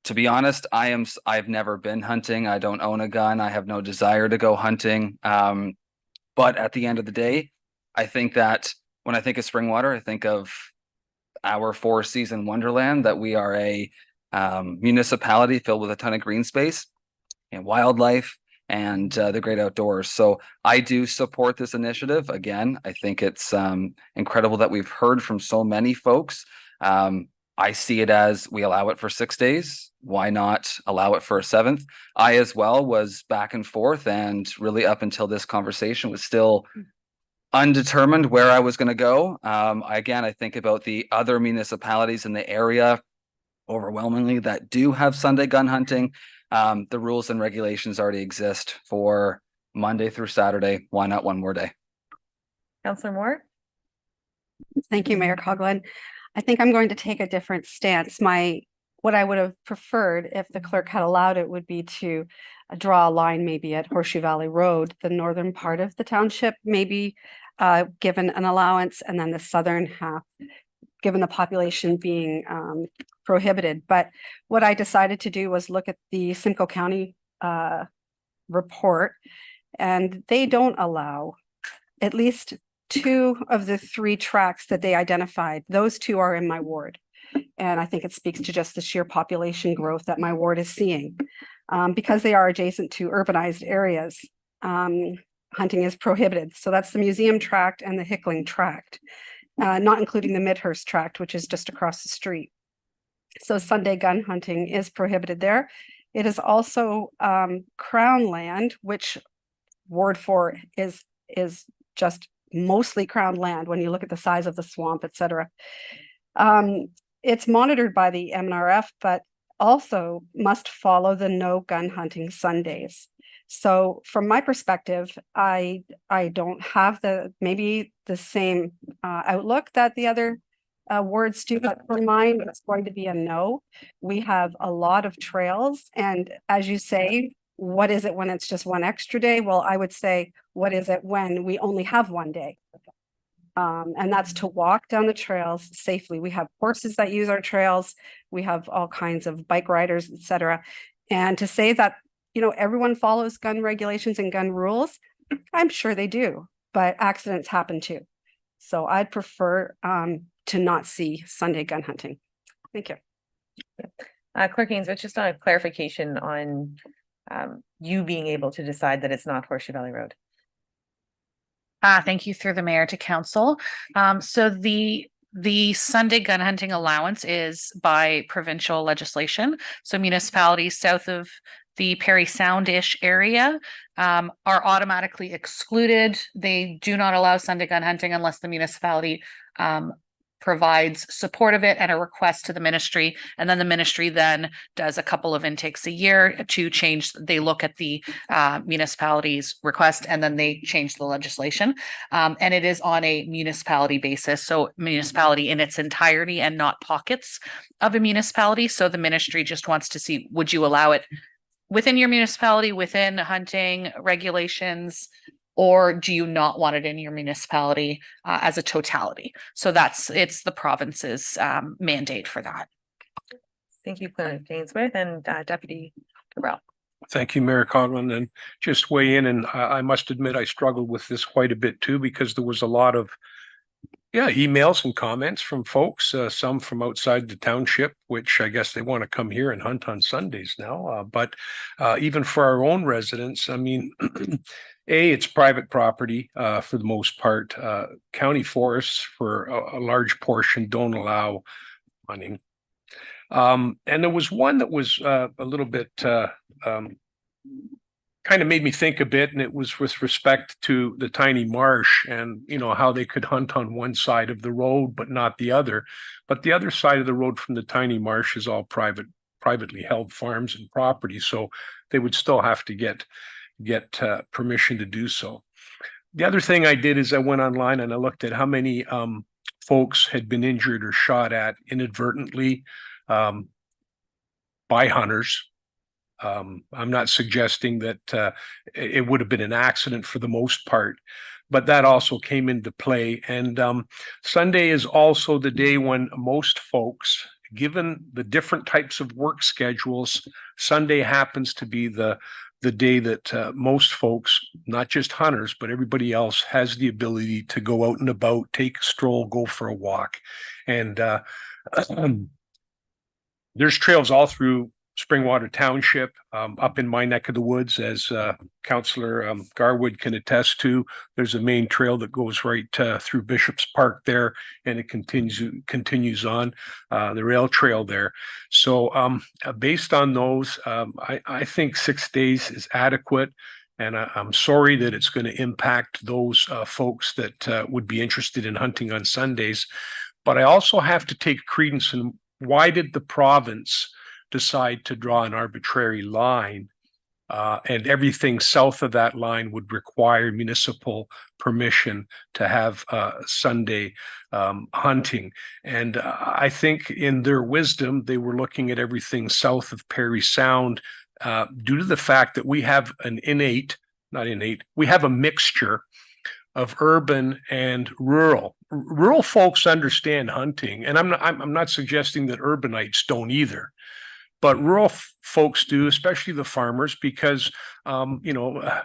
To be honest, I've never been hunting. I don't own a gun. I have no desire to go hunting. But at the end of the day, I think that when I think of Springwater, I think of our 4-season wonderland, that we are a municipality filled with a ton of green space and wildlife and the great outdoors. So I do support this initiative. Again, I think it's incredible that we've heard from so many folks. I see it as, we allow it for 6 days. Why not allow it for a 7th? I as well was back and forth, and really up until this conversation was still undetermined where I was going to go. Again, I think about the other municipalities in the area overwhelmingly that do have Sunday gun hunting. The rules and regulations already exist for Monday through Saturday. Why not one more day?
Councillor Moore.
Thank you, Mayor Coughlin. I think I'm going to take a different stance. What I would have preferred if the clerk had allowed it would be to draw a line maybe at Horseshoe Valley Road, the northern part of the township, maybe given an allowance, and then the southern half, given the population being prohibited. But what I decided to do was look at the Simcoe County report, and they don't allow at least 2 of the 3 tracks that they identified. Those 2 are in my ward. And I think it speaks to just the sheer population growth that my ward is seeing. Because they are adjacent to urbanized areas, hunting is prohibited. So that's the Museum Tract and the Hickling Tract, not including the Midhurst Tract, which is just across the street. So Sunday gun hunting is prohibited there. It is also Crown land, which Ward 4 is just mostly Crown land when you look at the size of the swamp, etc. It's monitored by the MNRF, but also must follow the no gun hunting Sundays. So from my perspective, I don't have maybe the same outlook that the other wards do, but for mine, it's going to be a no. We have a lot of trails, and as you say, what is it when it's just one extra day? Well, I would say, what is it when we only have one day? And that's to walk down the trails safely. We have horses that use our trails. We have all kinds of bike riders, etc. And to say that, you know, everyone follows gun regulations and gun rules, I'm sure they do, but accidents happen too. So I'd prefer to not see Sunday gun hunting. Thank you.
Clerk Ainsworth, just a clarification on you being able to decide that it's not Horseshoe Valley Road.
Thank you through the mayor to council. So the Sunday gun hunting allowance is by provincial legislation. So municipalities south of the Perry Sound-ish area are automatically excluded. They do not allow Sunday gun hunting unless the municipality provides support of it and a request to the ministry. And then the ministry then does a couple of intakes a year to change. They look at the municipality's request and then they change the legislation. And it is on a municipality basis. So municipality in its entirety and not pockets of a municipality. So the ministry just wants to see, would you allow it within your municipality, within hunting regulations, or do you not want it in your municipality as a totality? So it's the province's mandate for that.
Thank you, Clerk Ainsworth and Deputy Cabral.
Thank you, Mayor Coughlin, and just weigh in, and I must admit I struggled with this quite a bit too, because there was a lot of emails and comments from folks, some from outside the township, which I guess they want to come here and hunt on Sundays now. But even for our own residents, I mean, it's private property for the most part. County forests for a large portion don't allow hunting. And there was one that was a little bit kind of made me think a bit, and it was with respect to the tiny marsh and, you know, how they could hunt on one side of the road, but not the other. But the other side of the road from the tiny marsh is all privately held farms and property. So they would still have to get permission to do so. The other thing I did is I went online and I looked at how many folks had been injured or shot at inadvertently by hunters. I'm not suggesting that it would have been an accident for the most part, but that also came into play. And Sunday is also the day when most folks, given the different types of work schedules, Sunday happens to be the day that most folks, not just hunters, but everybody else, has the ability to go out and about, take a stroll, go for a walk. And there's trails all through Springwater Township, up in my neck of the woods, as Councillor Garwood can attest to. There's a main trail that goes right through Bishop's Park there, and it continues on the rail trail there. So based on those, I think 6 days is adequate. And I'm sorry that it's going to impact those folks that would be interested in hunting on Sundays. But I also have to take credence in, why did the province decide to draw an arbitrary line, and everything south of that line would require municipal permission to have Sunday hunting? And I think in their wisdom, they were looking at everything south of Parry Sound, due to the fact that we have we have a mixture of urban and rural. Rural folks understand hunting, and I'm not suggesting that urbanites don't either. But rural folks do, especially the farmers, because, you know,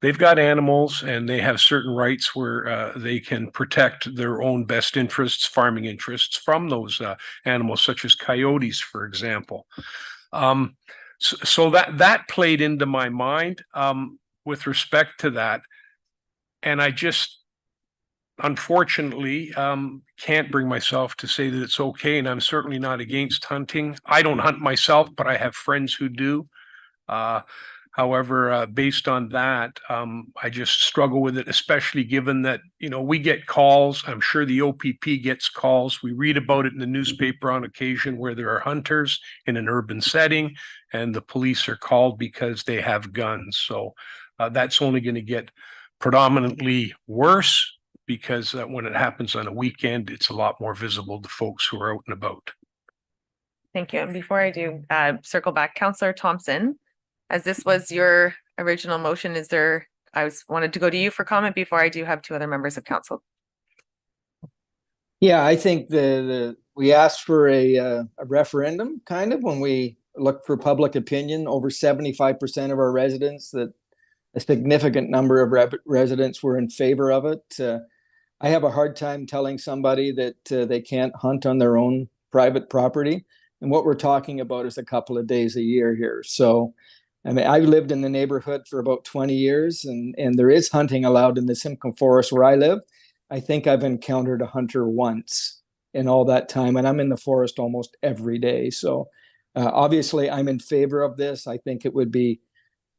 they've got animals and they have certain rights where they can protect their own best interests, farming interests, from those animals, such as coyotes, for example. So that played into my mind with respect to that. And I just, unfortunately, can't bring myself to say that it's okay, and I'm certainly not against hunting. I don't hunt myself, but I have friends who do. However, based on that, I just struggle with it, especially given that, you know, we get calls. I'm sure the OPP gets calls. We read about it in the newspaper on occasion where there are hunters in an urban setting, and the police are called because they have guns. So that's only going to get predominantly worse, because when it happens on a weekend, it's a lot more visible to folks who are out and about.
Thank you. And before I do circle back, Councillor Thompson, as this was your original motion, wanted to go to you for comment before I do have two other members of council.
Yeah, I think we asked for a referendum, kind of, when we looked for public opinion. Over 75% of our residents, that a significant number of residents were in favor of it. I have a hard time telling somebody that they can't hunt on their own private property. And what we're talking about is a couple of days a year here. So, I mean, I've lived in the neighborhood for about 20 years, and there is hunting allowed in the Simcoe Forest where I live. I think I've encountered a hunter once in all that time, and I'm in the forest almost every day. So obviously I'm in favor of this. I think it would be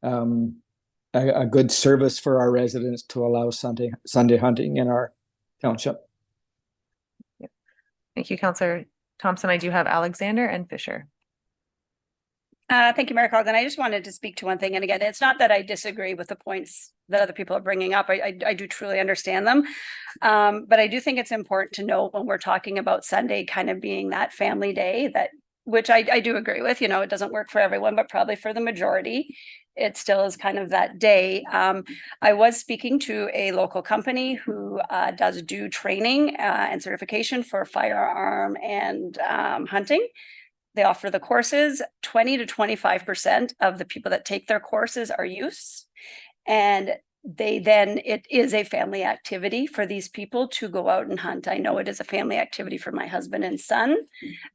a good service for our residents to allow Sunday hunting in our township.
Thank you, Councillor Thompson. I do have Alexander and Fisher.
Thank you, Mayor Coughlin. I just wanted to speak to one thing. And again, it's not that I disagree with the points that other people are bringing up. I do truly understand them. But I do think it's important to note when we're talking about Sunday kind of being that family day, which I do agree with. You know, it doesn't work for everyone, but probably for the majority, it still is kind of that day. I was speaking to a local company who does do training and certification for firearm and hunting. they offer the courses. 20 to 25% of the people that take their courses are youths. And it is a family activity for these people to go out and hunt. I know it is a family activity for my husband and son,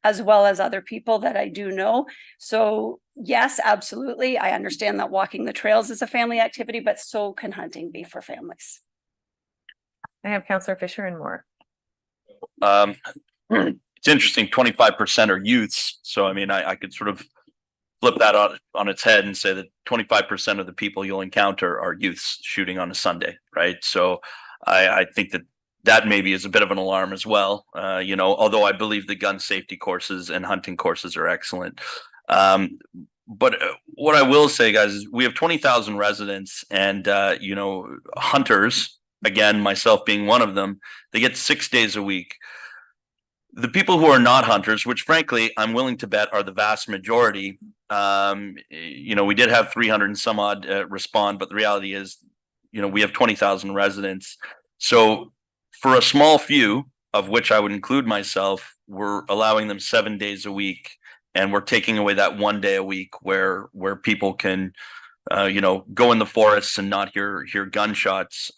as well as other people that I do know. So yes, absolutely. I understand that walking the trails is a family activity, but so can hunting be for families.
I have Councillor Fisher and more.
It's interesting, 25% are youths. So, I mean, I could sort of flip that on its head and say that 25% of the people you'll encounter are youths shooting on a Sunday, right? So I think that maybe is a bit of an alarm as well. You know, although I believe the gun safety courses and hunting courses are excellent. But what I will say, guys, is we have 20,000 residents and, you know, hunters, again, myself being one of them, they get 6 days a week. The people who are not hunters, which frankly, I'm willing to bet are the vast majority, you know, we did have 300 and some odd respond, but the reality is, you know, we have 20,000 residents. So for a small few, of which I would include myself, we're allowing them 7 days a week. And we're taking away that 1 day a week where people can, you know, go in the forests and not hear gunshots.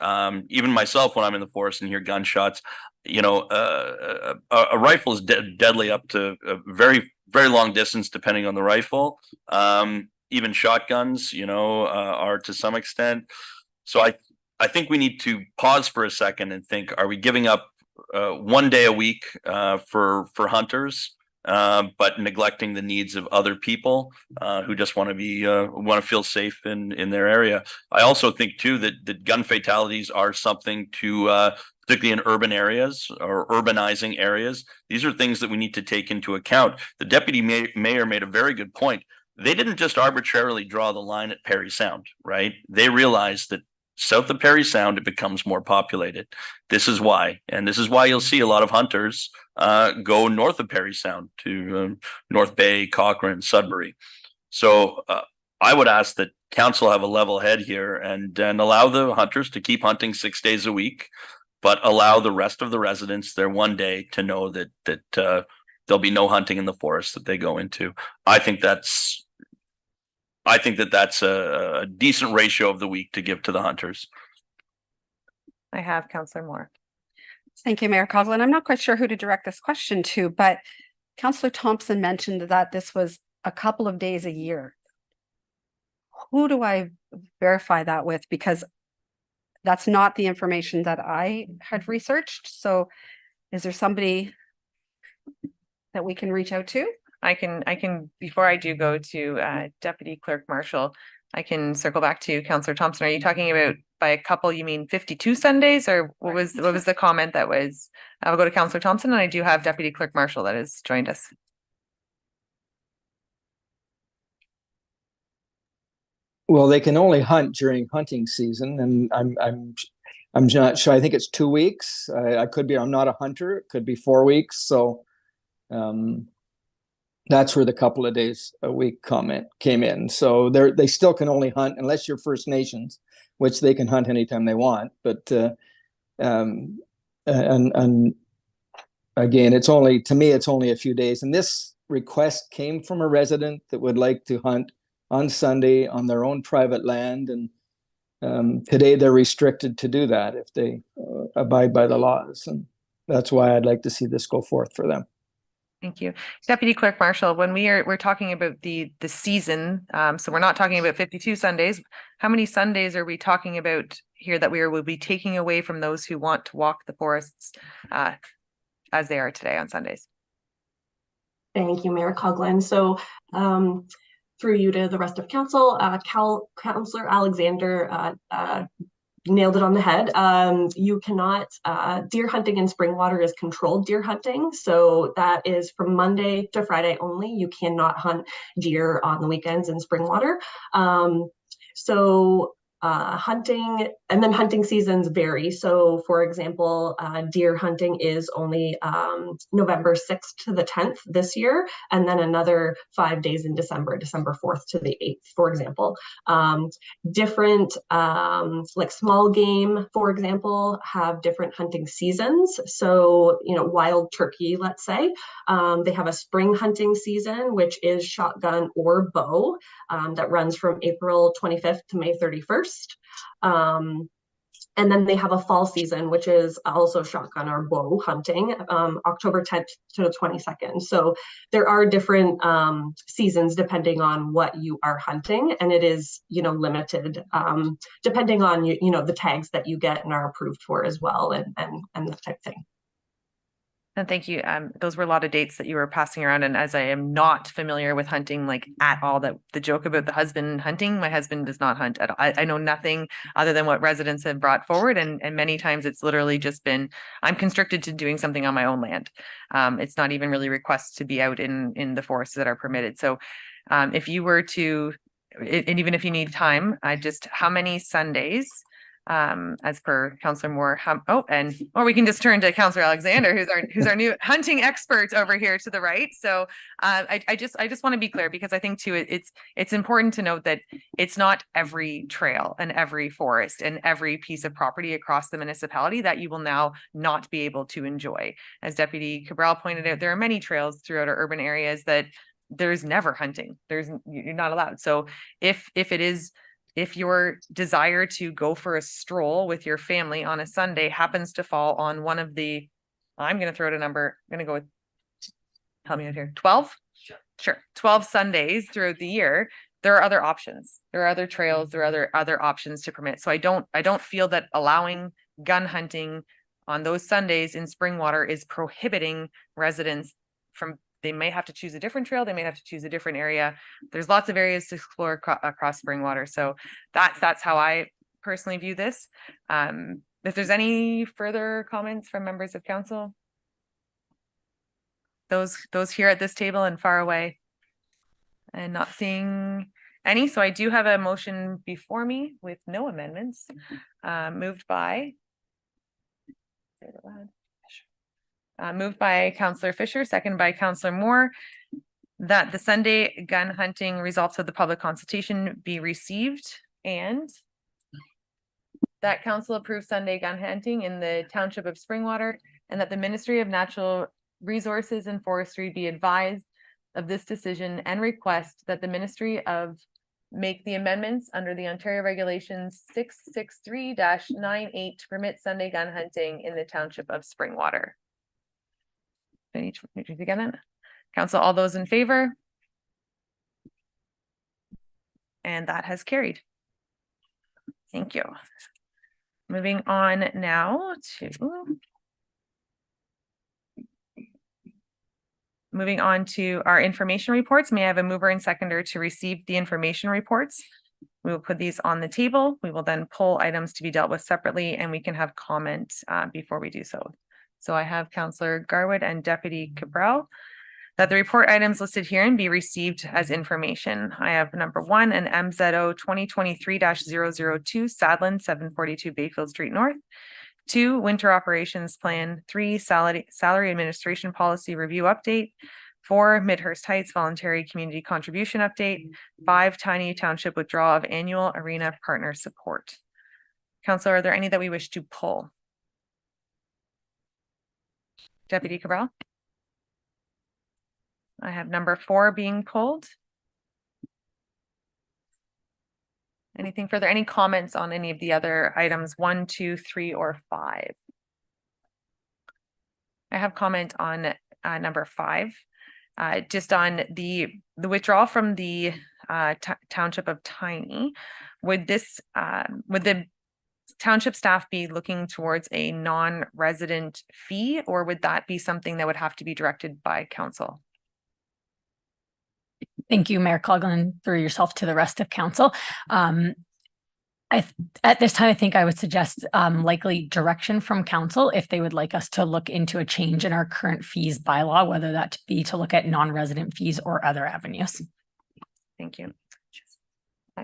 Even myself, when I'm in the forest and hear gunshots, you know, a rifle is deadly up to a very, very long distance, depending on the rifle. Even shotguns, you know, are to some extent. So I think we need to pause for a second and think: are we giving up 1 day a week for hunters, but neglecting the needs of other people who just want to feel safe in their area? I also think too that gun fatalities are something to particularly in urban areas or urbanizing areas. These are things that we need to take into account. The deputy mayor made a very good point. They didn't just arbitrarily draw the line at Parry Sound, right? They realized that south of Parry Sound, it becomes more populated. This is why. And this is why you'll see a lot of hunters go north of Parry Sound to North Bay, Cochrane, Sudbury. So I would ask that council have a level head here and allow the hunters to keep hunting 6 days a week, but allow the rest of the residents their 1 day to know that there'll be no hunting in the forest that they go into. I think that's a decent ratio of the week to give to the hunters.
I have Councillor Moore.
Thank you, Mayor Coughlin. I'm not quite sure who to direct this question to, but Councillor Thompson mentioned that this was a couple of days a year. Who do I verify that with? Because that's not the information that I had researched. So is there somebody that we can reach out to?
I can, before I do go to Deputy Clerk Marshall, I can circle back to Councillor Thompson. Are you talking about by a couple, you mean 52 Sundays, or what was the comment that was? I'll go to Councillor Thompson, and I do have Deputy Clerk Marshall that has joined us.
Well, they can only hunt during hunting season, and I'm not sure. I think it's 2 weeks. I could be. I'm not a hunter. It could be 4 weeks. So that's where the couple of days a week comment came in. So they still can only hunt unless you're First Nations, which they can hunt anytime they want. But and again, it's only, to me, it's only a few days. And this request came from a resident that would like to hunt on Sunday on their own private land. And today they're restricted to do that if they abide by the laws. And that's why I'd like to see this go forth for them.
Thank you. Deputy Clerk Marshall, when we're talking about the season, so we're not talking about 52 Sundays. How many Sundays are we talking about here that will be taking away from those who want to walk the forests as they are today on Sundays?
Thank you, Mayor Coughlin. So through you to the rest of council, Councillor Alexander nailed it on the head. You cannot, deer hunting in Springwater is controlled deer hunting. So that is from Monday to Friday only. You cannot hunt deer on the weekends in Springwater. So hunting, and then hunting seasons vary. So for example, deer hunting is only November 6th to the 10th this year, and then another 5 days in December, December 4th to the 8th, for example. Different like small game, for example, have different hunting seasons. So, you know, wild turkey, let's say, they have a spring hunting season, which is shotgun or bow, that runs from April 25th to May 31st. And then they have a fall season, which is also shotgun or bow hunting, October 10th to the 22nd. So there are different seasons depending on what you are hunting, and it is, you know, limited depending on you know the tags that you get and are approved for as well, and that type of thing.
And thank you. Those were a lot of dates that you were passing around. And as I am not familiar with hunting like at all, that the joke about the husband hunting, my husband does not hunt at all. I know nothing other than what residents have brought forward. And many times it's literally just been, I'm constricted to doing something on my own land. It's not even really requests to be out in the forests that are permitted. So if you were to, and even if you need time, how many Sundays, as per Councillor Moore, or we can just turn to Councillor Alexander, who's our new hunting expert over here to the right. So I just want to be clear, because I think too it's important to note that it's not every trail and every forest and every piece of property across the municipality that you will now not be able to enjoy. As Deputy Cabral pointed out, there are many trails throughout our urban areas that there's never hunting. You're not allowed. So if your desire to go for a stroll with your family on a Sunday happens to fall on one of the, I'm going to throw out a number, I'm going to go with, help me out here, 12? Sure. 12 Sundays throughout the year, there are other options. There are other trails, there are other options to permit. So I don't feel that allowing gun hunting on those Sundays in Springwater is prohibiting residents from, they may have to choose a different trail. They may have to choose a different area. There's lots of areas to explore across Springwater. So that's how I personally view this. If there's any further comments from members of council, those here at this table and far away, and not seeing any. So I do have a motion before me with no amendments, moved by Councillor Fisher, second by Councillor Moore, that the Sunday gun hunting results of the public consultation be received, and that council approves Sunday gun hunting in the township of Springwater, and that the Ministry of Natural Resources and Forestry be advised of this decision and request that the Ministry of make the amendments under the Ontario Regulations 663-98 to permit Sunday gun hunting in the township of Springwater. Council, all those in favor? And that has carried. Thank you. Moving on now to our information reports. May I have a mover and seconder to receive the information reports? We will put these on the table. We will then pull items to be dealt with separately, and we can have comment before we do so. So I have Councillor Garwood and Deputy Cabral that the report items listed herein be received as information. I have number 1, an MZO 2023-002 Sadland 742 Bayfield Street North. 2, winter operations plan. 3, salary administration policy review update. 4, Midhurst Heights voluntary community contribution update. 5, Tiny Township withdrawal of annual arena partner support. Councillor, are there any that we wish to pull? Deputy Cabral? I have number 4 being pulled. Anything further? Any comments on any of the other items 1, 2, 3, or 5? I have comment on number 5, just on the withdrawal from the township of Tiny. Would the township staff be looking towards a non-resident fee, or would that be something that would have to be directed by council?
Thank you, Mayor Coughlin, through yourself to the rest of council. At this time, I think I would suggest likely direction from council if they would like us to look into a change in our current fees bylaw, whether that be to look at non-resident fees or other avenues.
Thank you.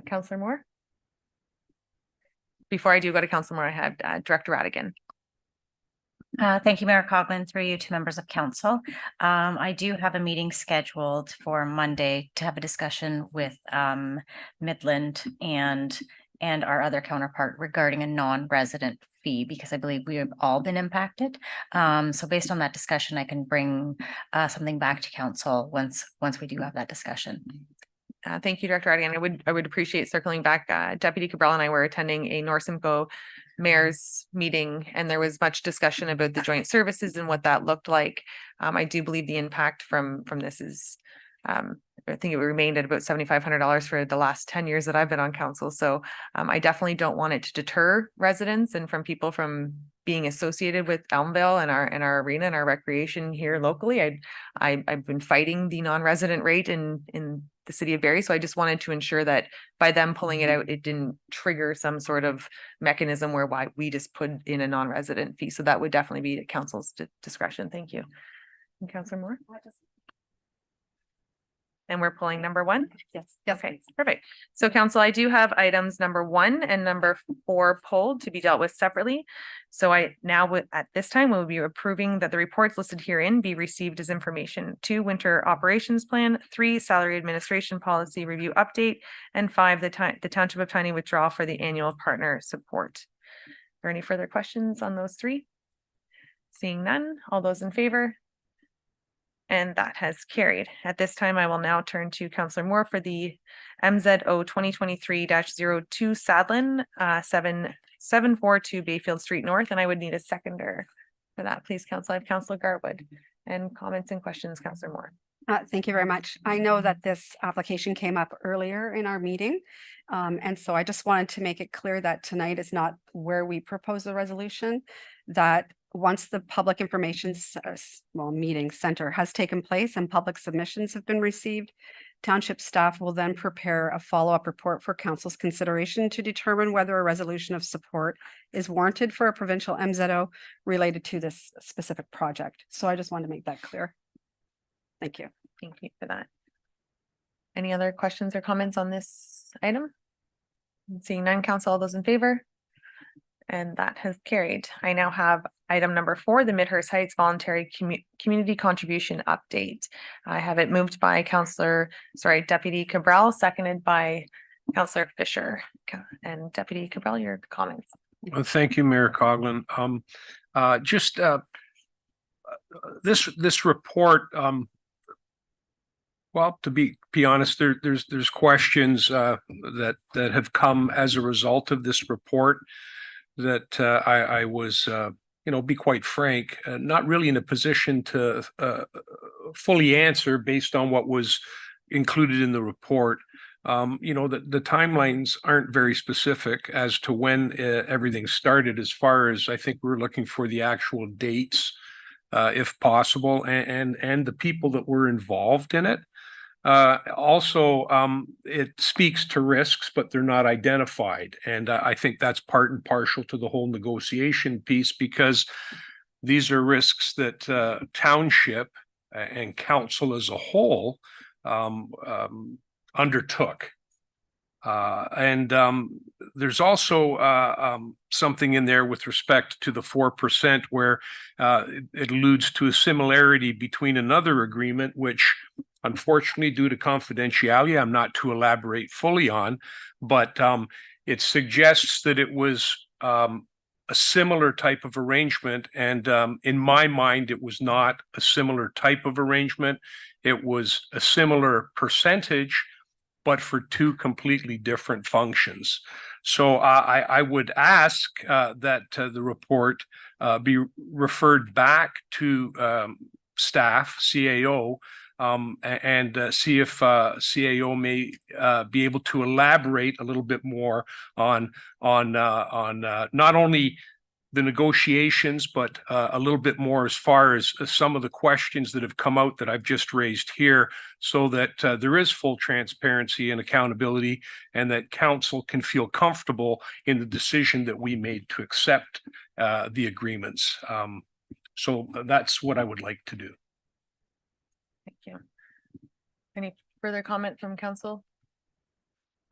Councillor Moore? before I do go to Council Moore, I have Director Radigan.
Thank you, Mayor Coughlin, through you to members of council. I do have a meeting scheduled for Monday to have a discussion with Midland and our other counterpart regarding a non-resident fee, because I believe we have all been impacted. So based on that discussion, I can bring something back to council once we do have that discussion.
Thank you, Director Radigan. I would appreciate circling back. Deputy Cabral and I were attending a North Simcoe mayor's meeting, and there was much discussion about the joint services and what that looked like. I do believe the impact from this is, I think it remained at about $7,500 for the last 10 years that I've been on council. So I definitely don't want it to deter residents and from people from being associated with Elmvale and our arena and our recreation here locally. I've been fighting the non-resident rate in the city of Barrie. So I just wanted to ensure that by them pulling it out, it didn't trigger some sort of mechanism whereby we just put in a non-resident fee. So that would definitely be at council's discretion. Thank you. And Councillor Moore? And we're pulling number 1?
Yes.
Okay, perfect. So council, I do have items number 1 and number 4 pulled to be dealt with separately. So I now would, at this time, will be approving that the reports listed herein be received as information. 2, winter operations plan. 3, salary administration policy review update. And 5, the Township of Tiny withdrawal for the annual partner support. Are there any further questions on those 3? Seeing none, all those in favor? And that has carried. At this time, I will now turn to Councillor Moore for the MZO 2023-02 Sadlin 7742 Bayfield Street North, and I would need a seconder for that, please, Council. I have Councillor Garwood. And comments and questions, Councillor Moore.
Thank you very much. I know that this application came up earlier in our meeting. And so I just wanted to make it clear that tonight is not where we propose the resolution, that once the public information meeting center has taken place and public submissions have been received, township staff will then prepare a follow-up report for council's consideration to determine whether a resolution of support is warranted for a provincial MZO related to this specific project. So I just wanted to make that clear. Thank you.
Thank you for that. Any other questions or comments on this item? Seeing none, council, all those in favor? And that has carried. I now have item number 4, the Midhurst Heights Voluntary Community Contribution Update. I have it moved by Deputy Cabral, seconded by Councillor Fisher. And Deputy Cabral, your comments.
Well, thank you, Mayor Coughlin. This report, well, to be honest, there's questions that have come as a result of this report that I was, be quite frank, not really in a position to fully answer based on what was included in the report. The timelines aren't very specific as to when everything started, as far as I think we're looking for the actual dates, if possible, and the people that were involved in it. Also, it speaks to risks, but they're not identified. And I think that's part and parcel to the whole negotiation piece, because these are risks that township and council as a whole undertook. There's also something in there with respect to the 4% where it alludes to a similarity between another agreement, which unfortunately, due to confidentiality, I'm not to elaborate fully on, but it suggests that it was a similar type of arrangement. And in my mind, it was not a similar type of arrangement. It was a similar percentage, but for 2 completely different functions. So I would ask that the report be referred back to staff, CAO, and see if CAO may be able to elaborate a little bit more on not only the negotiations, but a little bit more as far as some of the questions that have come out that I've just raised here, so that there is full transparency and accountability, and that council can feel comfortable in the decision that we made to accept the agreements. So that's what I would like to do.
Thank you. Any further comment from council?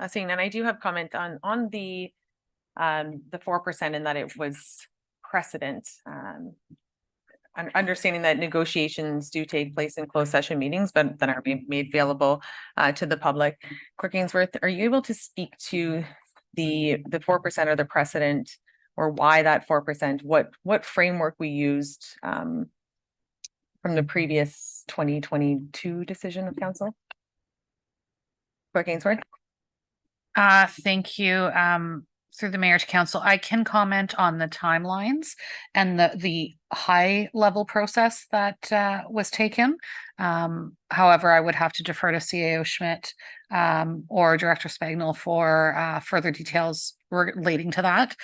Seeing none, I do have comment on the the 4% in that it was precedent. Understanding that negotiations do take place in closed session meetings, but then are made available to the public. Clerk Ainsworth, are you able to speak to the 4% or the precedent, or why that 4%? What framework we used from the previous 2022 decision of council? Clerk Ainsworth.
Thank you. Through the mayor to council, I can comment on the timelines and the high level process that was taken. However, I would have to defer to CAO Schmidt or Director Spagnell for further details relating to that.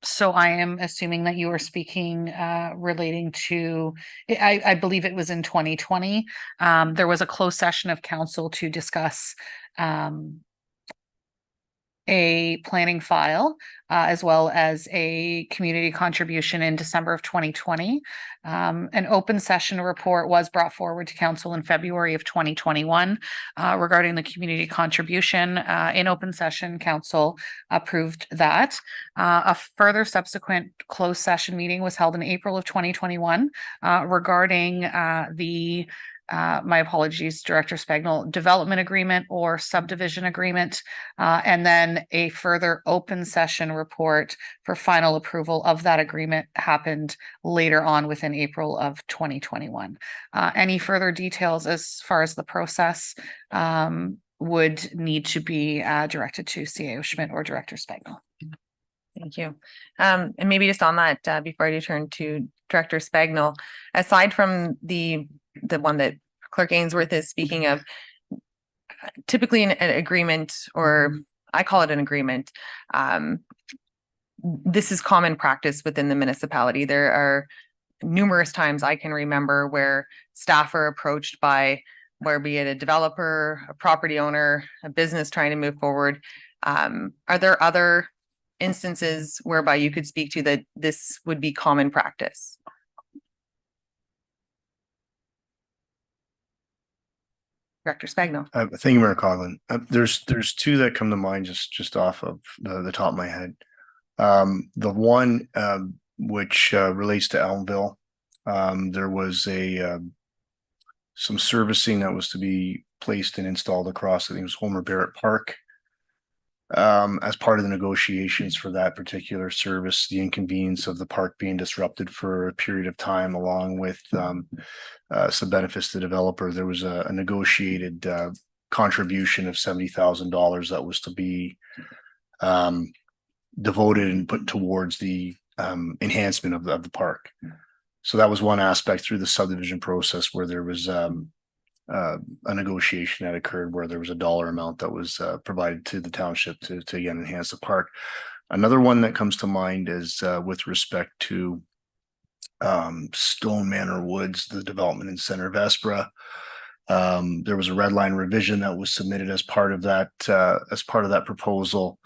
So I am assuming that you are speaking relating to, I believe it was in 2020. There was a closed session of council to discuss a planning file, as well as a community contribution in December of 2020. An open session report was brought forward to council in February of 2021 regarding the community contribution. In open session, council approved that. A further subsequent closed session meeting was held in April of 2021 regarding the my apologies, Director Spagnell, development agreement or subdivision agreement, and then a further open session report for final approval of that agreement happened later on within April of 2021. Any further details as far as the process would need to be directed to CAO Schmidt or Director Spagnell.
Thank you. And maybe just on that, before I do turn to Director Spagnell, aside from the one that Clerk Ainsworth is speaking of, typically an agreement, or I call it an agreement, this is common practice within the municipality. There are numerous times I can remember where staff are approached by, where be it a developer, a property owner, a business trying to move forward. Are there other instances whereby you could speak to that this would be common practice? Director Spagnell.
Thank you, Mayor Coughlin. There's two that come to mind just off of the top of my head. The one which relates to Elmville. There was some servicing that was to be placed and installed across, I think it was Homer Barrett Park. As part of the negotiations for that particular service, the inconvenience of the park being disrupted for a period of time, along with some benefits to the developer, there was a negotiated contribution of $70,000 that was to be devoted and put towards the enhancement of the park. So that was one aspect through the subdivision process where there was a negotiation that occurred where there was a dollar amount that was provided to the township to again enhance the park. Another one that comes to mind is with respect to Stone Manor Woods, the development in Center Vespra. There was a red line revision that was submitted as part of that proposal,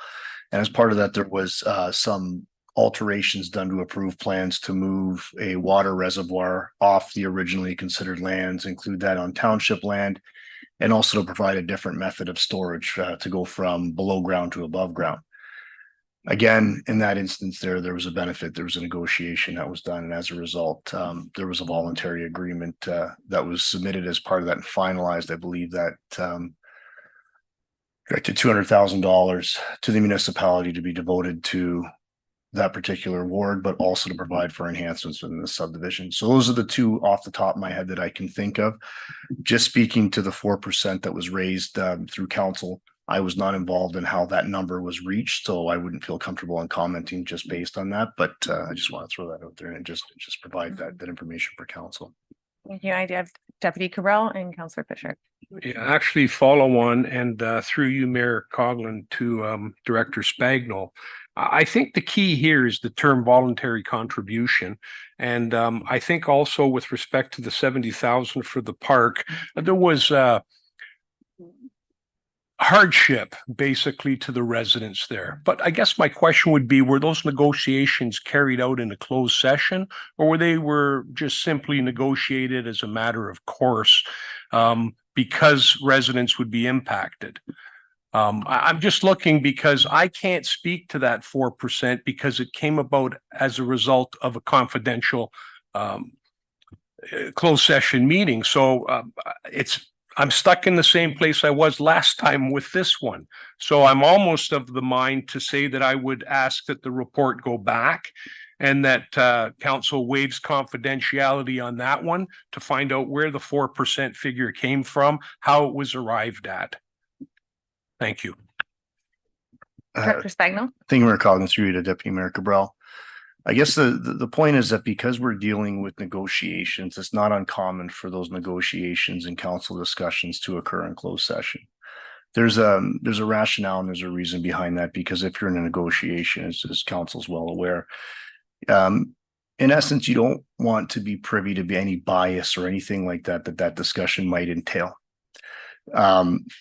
and as part of that there was some alterations done to approve plans to move a water reservoir off the originally considered lands, include that on township land, and also to provide a different method of storage to go from below ground to above ground. Again, in that instance there was a benefit, there was a negotiation that was done, and as a result, there was a voluntary agreement that was submitted as part of that and finalized. I believe that directed $200,000 to the municipality to be devoted to that particular ward, but also to provide for enhancements within the subdivision. So those are the two off the top of my head that I can think of. Just speaking to the 4% that was raised through council, I was not involved in how that number was reached, so I wouldn't feel comfortable in commenting just based on that. But I just want to throw that out there and just provide that information for council.
Thank you. I have Deputy Cabral and Councillor Fisher.
Yeah, actually follow on and through you, Mayor Coughlin, to Director Spagnell. I think the key here is the term voluntary contribution. And I think also with respect to the 70,000 for the park, there was hardship basically to the residents there. But I guess my question would be, were those negotiations carried out in a closed session, or were just simply negotiated as a matter of course because residents would be impacted? I'm just looking because I can't speak to that 4% because it came about as a result of a confidential closed session meeting. So I'm stuck in the same place I was last time with this one. So I'm almost of the mind to say that I would ask that the report go back and that council waives confidentiality on that one to find out where the 4% figure came from, how it was arrived at. Thank you.
Director Spagnell.
Thank you, Mayor Coggin, through you to Deputy Mayor Cabral. I guess the point is that because we're dealing with negotiations, it's not uncommon for those negotiations and council discussions to occur in closed session. There's a rationale and there's a reason behind that, because if you're in a negotiation, as council's well aware, in essence, you don't want to be privy to any bias or anything like that discussion might entail.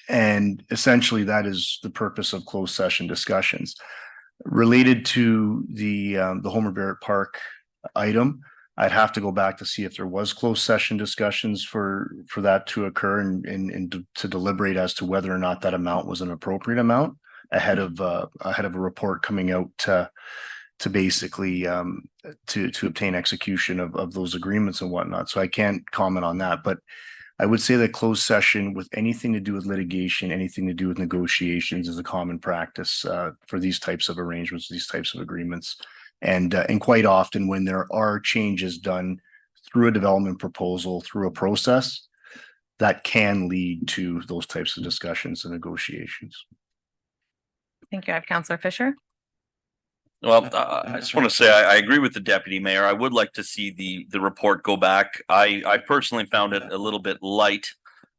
And essentially that is the purpose of closed session discussions. Related to the Homer Barrett Park item, I'd have to go back to see if there was closed session discussions for that to occur and to deliberate as to whether or not that amount was an appropriate amount ahead of a report coming out to basically to obtain execution of those agreements and whatnot. So I can't comment on that, but I would say that closed session with anything to do with litigation, anything to do with negotiations is a common practice for these types of arrangements, these types of agreements. And quite often when there are changes done through a development proposal, through a process, that can lead to those types of discussions and negotiations.
Thank you. I have Councillor Fisher.
Well, I just want to say I agree with the deputy mayor. I would like to see the report go back. I personally found it a little bit light.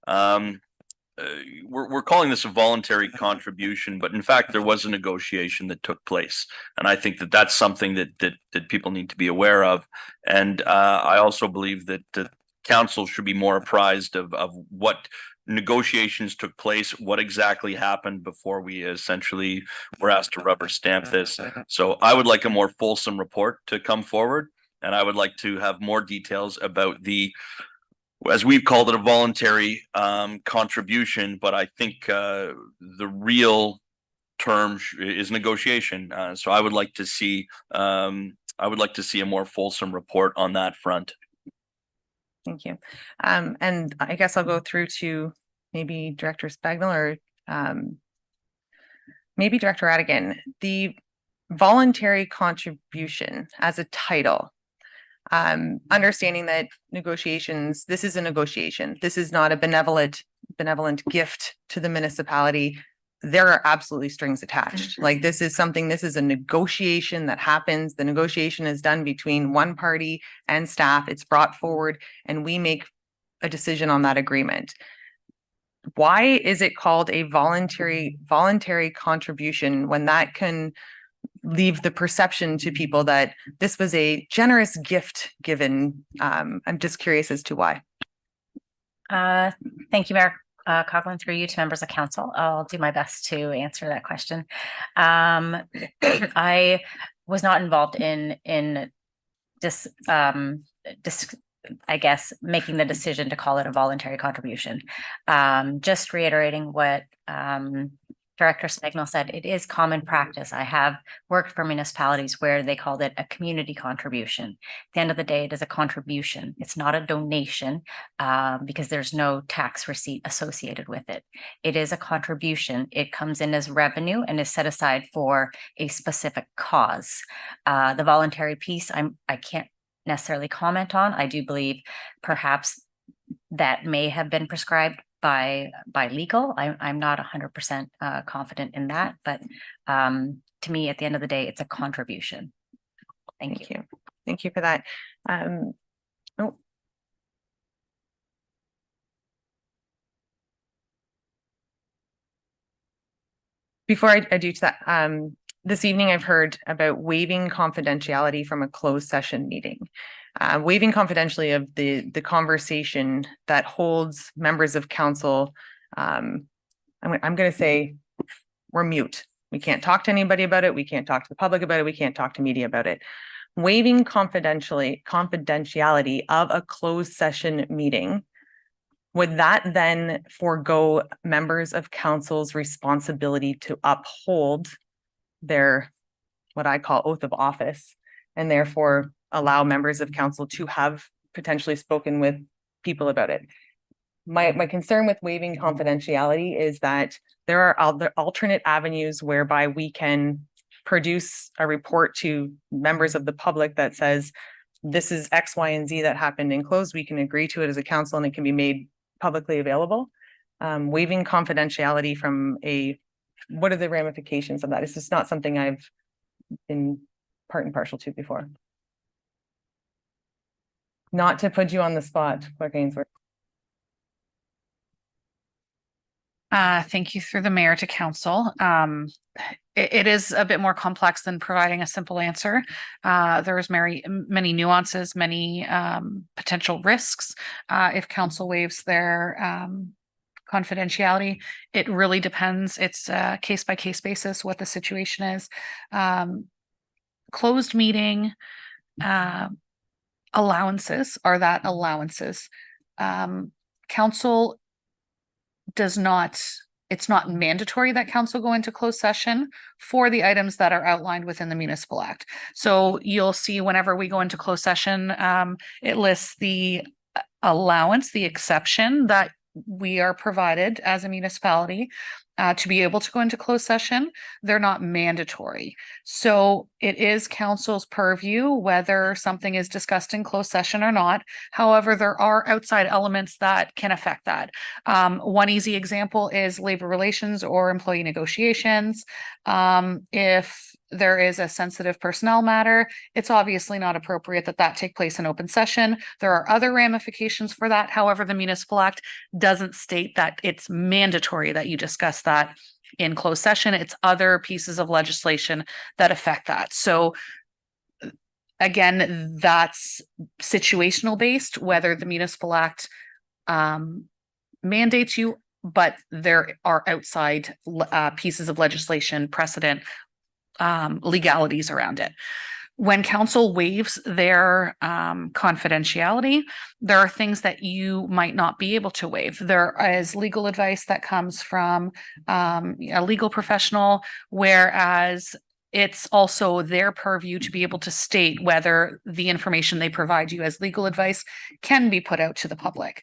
We're calling this a voluntary contribution, but in fact, there was a negotiation that took place, and I think that that's something that people need to be aware of. And I also believe that the council should be more apprised of what negotiations took place, what exactly happened before we essentially were asked to rubber stamp this. So I would like a more fulsome report to come forward, and I would like to have more details about the, as we've called it, a voluntary contribution, but I think the real term is negotiation. So I would like to see a more fulsome report on that front.
Thank you. And I guess I'll go through to maybe Director Spagnell or maybe Director Radigan. The voluntary contribution as a title, understanding that negotiations, this is a negotiation. This is not a benevolent gift to the municipality. There are absolutely strings attached. Like this is a negotiation that happens. The negotiation is done between one party and staff. It's brought forward and we make a decision on that agreement. Why is it called a voluntary contribution when that can leave the perception to people that this was a generous gift given? I'm just curious as to why.
Thank you, Mayor Coughlin, through you to members of council. I'll do my best to answer that question. I was not involved in I guess, making the decision to call it a voluntary contribution. Just reiterating what Director Spagnell said, it is common practice. I have worked for municipalities where they called it a community contribution. At the end of the day, it is a contribution. It's not a donation because there's no tax receipt associated with it. It is a contribution. It comes in as revenue and is set aside for a specific cause. The voluntary piece, I can't necessarily comment on. I do believe perhaps that may have been prescribed by legal. I'm not 100% confident in that, but to me, at the end of the day, it's a contribution. Thank you.
Thank you for that. Before I do to that, this evening I've heard about waiving confidentiality from a closed session meeting. Waiving confidentiality of the conversation that holds members of council. I'm going to say we're mute. We can't talk to anybody about it. We can't talk to the public about it. We can't talk to media about it. Waiving confidentiality of a closed session meeting
would that then forego members of council's responsibility to uphold their, what I call oath of office, and therefore allow members of council to have potentially spoken with people about it? My concern with waiving confidentiality is that there are other alternate avenues whereby we can produce a report to members of the public that says, this is X, Y, and Z that happened in closed. We can agree to it as a council and it can be made publicly available. Waiving confidentiality from what are the ramifications of that? It's just not something I've been part and partial to before. Not to put you on the spot, Clerk Ainsworth.
Thank you through the mayor to council. It is a bit more complex than providing a simple answer. There's many nuances, many potential risks. If council waives their confidentiality, it really depends. It's a case by case basis what the situation is. Closed meeting allowances are that allowances. Council does not, it's not mandatory that council go into closed session for the items that are outlined within the Municipal Act. So you'll see whenever we go into closed session, it lists the allowance, the exception that we are provided as a municipality to be able to go into closed session. They're not mandatory. So it is council's purview whether something is discussed in closed session or not. However, there are outside elements that can affect that. One easy example is labor relations or employee negotiations. If there is a sensitive personnel matter, it's obviously not appropriate that that take place in open session. There are other ramifications for that. However, the Municipal Act doesn't state that it's mandatory that you discuss that in closed session. It's other pieces of legislation that affect that. So again, that's situational based, whether the Municipal Act mandates you, but there are outside pieces of legislation, precedent, legalities around it. When council waives their confidentiality, there are things that you might not be able to waive. There is legal advice that comes from a legal professional, whereas it's also their purview to be able to state whether the information they provide you as legal advice can be put out to the public.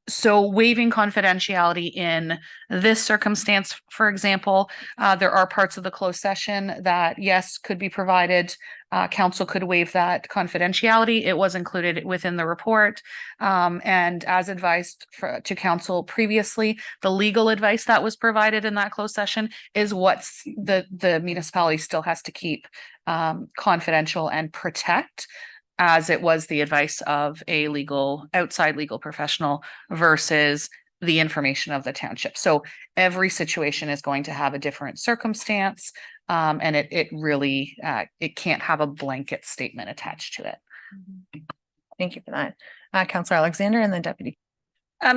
So waiving confidentiality in this circumstance, for example, there are parts of the closed session that, yes, could be provided. Council could waive that confidentiality. It was included within the report. And as advised to council previously, the legal advice that was provided in that closed session is what the municipality still has to keep confidential and protect, as it was the advice of a outside legal professional versus the information of the township. So every situation is going to have a different circumstance, and it really, it can't have a blanket statement attached to it.
Thank you for that. Councillor Alexander and then Deputy.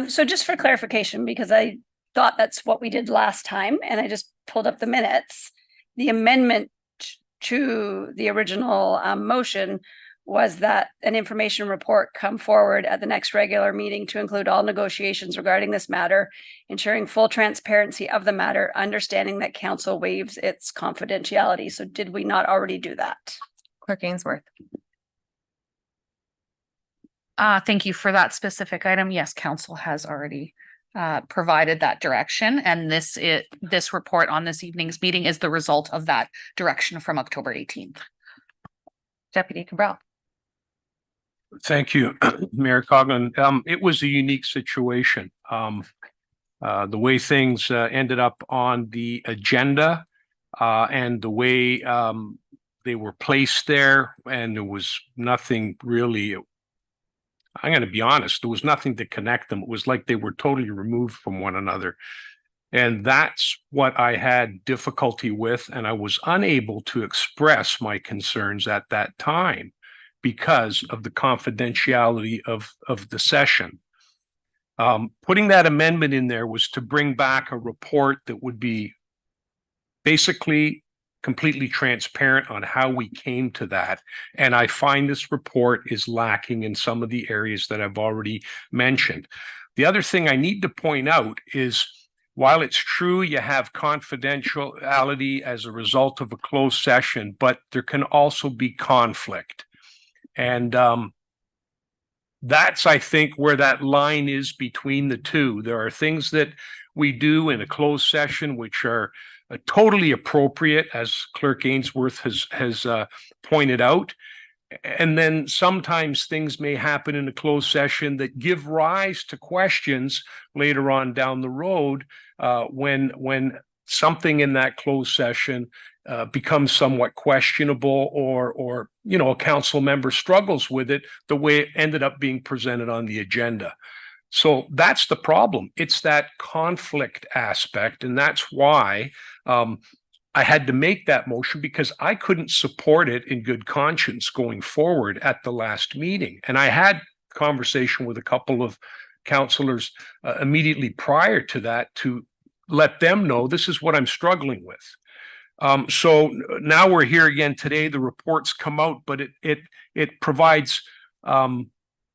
So just for clarification, because I thought that's what we did last time, and I just pulled up the minutes, the amendment to the original motion was that an information report come forward at the next regular meeting to include all negotiations regarding this matter, ensuring full transparency of the matter, understanding that council waives its confidentiality. So did we not already do that?
Clerk Ainsworth.
Thank you for that specific item. Yes, council has already provided that direction, and this report on this evening's meeting is the result of that direction from October 18th.
Deputy Cabral.
Thank you, Mayor Coughlin. It was a unique situation. The way things ended up on the agenda and the way they were placed there, and there was nothing really, I'm going to be honest, there was nothing to connect them. It was like they were totally removed from one another. And that's what I had difficulty with, and I was unable to express my concerns at that time because of the confidentiality of the session. Putting that amendment in there was to bring back a report that would be basically completely transparent on how we came to that. And I find this report is lacking in some of the areas that I've already mentioned. The other thing I need to point out is, while it's true you have confidentiality as a result of a closed session, but there can also be conflict. And that's, I think, where that line is between the two. There are things that we do in a closed session which are totally appropriate, as Clerk Ainsworth has pointed out. And then sometimes things may happen in a closed session that give rise to questions later on down the road when something in that closed session becomes somewhat questionable, or a council member struggles with it the way it ended up being presented on the agenda. So that's the problem. It's that conflict aspect. And that's why I had to make that motion, because I couldn't support it in good conscience going forward at the last meeting. And I had conversation with a couple of councillors immediately prior to that to let them know this is what I'm struggling with. So now we're here again today. The report's come out, but it provides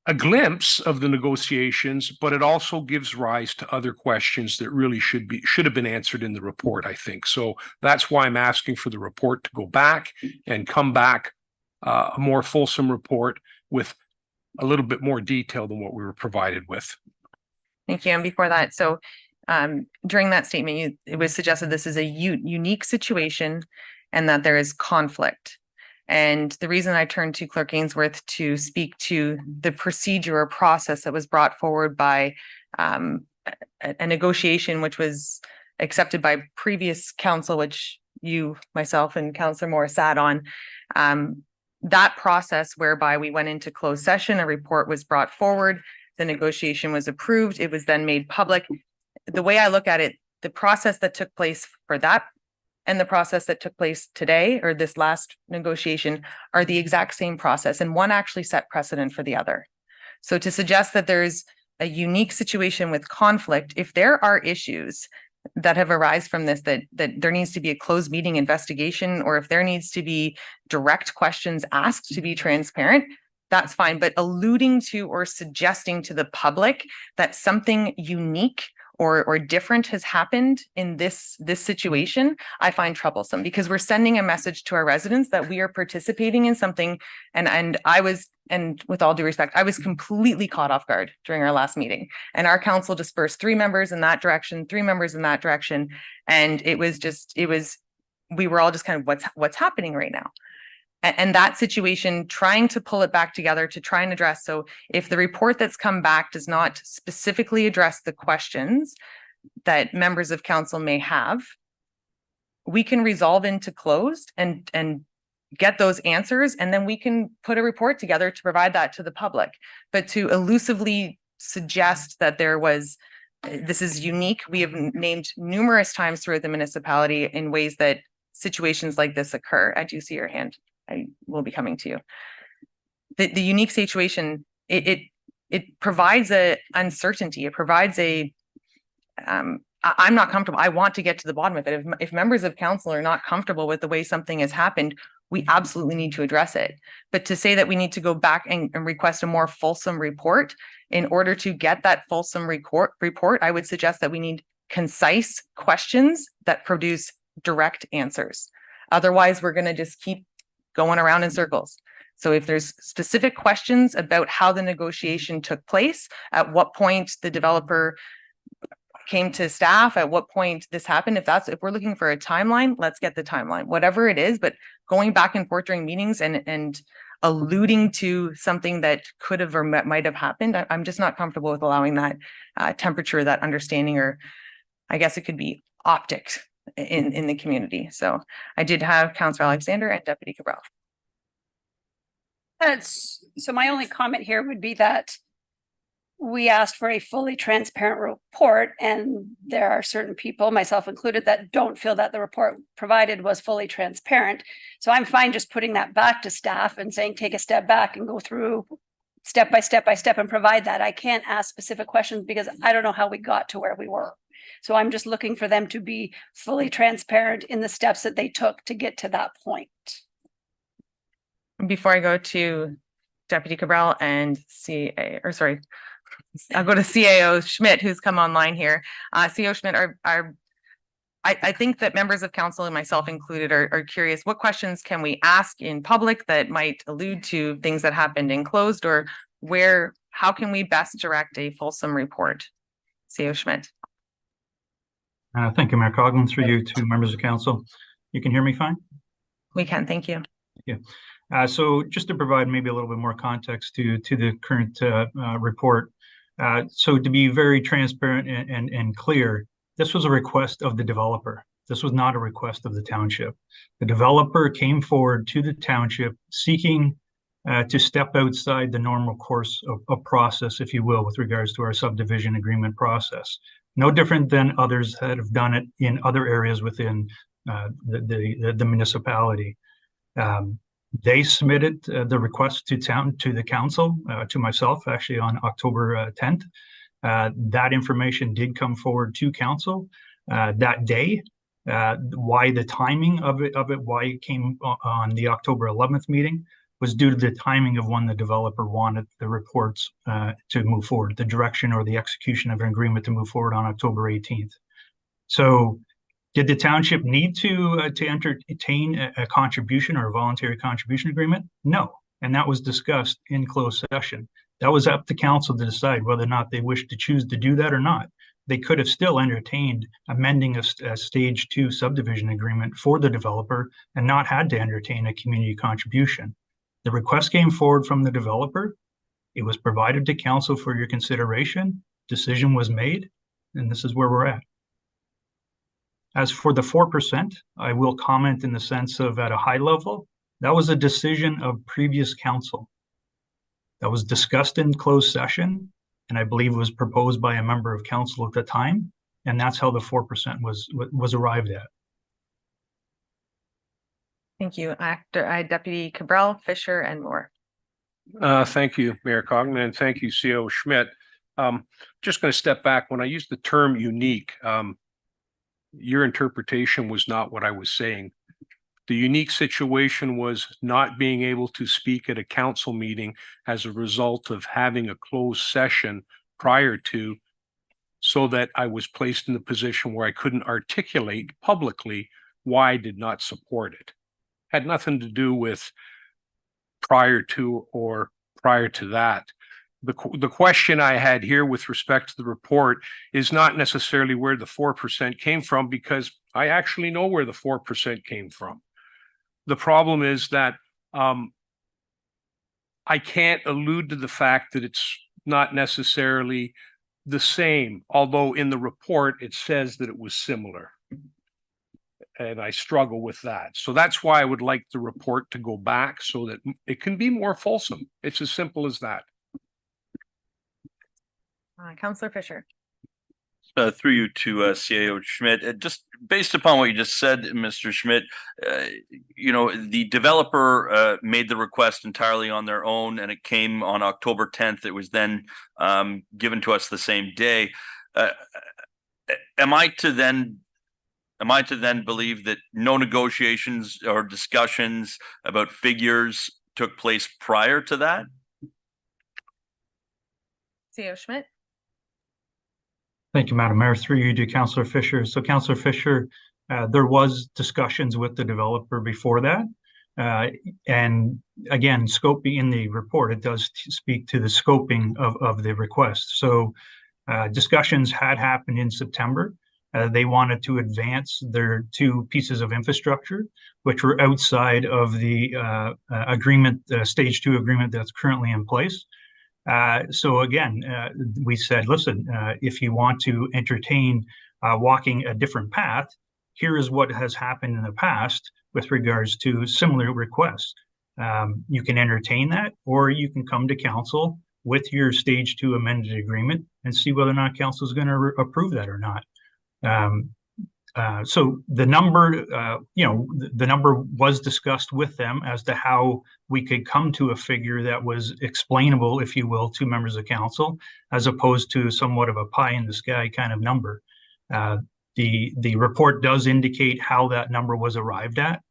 a glimpse of the negotiations, but it also gives rise to other questions that really should have been answered in the report, I think. So that's why I'm asking for the report to go back and come back a more fulsome report with a little bit more detail than what we were provided with.
Thank you. And before that, so during that statement, it was suggested this is a unique situation and that there is conflict. And the reason I turned to Clerk Ainsworth to speak to the procedure or process that was brought forward by a negotiation which was accepted by previous council, which you, myself, and Councillor Moore sat on, that process whereby we went into closed session, a report was brought forward, the negotiation was approved, it was then made public. The way I look at it, the process that took place for that and the process that took place today, or this last negotiation, are the exact same process, and one actually set precedent for the other. So to suggest that there's a unique situation with conflict, if there are issues that have arisen from this, that there needs to be a closed meeting investigation, or if there needs to be direct questions asked to be transparent, that's fine. But alluding to or suggesting to the public that something unique or different has happened in this situation, I find troublesome, because we're sending a message to our residents that we are participating in something. And with all due respect, I was completely caught off guard during our last meeting, and our council dispersed 3 members in that direction, 3 members in that direction. And we were all just kind of what's happening right now. And that situation, trying to pull it back together to try and address. So if the report that's come back does not specifically address the questions that members of council may have, we can resolve into closed and get those answers, and then we can put a report together to provide that to the public. But to elusively suggest that this is unique, we have named numerous times throughout the municipality in ways that situations like this occur. I do see your hand. I will be coming to you. The unique situation, it provides a uncertainty. It provides I'm not comfortable. I want to get to the bottom of it. If members of council are not comfortable with the way something has happened, we absolutely need to address it. But to say that we need to go back and request a more fulsome report in order to get that fulsome report, I would suggest that we need concise questions that produce direct answers. Otherwise, we're going to just keep going around in circles. So if there's specific questions about how the negotiation took place, at what point the developer came to staff, at what point this happened, if we're looking for a timeline, let's get the timeline, whatever it is. But going back and forth during meetings and alluding to something that could have or might have happened, I'm just not comfortable with allowing that temperature, that understanding, or I guess it could be optics in the community. So I did have Councillor Alexander and Deputy Cabral.
So my only comment here would be that we asked for a fully transparent report, and there are certain people, myself included, that don't feel that the report provided was fully transparent. So I'm fine just putting that back to staff and saying, take a step back and go through step by step and provide that. I can't ask specific questions because I don't know how we got to where we were. So I'm just looking for them to be fully transparent in the steps that they took to get to that point.
Before I go to Deputy Cabral and I'll go to CAO Schmidt, who's come online here. CAO Schmidt, I think that members of council and myself included are curious, what questions can we ask in public that might allude to things that happened in closed, or how can we best direct a fulsome report? CAO Schmidt.
Thank you, Mayor Coughlin, through you to members of council. You can hear me fine?
We can, thank you.
Thank you. So just to provide maybe a little bit more context to the current report. So to be very transparent and clear, this was a request of the developer. This was not a request of the township. The developer came forward to the township seeking to step outside the normal course of process, if you will, with regards to our subdivision agreement process. No different than others that have done it in other areas within the municipality. They submitted the request to the council, to myself, actually on October 10th. That information did come forward to council that day. Why the timing of it, why it came on the October 11th meeting was due to the timing of when the developer wanted the reports to move forward, the direction or the execution of an agreement to move forward on October 18th. So did the township need to entertain a contribution or a voluntary contribution agreement? No, and that was discussed in closed session. That was up to council to decide whether or not they wish to choose to do that or not. They could have still entertained amending a stage 2 subdivision agreement for the developer and not had to entertain a community contribution. The request came forward from the developer. It was provided to council for your consideration. Decision was made, and this is where we're at. As for the 4%, I will comment in the sense of at a high level, that was a decision of previous council. That was discussed in closed session, and I believe it was proposed by a member of council at the time, and that's how the 4% was arrived at.
Thank you. Deputy Cabral, Fisher, and Moore.
Thank you, Mayor Coughlin, and thank you, CAO Schmidt. Just going to step back. When I used the term unique, your interpretation was not what I was saying. The unique situation was not being able to speak at a council meeting as a result of having a closed session prior to, so that I was placed in the position where I couldn't articulate publicly why I did not support it. Had nothing to do with prior to or prior to that. The question I had here with respect to the report is not necessarily where the 4% came from, because I actually know where the 4% came from. The problem is that I can't allude to the fact that it's not necessarily the same, although in the report it says that it was similar. And I struggle with that. So that's why I would like the report to go back so that it can be more fulsome. It's as simple as that.
Councillor Fisher.
Through you to CAO Schmidt, just based upon what you just said, Mr. Schmidt, the developer made the request entirely on their own, and it came on October 10th. It was then given to us the same day. Am I to then believe that no negotiations or discussions about figures took place prior to that?
CAO Schmidt.
Thank you, Madam Mayor. Through you to Councillor Fisher. So Councillor Fisher, there was discussions with the developer before that. And again, scoping in the report, it does speak to the scoping of the request. So discussions had happened in September. They wanted to advance their 2 pieces of infrastructure, which were outside of the agreement, stage 2 agreement that's currently in place. So again, we said, listen, if you want to entertain walking a different path, here is what has happened in the past with regards to similar requests. You can entertain that, or you can come to council with your stage 2 amended agreement and see whether or not council is going to approve that or not. So the number, the number was discussed with them as to how we could come to a figure that was explainable, if you will, to members of council, as opposed to somewhat of a pie in the sky kind of number. The report does indicate how that number was arrived at.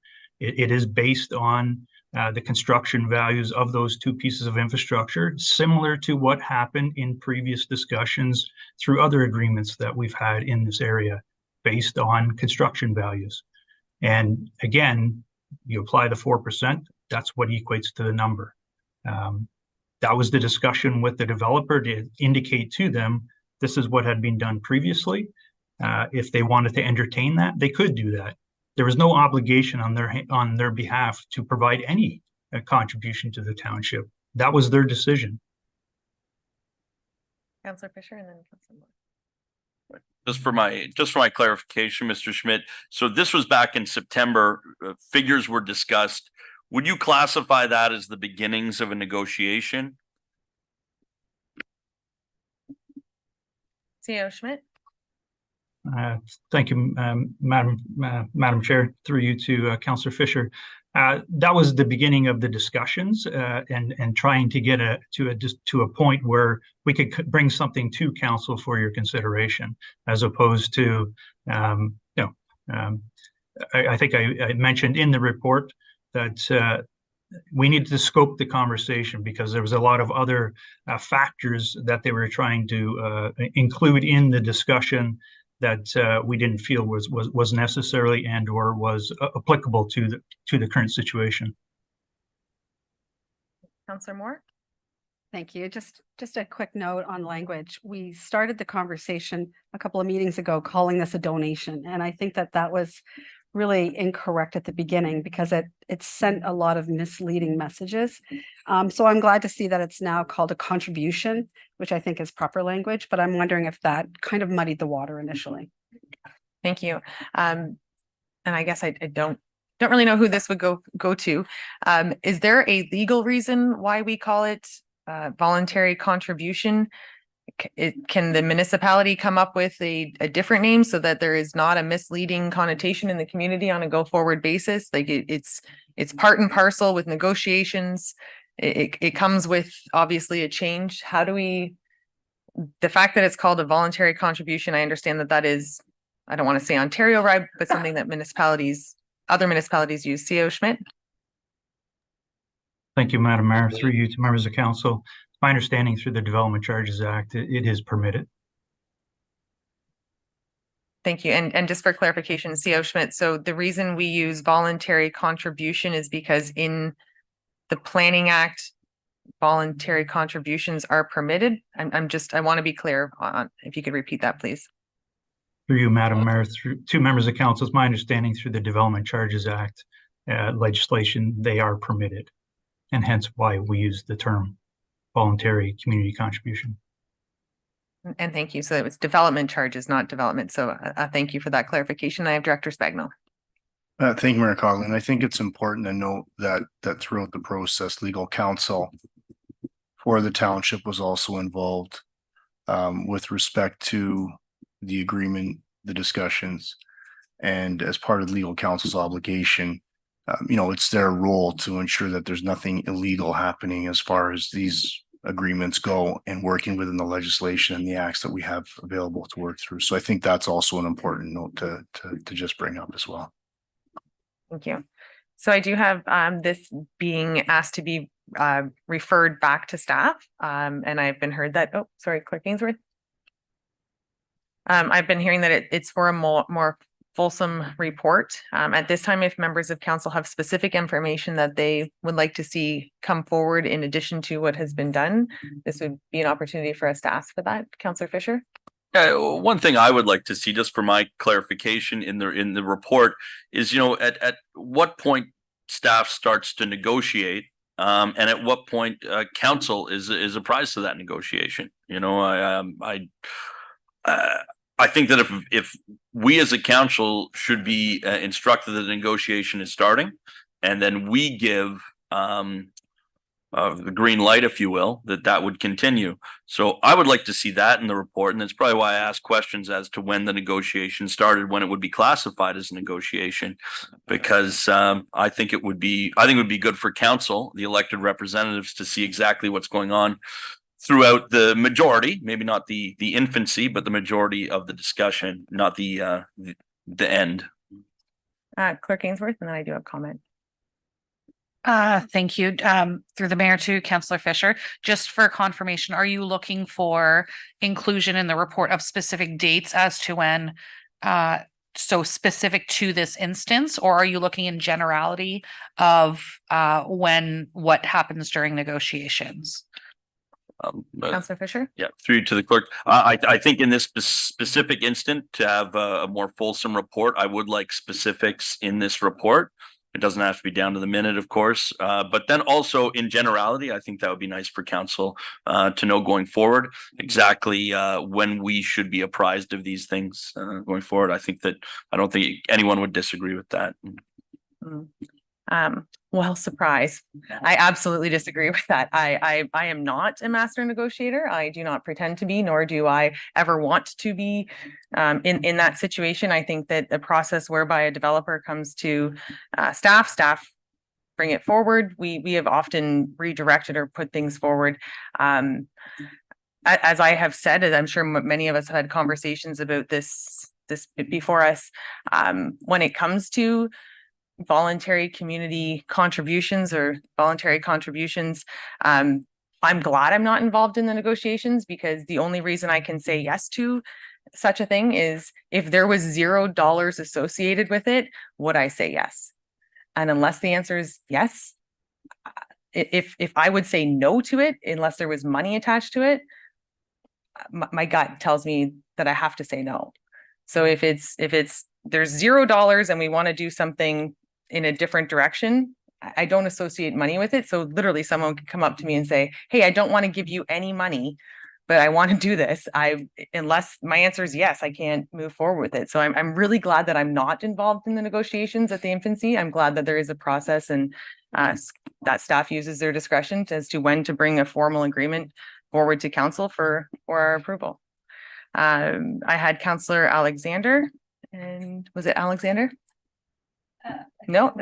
It is based on the construction values of those two pieces of infrastructure, similar to what happened in previous discussions through other agreements that we've had in this area based on construction values. And again, you apply the 4%, that's what equates to the number. That was the discussion with the developer to indicate to them this is what had been done previously. If they wanted to entertain that, they could do that. There was no obligation on their behalf to provide any contribution to the township. That was their decision.
Councillor Fisher and then Councillor Moore.
Just for my clarification, Mr. Schmidt, so this was back in September, figures were discussed. Would you classify that as the beginnings of a negotiation?
CEO Schmidt.
Thank you, Madam Chair, through you to Councillor Fisher. That was the beginning of the discussions and trying to get to a point where we could bring something to council for your consideration, as opposed to, I think I mentioned in the report that we needed to scope the conversation because there was a lot of other factors that they were trying to include in the discussion that we didn't feel was necessarily and or was applicable to the current situation.
Councillor Moore.
Thank you. Just a quick note on language. We started the conversation a couple of meetings ago calling this a donation, and I think that was really incorrect at the beginning because it sent a lot of misleading messages. So I'm glad to see that it's now called a contribution, which I think is proper language, but I'm wondering if that kind of muddied the water initially.
Thank you. And I guess I don't really know who this would go to. Is there a legal reason why we call it voluntary contribution? Can the municipality come up with a different name so that there is not a misleading connotation in the community on a go-forward basis? Like it's part and parcel with negotiations. It comes with obviously a change. How do we, the fact that it's called a voluntary contribution, I understand that is, I don't want to say Ontario ride, but something that other municipalities use. CEO Schmidt.
Thank you, Madam Mayor. Through you to members of council. My understanding through the Development Charges Act, it is permitted.
Thank you. And just for clarification, CEO Schmidt, so the reason we use voluntary contribution is because in the Planning Act, voluntary contributions are permitted. I want to be clear on, if you could repeat that, please.
Through you, Madam Mayor, through two members of council, it's my understanding through the Development Charges Act legislation, they are permitted, and hence why we use the term voluntary community contribution.
And thank you. So it was development charges, not development. So thank you for that clarification. I have Director Spagno.
Thank you, Mayor Coughlin. I think it's important to note that throughout the process, legal counsel for the township was also involved with respect to the agreement, the discussions, and as part of legal counsel's obligation, it's their role to ensure that there's nothing illegal happening as far as these agreements go and working within the legislation and the acts that we have available to work through. So I think that's also an important note to just bring up as well.
Thank you. So I do have this being asked to be referred back to staff. And I've been heard that, Clerk Ainsworth. I've been hearing that it's for a more fulsome report. At this time, if members of council have specific information that they would like to see come forward in addition to what has been done, this would be an opportunity for us to ask for that. Councillor Fisher.
One thing I would like to see, just for my clarification in the report, is at what point staff starts to negotiate, and at what point council is apprised of that negotiation. I think that if we as a council should be instructed that the negotiation is starting, and then we give the green light, if you will, that would continue. So I would like to see that in the report, and that's probably why I asked questions as to when the negotiation started, when it would be classified as a negotiation, because I think it would be good for council, the elected representatives, to see exactly what's going on throughout the majority, maybe not the infancy, but the majority of the discussion, not the end.
Clerk Ainsworth, and then I do have comment.
Thank you. Through the mayor to Councillor Fisher, just for confirmation, are you looking for inclusion in the report of specific dates as to when, so specific to this instance, or are you looking in generality of what happens during negotiations?
Councillor Fisher?
Yeah, through to the clerk. I think in this specific instant, to have a more fulsome report, I would like specifics in this report. It doesn't have to be down to the minute, of course, but then also in generality, I think that would be nice for council to know going forward exactly when we should be apprised of these things going forward. I don't think anyone would disagree with that.
Well, surprise. I absolutely disagree with that. I am not a master negotiator. I do not pretend to be, nor do I ever want to be in that situation. I think that the process whereby a developer comes to staff bring it forward. We have often redirected or put things forward. As I have said, as I'm sure many of us have had conversations about this before us, when it comes to voluntary community contributions or voluntary contributions. I'm glad I'm not involved in the negotiations, because the only reason I can say yes to such a thing is if there was $0 associated with it, would I say yes? And unless the answer is yes, if I would say no to it, unless there was money attached to it, my gut tells me that I have to say no. So if there's $0 and we want to do something in a different direction, I don't associate money with it. So literally someone could come up to me and say, hey, I don't want to give you any money, but I want to do this. Unless my answer is yes, I can't move forward with it. So I'm really glad that I'm not involved in the negotiations at the infancy. I'm glad that there is a process and that staff uses their discretion as to when to bring a formal agreement forward to council for our approval. I had Councillor Alexander, and was it Alexander? No.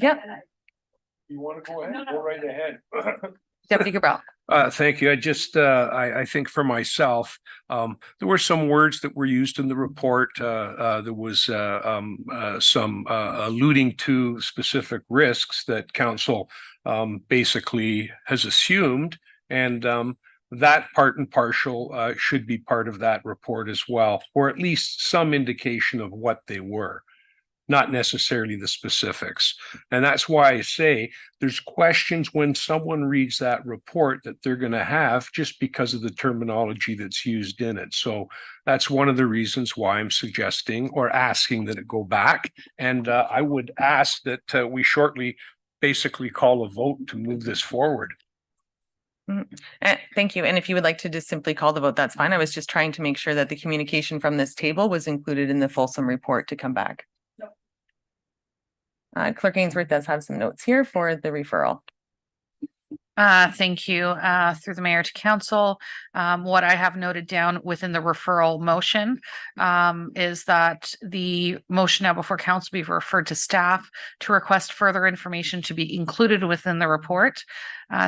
Yep.
You want to go ahead? Go right ahead.
Deputy Cabral.
Thank you. I think for myself, there were some words that were used in the report. There was some alluding to specific risks that council basically has assumed, and that part and partial should be part of that report as well, or at least some indication of what they were. Not necessarily the specifics. And that's why I say there's questions when someone reads that report that they're going to have just because of the terminology that's used in it. So that's one of the reasons why I'm suggesting or asking that it go back. And I would ask that we shortly basically call a vote to move this forward.
Thank you. And if you would like to just simply call the vote, that's fine. I was just trying to make sure that the communication from this table was included in the fulsome report to come back. Clerk Ainsworth does have some notes here for the referral.
Thank you. Through the mayor to council, what I have noted down within the referral motion is that the motion now before council be referred to staff to request further information to be included within the report,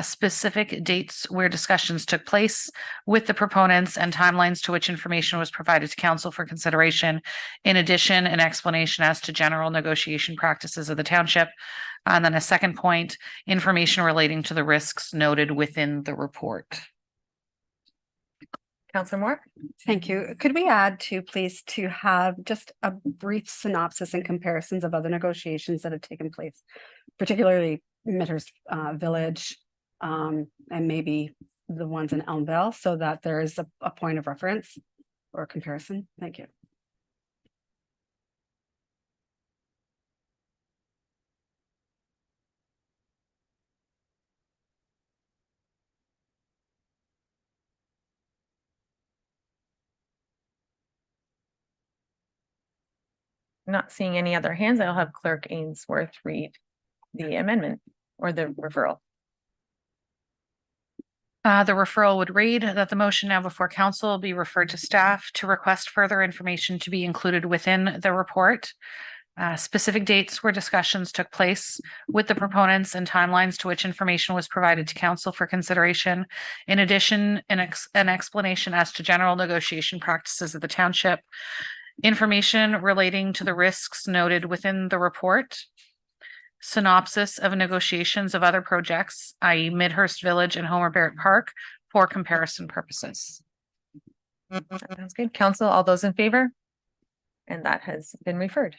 specific dates where discussions took place with the proponents and timelines to which information was provided to council for consideration. In addition, an explanation as to general negotiation practices of the township. And then a second point, information relating to the risks noted within the report.
Councillor Moore?
Thank you. Could we add please, to have just a brief synopsis and comparisons of other negotiations that have taken place, particularly Midhurst Village, and maybe the ones in Elmvale, so that there is a point of reference or comparison? Thank you.
Not seeing any other hands, I'll have Clerk Ainsworth read the amendment or the referral.
The referral would read that the motion now before council be referred to staff to request further information to be included within the report. Specific dates where discussions took place with the proponents and timelines to which information was provided to council for consideration. In addition, an explanation as to general negotiation practices of the township, information relating to the risks noted within the report, synopsis of negotiations of other projects, i.e. Midhurst Village and Homer Barrett Park, for comparison purposes.
That sounds good. Council, all those in favor? And that has been referred.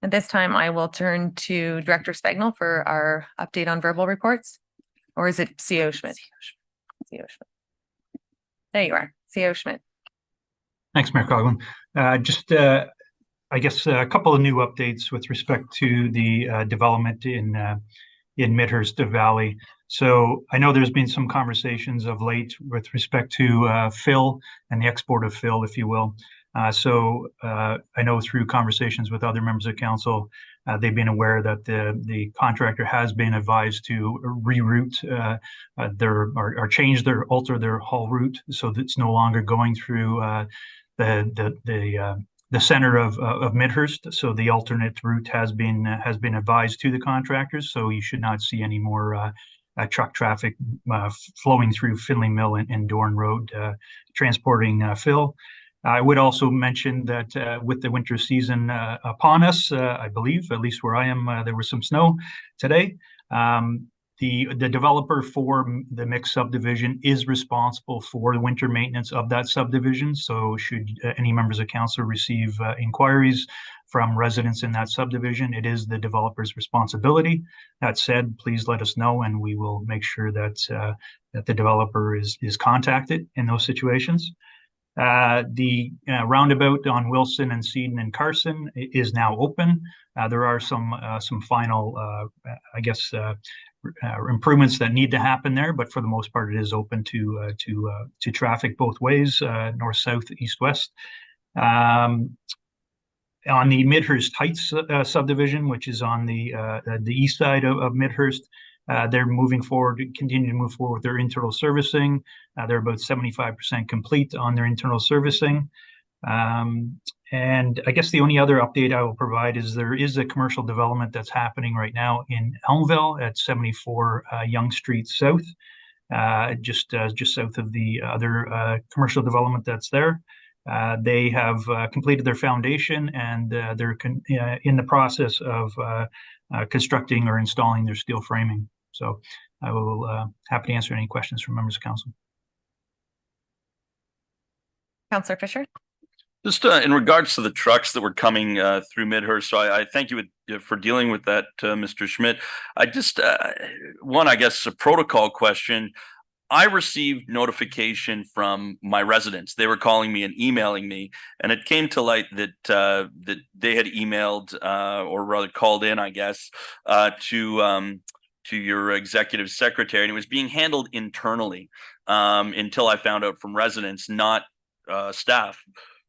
At this time, I will turn to Director Spagnell for our update on verbal reports. Or is it CO Schmidt? CO Schmidt. There you are, CO Schmidt.
Thanks, Mayor Coughlin. I guess a couple of new updates with respect to the development in Midhurst Valley. So I know there's been some conversations of late with respect to fill and the export of fill, if you will. I know through conversations with other members of council, they've been aware that the contractor has been advised to reroute alter their haul route, so that it's no longer going through the center of Midhurst. So the alternate route has been advised to the contractors. So you should not see any more truck traffic flowing through Finley Mill and Dorn Road transporting fill. I would also mention that with the winter season upon us, I believe, at least where I am, there was some snow today. The developer for the mixed subdivision is responsible for the winter maintenance of that subdivision. So should any members of council receive inquiries from residents in that subdivision, it is the developer's responsibility. That said, please let us know and we will make sure that that the developer is contacted in those situations. The roundabout on Wilson and Seaton and Carson is now open. There are some final, improvements that need to happen there, but for the most part, it is open to traffic both ways, north, south, east, west. On the Midhurst Heights subdivision, which is on the east side of Midhurst, they're moving forward, continue to move forward with their internal servicing. They're about 75% complete on their internal servicing. And I guess the only other update I will provide is there is a commercial development that's happening right now in Elmville at 74 Yonge Street South, just south of the other commercial development that's there. They have completed their foundation and they're in the process of constructing or installing their steel framing. So I will happy to answer any questions from members of council.
Councillor Fisher.
Just in regards to the trucks that were coming through Midhurst, so I thank you for dealing with that, Mr. Schmidt. I just, one, I guess, a protocol question. I received notification from my residents. They were calling me and emailing me, and it came to light that that they had emailed or rather called in, I guess, to your executive secretary, and it was being handled internally until I found out from residents, not staff.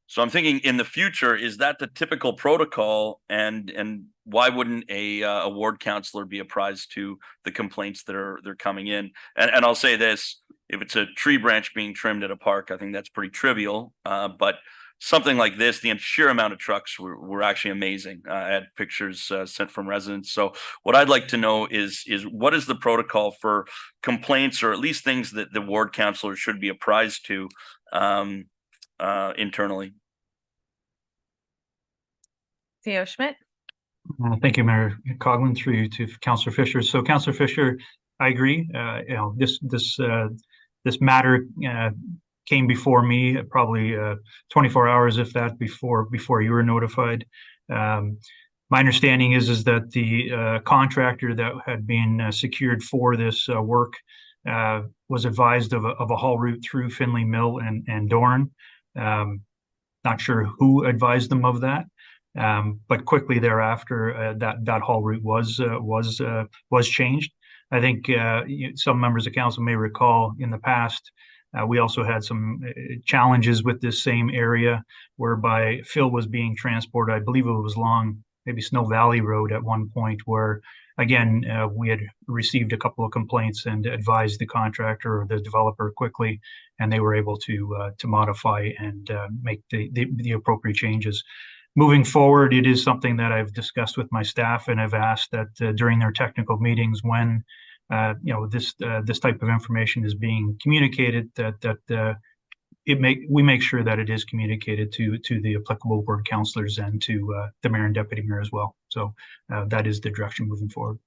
So I'm thinking in the future, is that the typical protocol, and why wouldn't a ward councillor be apprised to the complaints that are coming in? And I'll say this, if it's a tree branch being trimmed at a park, I think that's pretty trivial. But something like this, the sheer amount of trucks were actually amazing. I had pictures sent from residents. So what I'd like to know is what is the protocol for complaints, or at least things that the ward councillor should be apprised to internally?
CO Schmidt.
Thank you, Mayor Coughlin, through you to Councillor Fisher. So, Councillor Fisher, I agree. This matter came before me probably 24 hours, if that, before you were notified. My understanding is that the contractor that had been secured for this work was advised of a haul route through Finley Mill and Dorn. Not sure who advised them of that. But quickly thereafter, that haul route was changed. I think some members of council may recall in the past, we also had some challenges with this same area whereby fill was being transported. I believe it was along maybe Snow Valley Road at one point where, again, we had received a couple of complaints and advised the contractor or the developer quickly, and they were able to modify and make the appropriate changes. Moving forward, it is something that I've discussed with my staff, and I've asked that during their technical meetings, when this type of information is being communicated, we make sure that it is communicated to the applicable ward councillors and to the mayor and deputy mayor as well. So that is the direction moving forward.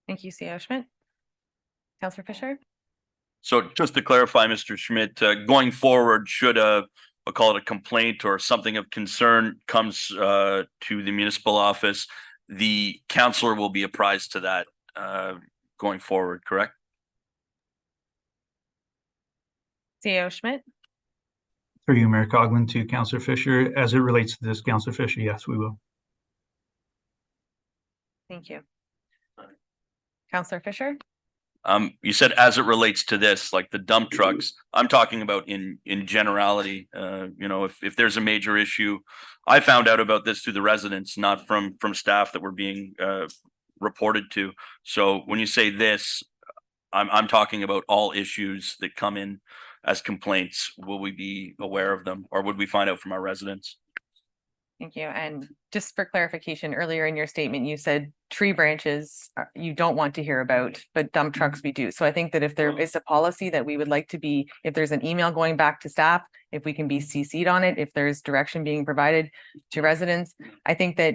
Thank you, CEO Schmidt. Councillor Fisher?
So just to clarify, Mr. Schmidt, going forward, should I'll call it a complaint or something of concern comes to the municipal office, the councillor will be apprised to that going forward, correct?
CEO Schmidt?
Through you, Mayor Coughlin, to Councillor Fisher, as it relates to this, Councillor Fisher, yes, we will.
Thank you. Councillor Fisher?
You said as it relates to this, like the dump trucks, I'm talking about in generality, if there's a major issue, I found out about this through the residents, not from staff that were being reported to. So when you say this, I'm talking about all issues that come in as complaints. Will we be aware of them, or would we find out from our residents?
Thank you. And just for clarification, earlier in your statement, you said tree branches you don't want to hear about, but dump trucks we do. So I think that if there is a policy that we would like to be, if there's an email going back to staff, if we can be CC'd on it, if there's direction being provided to residents, I think that.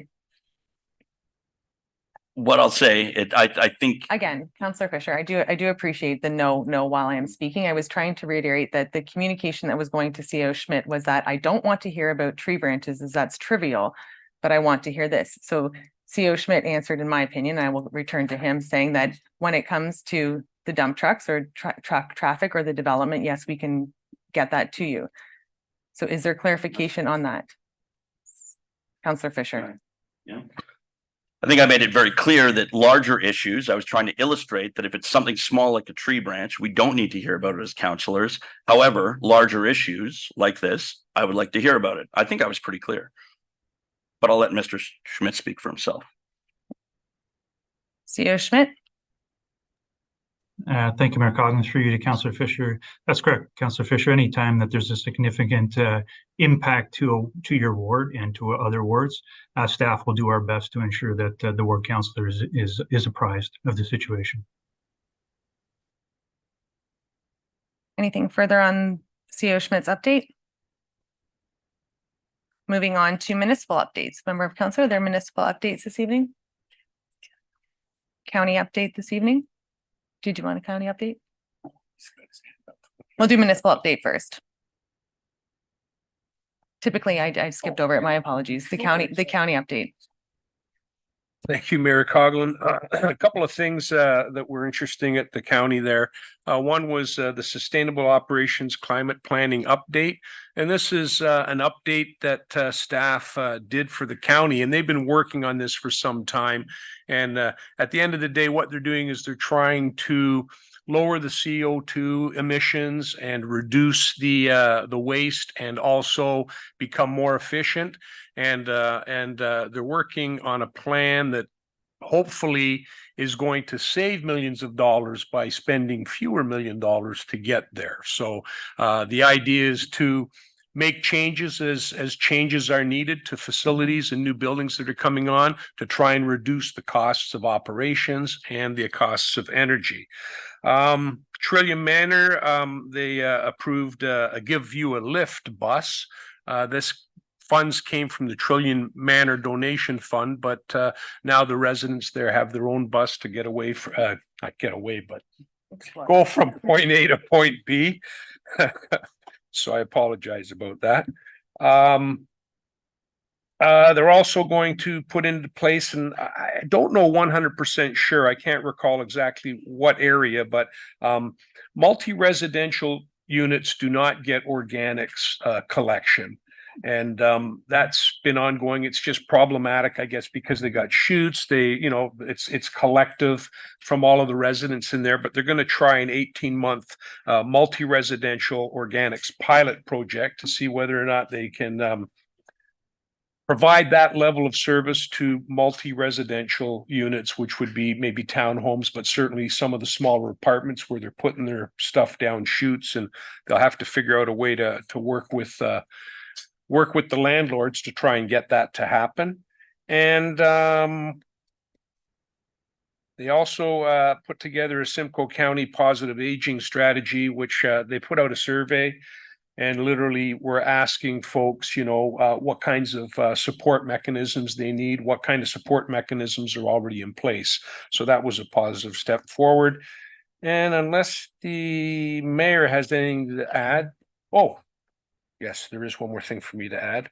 What I'll say, I think.
Again, Councillor Fisher, I do appreciate the no while I am speaking. I was trying to reiterate that the communication that was going to CEO Schmidt was that I don't want to hear about tree branches, as that's trivial, but I want to hear this. So CEO Schmidt answered, in my opinion, and I will return to him, saying that when it comes to the dump trucks or traffic or the development, yes, we can get that to you. So is there clarification on that? Councillor Fisher.
Yeah. I think I made it very clear that larger issues, I was trying to illustrate that if it's something small like a tree branch, we don't need to hear about it as councillors. However, larger issues like this, I would like to hear about it. I think I was pretty clear. But I'll let Mr. Schmidt speak for himself.
CEO Schmidt.
Thank you, Mayor Coggins. For you to Councillor Fisher. That's correct, Councillor Fisher. Anytime that there's a significant impact to your ward and to other wards, staff will do our best to ensure that the ward councillor is apprised of the situation.
Anything further on CEO Schmidt's update? Moving on to municipal updates. Member of Council, are there municipal updates this evening? County update this evening? Did you want a county update? We'll do municipal update first. Typically, I skipped over it. My apologies. The county update.
Thank you, Mayor Coughlin. A couple of things that were interesting at the county there. One was the Sustainable Operations Climate Planning Update. And this is an update that staff did for the county, and they've been working on this for some time. And at the end of the day, what they're doing is they're trying to lower the CO2 emissions and reduce the waste, and also become more efficient. And they're working on a plan that hopefully is going to save millions of dollars by spending fewer $1 million to get there. So the idea is to make changes as changes are needed to facilities and new buildings that are coming on, to try and reduce the costs of operations and the costs of energy. Trillium Manor, they approved a Give You a Lift bus. This funds came from the Trillium Manor donation fund, but now the residents there have their own bus to get away from, not get away, but go from point A to point B. So I apologize about that. They're also going to put into place, and I don't know 100% sure, I can't recall exactly what area, but multi-residential units do not get organics collection. And that's been ongoing. It's just problematic, I guess, because they got chutes. It's collective from all of the residents in there, but they're going to try an 18-month multi-residential organics pilot project to see whether or not they can provide that level of service to multi-residential units, which would be maybe townhomes, but certainly some of the smaller apartments where they're putting their stuff down chutes, and they'll have to figure out a way to work with the landlords to try and get that to happen. And they also put together a Simcoe County positive aging strategy, which they put out a survey. And literally, we're asking folks, what kinds of support mechanisms they need, what kind of support mechanisms are already in place. So that was a positive step forward. And unless the mayor has anything to add, oh, yes, there is one more thing for me to add.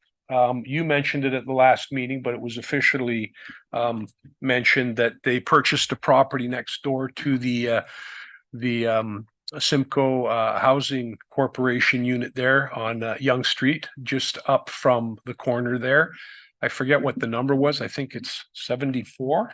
You mentioned it at the last meeting, but it was officially mentioned that they purchased a property next door to the Simcoe Housing Corporation unit there on Yonge Street, just up from the corner there. I forget what the number was. I think it's 74.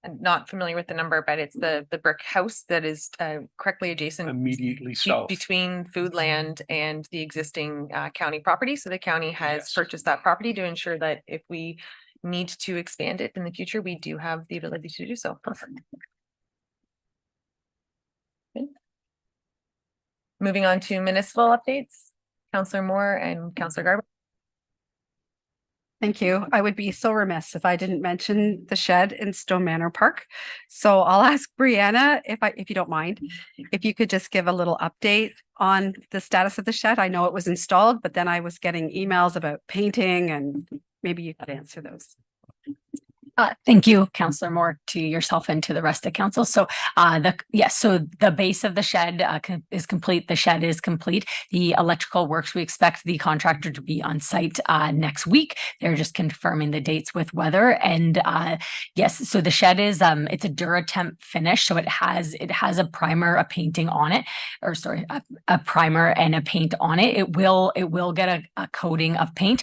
I'm not familiar with the number, but it's the brick house that is correctly adjacent
immediately south
between Foodland and the existing county property. So the county has purchased that property to ensure that if we need to expand it in the future, we do have the ability to do so. Perfect. Good. Moving on to municipal updates, Councillor Moore and Councillor Garber.
Thank you. I would be so remiss if I didn't mention the shed in Stone Manor Park. So I'll ask Brianna, if you don't mind, if you could just give a little update on the status of the shed. I know it was installed, but then I was getting emails about painting, and maybe you could answer those.
Thank you, Councillor Moore, to yourself and to the rest of council. So so the base of the shed is complete. The shed is complete. The electrical works, we expect the contractor to be on site next week. They're just confirming the dates with weather. And yes, so the shed is it's a Duratemp finish. So it has a primer, a painting on it, or sorry, a primer and a paint on it. It will get a coating of paint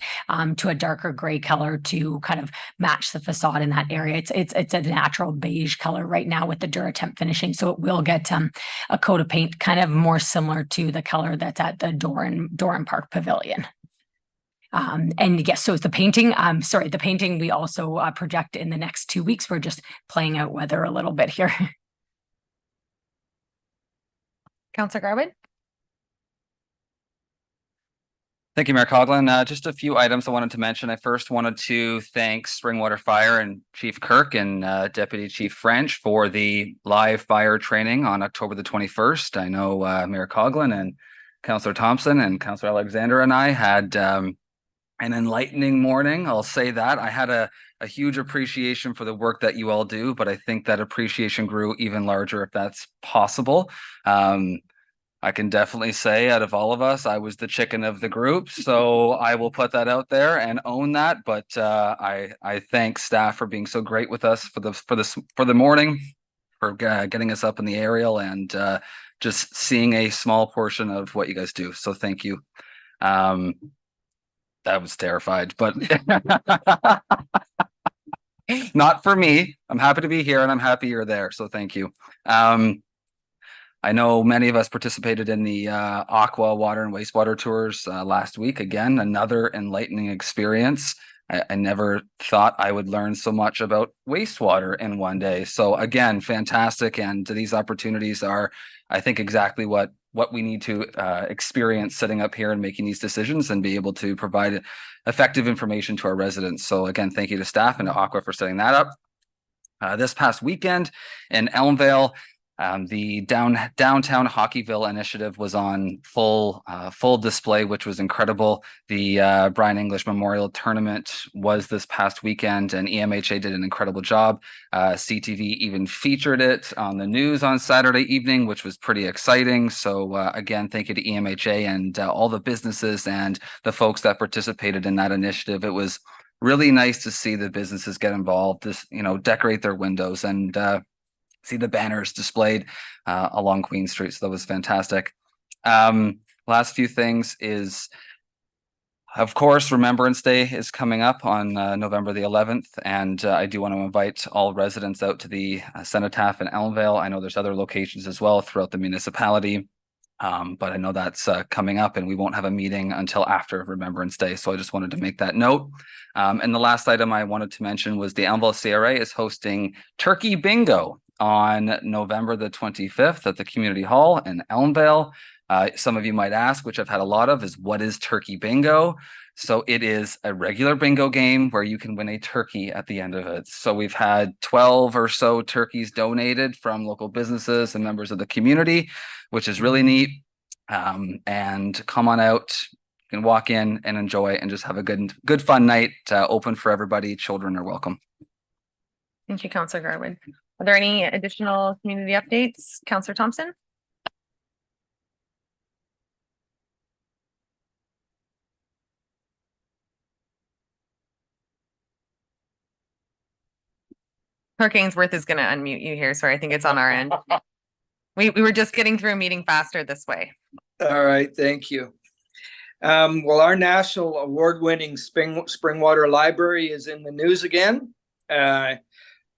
to a darker gray color to kind of match the facade in that area. It's a natural beige color right now with the Duratemp finishing, so it will get a coat of paint kind of more similar to the color that's at the Doran Park Pavilion. And yes, so the painting, the painting we also project in the next 2 weeks. We're just playing out weather a little bit here.
Councillor Garwood.
Thank you, Mayor Coughlin. Just a few items I wanted to mention. I first wanted to thank Springwater Fire and Chief Kirk and Deputy Chief French for the live fire training on October the 21st. I know Mayor Coughlin and Councillor Thompson and Councillor Alexander and I had an enlightening morning. I'll say that. I had a huge appreciation for the work that you all do, but I think that appreciation grew even larger if that's possible. I can definitely say out of all of us, I was the chicken of the group. So I will put that out there and own that. But I thank staff for being so great with us for the morning, for getting us up in the aerial and just seeing a small portion of what you guys do. So thank you. I was terrified, but not for me. I'm happy to be here and I'm happy you're there. So thank you. I know many of us participated in the Aqua water and wastewater tours last week. Again, another enlightening experience. I never thought I would learn so much about wastewater in one day. So again, fantastic. And these opportunities are, I think, exactly what we need to experience sitting up here and making these decisions and be able to provide effective information to our residents. So again, thank you to staff and to Aqua for setting that up. This past weekend in Elmvale, the downtown Hockeyville initiative was on full display, which was incredible. The Brian English Memorial Tournament was this past weekend, and EMHA did an incredible job. CTV even featured it on the news on Saturday evening, which was pretty exciting. So again, thank you to EMHA and all the businesses and the folks that participated in that initiative. It was really nice to see the businesses get involved, decorate their windows and see the banners displayed along Queen Street. So that was fantastic. Last few things is, of course, Remembrance Day is coming up on November the 11th. And I do want to invite all residents out to the Cenotaph in Elmvale. I know there's other locations as well throughout the municipality. But I know that's coming up and we won't have a meeting until after Remembrance Day. So I just wanted to make that note. And the last item I wanted to mention was the Elmville CRA is hosting Turkey Bingo on November the 25th at the Community Hall in Elmvale. Some of you might ask, which I've had a lot of, is what is Turkey Bingo? So it is a regular bingo game where you can win a turkey at the end of it. So we've had 12 or so turkeys donated from local businesses and members of the community, which is really neat. And come on out, you can walk in and enjoy and just have a good fun night, open for everybody. Children are welcome.
Thank you, Councillor Garwood. Are there any additional community updates? Councillor Thompson? Clerk Ainsworth is going to unmute you here. Sorry, I think it's on our end. We were just getting through a meeting faster this way.
All right, thank you. Well, our national award-winning Springwater Library is in the news again. I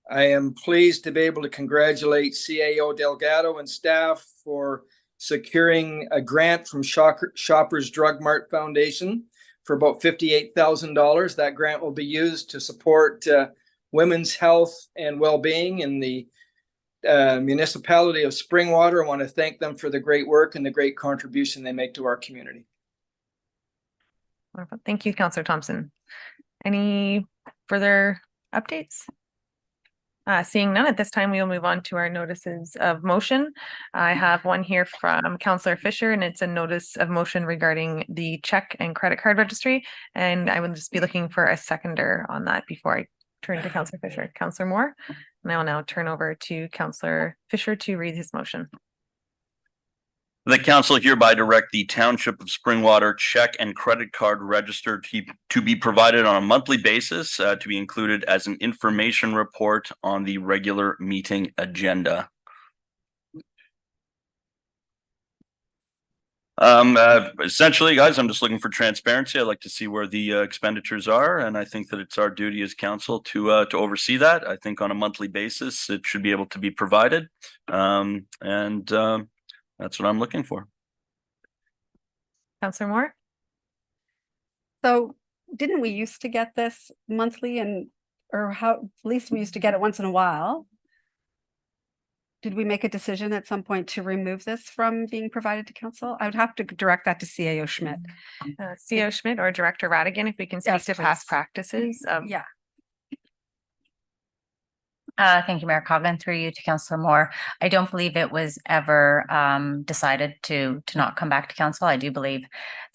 am pleased to be able to congratulate CAO Delgado and staff for securing a grant from Shoppers Drug Mart Foundation for about $58,000. That grant will be used to support women's health and well-being in the municipality of Springwater. I want to thank them for the great work and the great contribution they make to our community.
Wonderful. Thank you, Councillor Thompson. Any further updates? Seeing none at this time, we will move on to our notices of motion. I have one here from Councillor Fisher, and it's a notice of motion regarding the check and credit card registry. And I would just be looking for a seconder on that before I turn to Councillor Fisher. Councillor Moore, and I will now turn over to Councillor Fisher to read his motion.
The council hereby direct the Township of Springwater check and credit card register to be provided on a monthly basis to be included as an information report on the regular meeting agenda. Essentially, guys, I'm just looking for transparency. I'd like to see where the expenditures are, and I think that it's our duty as council to oversee that. I think on a monthly basis, it should be able to be provided, that's what I'm looking for.
Councillor Moore?
So didn't we used to get this monthly or how, at least we used to get it once in a while? Did we make a decision at some point to remove this from being provided to council? I would have to direct that to CAO Schmidt.
CAO Schmidt or Director Radigan, if we can speak to past practices.
Yeah.
Thank you, Mayor Coughlin. Through you to Councillor Moore. I don't believe it was ever decided to not come back to council. I do believe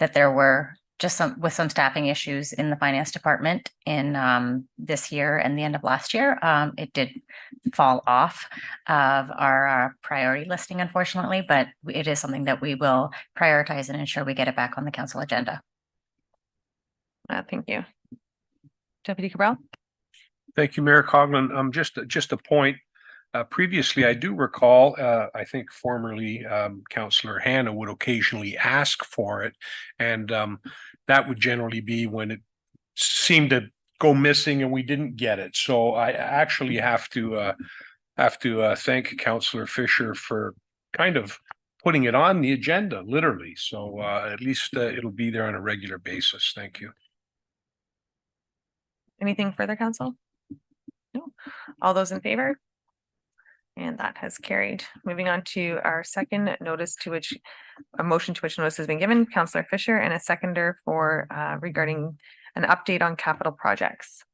that there were just some staffing issues in the finance department in this year and the end of last year. It did fall off of our priority listing, unfortunately, but it is something that we will prioritize and ensure we get it back on the council agenda.
Thank you. Deputy Cabral?
Thank you, Mayor Coughlin. Just a point. Previously, I do recall, I think formerly Councillor Hanna would occasionally ask for it, and that would generally be when it seemed to go missing and we didn't get it. So I actually have to thank Councillor Fisher for kind of putting it on the agenda, literally. So at least it'll be there on a regular basis. Thank you.
Anything further, council? No. All those in favor? And that has carried. Moving on to our second notice to which a motion to which notice has been given, Councillor Fisher, and a seconder for regarding an update on capital projects.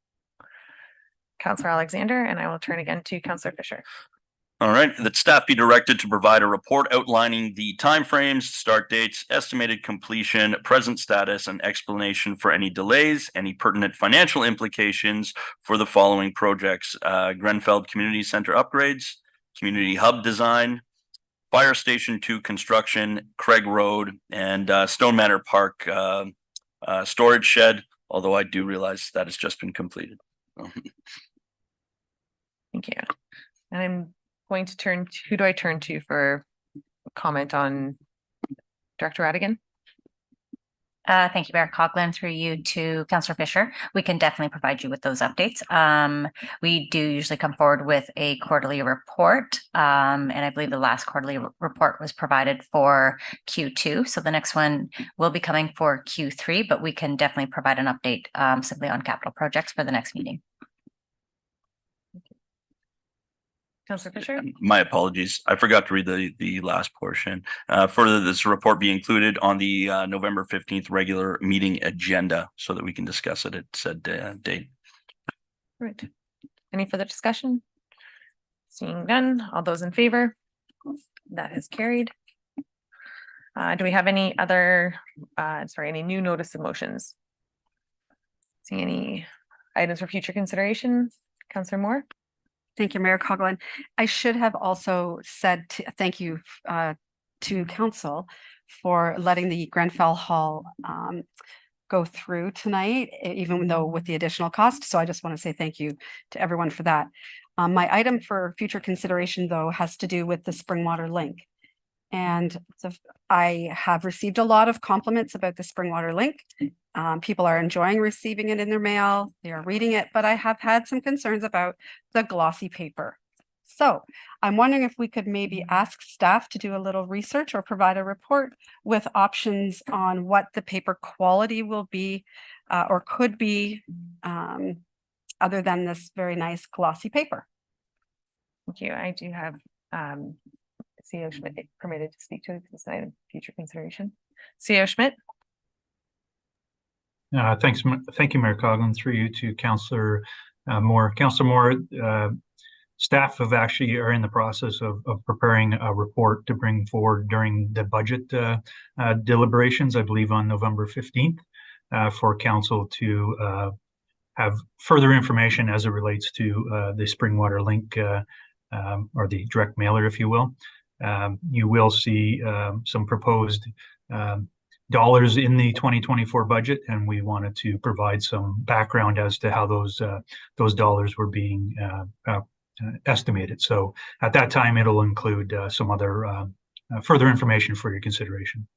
Councillor Alexander, and I will turn again to Councillor Fisher.
All right, that staff be directed to provide a report outlining the timeframes, start dates, estimated completion, present status, and explanation for any delays, any pertinent financial implications for the following projects: Grenfell Community Center upgrades, Community Hub design, Fire Station 2 construction, Craig Road, and Stone Manor Park storage shed, although I do realize that has just been completed.
Thank you. And I'm going to turn to, who do I turn to for comment on Director Radigan?
Thank you, Mayor Coughlin, through you to Councillor Fisher. We can definitely provide you with those updates. We do usually come forward with a quarterly report. And I believe the last quarterly report was provided for Q2. So the next one will be coming for Q3, but we can definitely provide an update simply on capital projects for the next meeting.
Councillor Fisher?
My apologies. I forgot to read the last portion. Further, this report be included on the November 15th regular meeting agenda so that we can discuss it at said date.
Right. Any further discussion? Seeing none, all those in favor? That is carried. Do we have any other, any new notice of motions? See any items for future consideration? Councillor Moore?
Thank you, Mayor Coughlin. I should have also said thank you to council for letting the Grenfell Hall go through tonight, even though with the additional cost. So I just want to say thank you to everyone for that. My item for future consideration, though, has to do with the Springwater Link. And I have received a lot of compliments about the Springwater Link. People are enjoying receiving it in their mail. They are reading it, but I have had some concerns about the glossy paper. So I'm wondering if we could maybe ask staff to do a little research or provide a report with options on what the paper quality will be or could be other than this very nice glossy paper.
Thank you. I do have CEO Schmidt permitted to speak to this item, future consideration. CEO Schmidt?
Thank you, Mayor Coughlin, through you to Councillor Moore. Councillor Moore, staff are in the process of preparing a report to bring forward during the budget deliberations, I believe on November 15th, for council to have further information as it relates to the Springwater Link or the direct mailer, if you will. You will see some proposed dollars in the 2024 budget, and we wanted to provide some background as to how those dollars were being estimated. So at that time, it'll include some other further information for your consideration.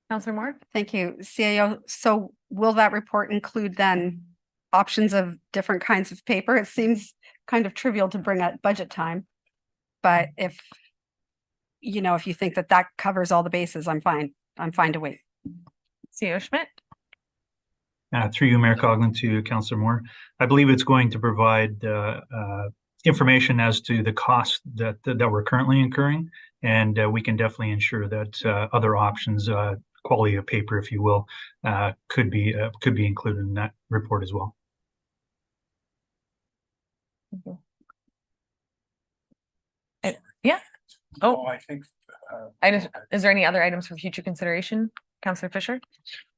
Councillor Moore?
Thank you, CAO. So will that report include then options of different kinds of paper? It seems kind of trivial to bring at budget time, but if you think that covers all the bases, I'm fine. I'm fine to wait.
CEO Schmidt?
Through you, Mayor Coughlin, to Councillor Moore. I believe it's going to provide information as to the costs that we're currently incurring, and we can definitely ensure that other options, quality of paper, if you will, could be included in that report as well.
Yeah. Oh,
I think.
Is there any other items for future consideration? Councillor Fisher?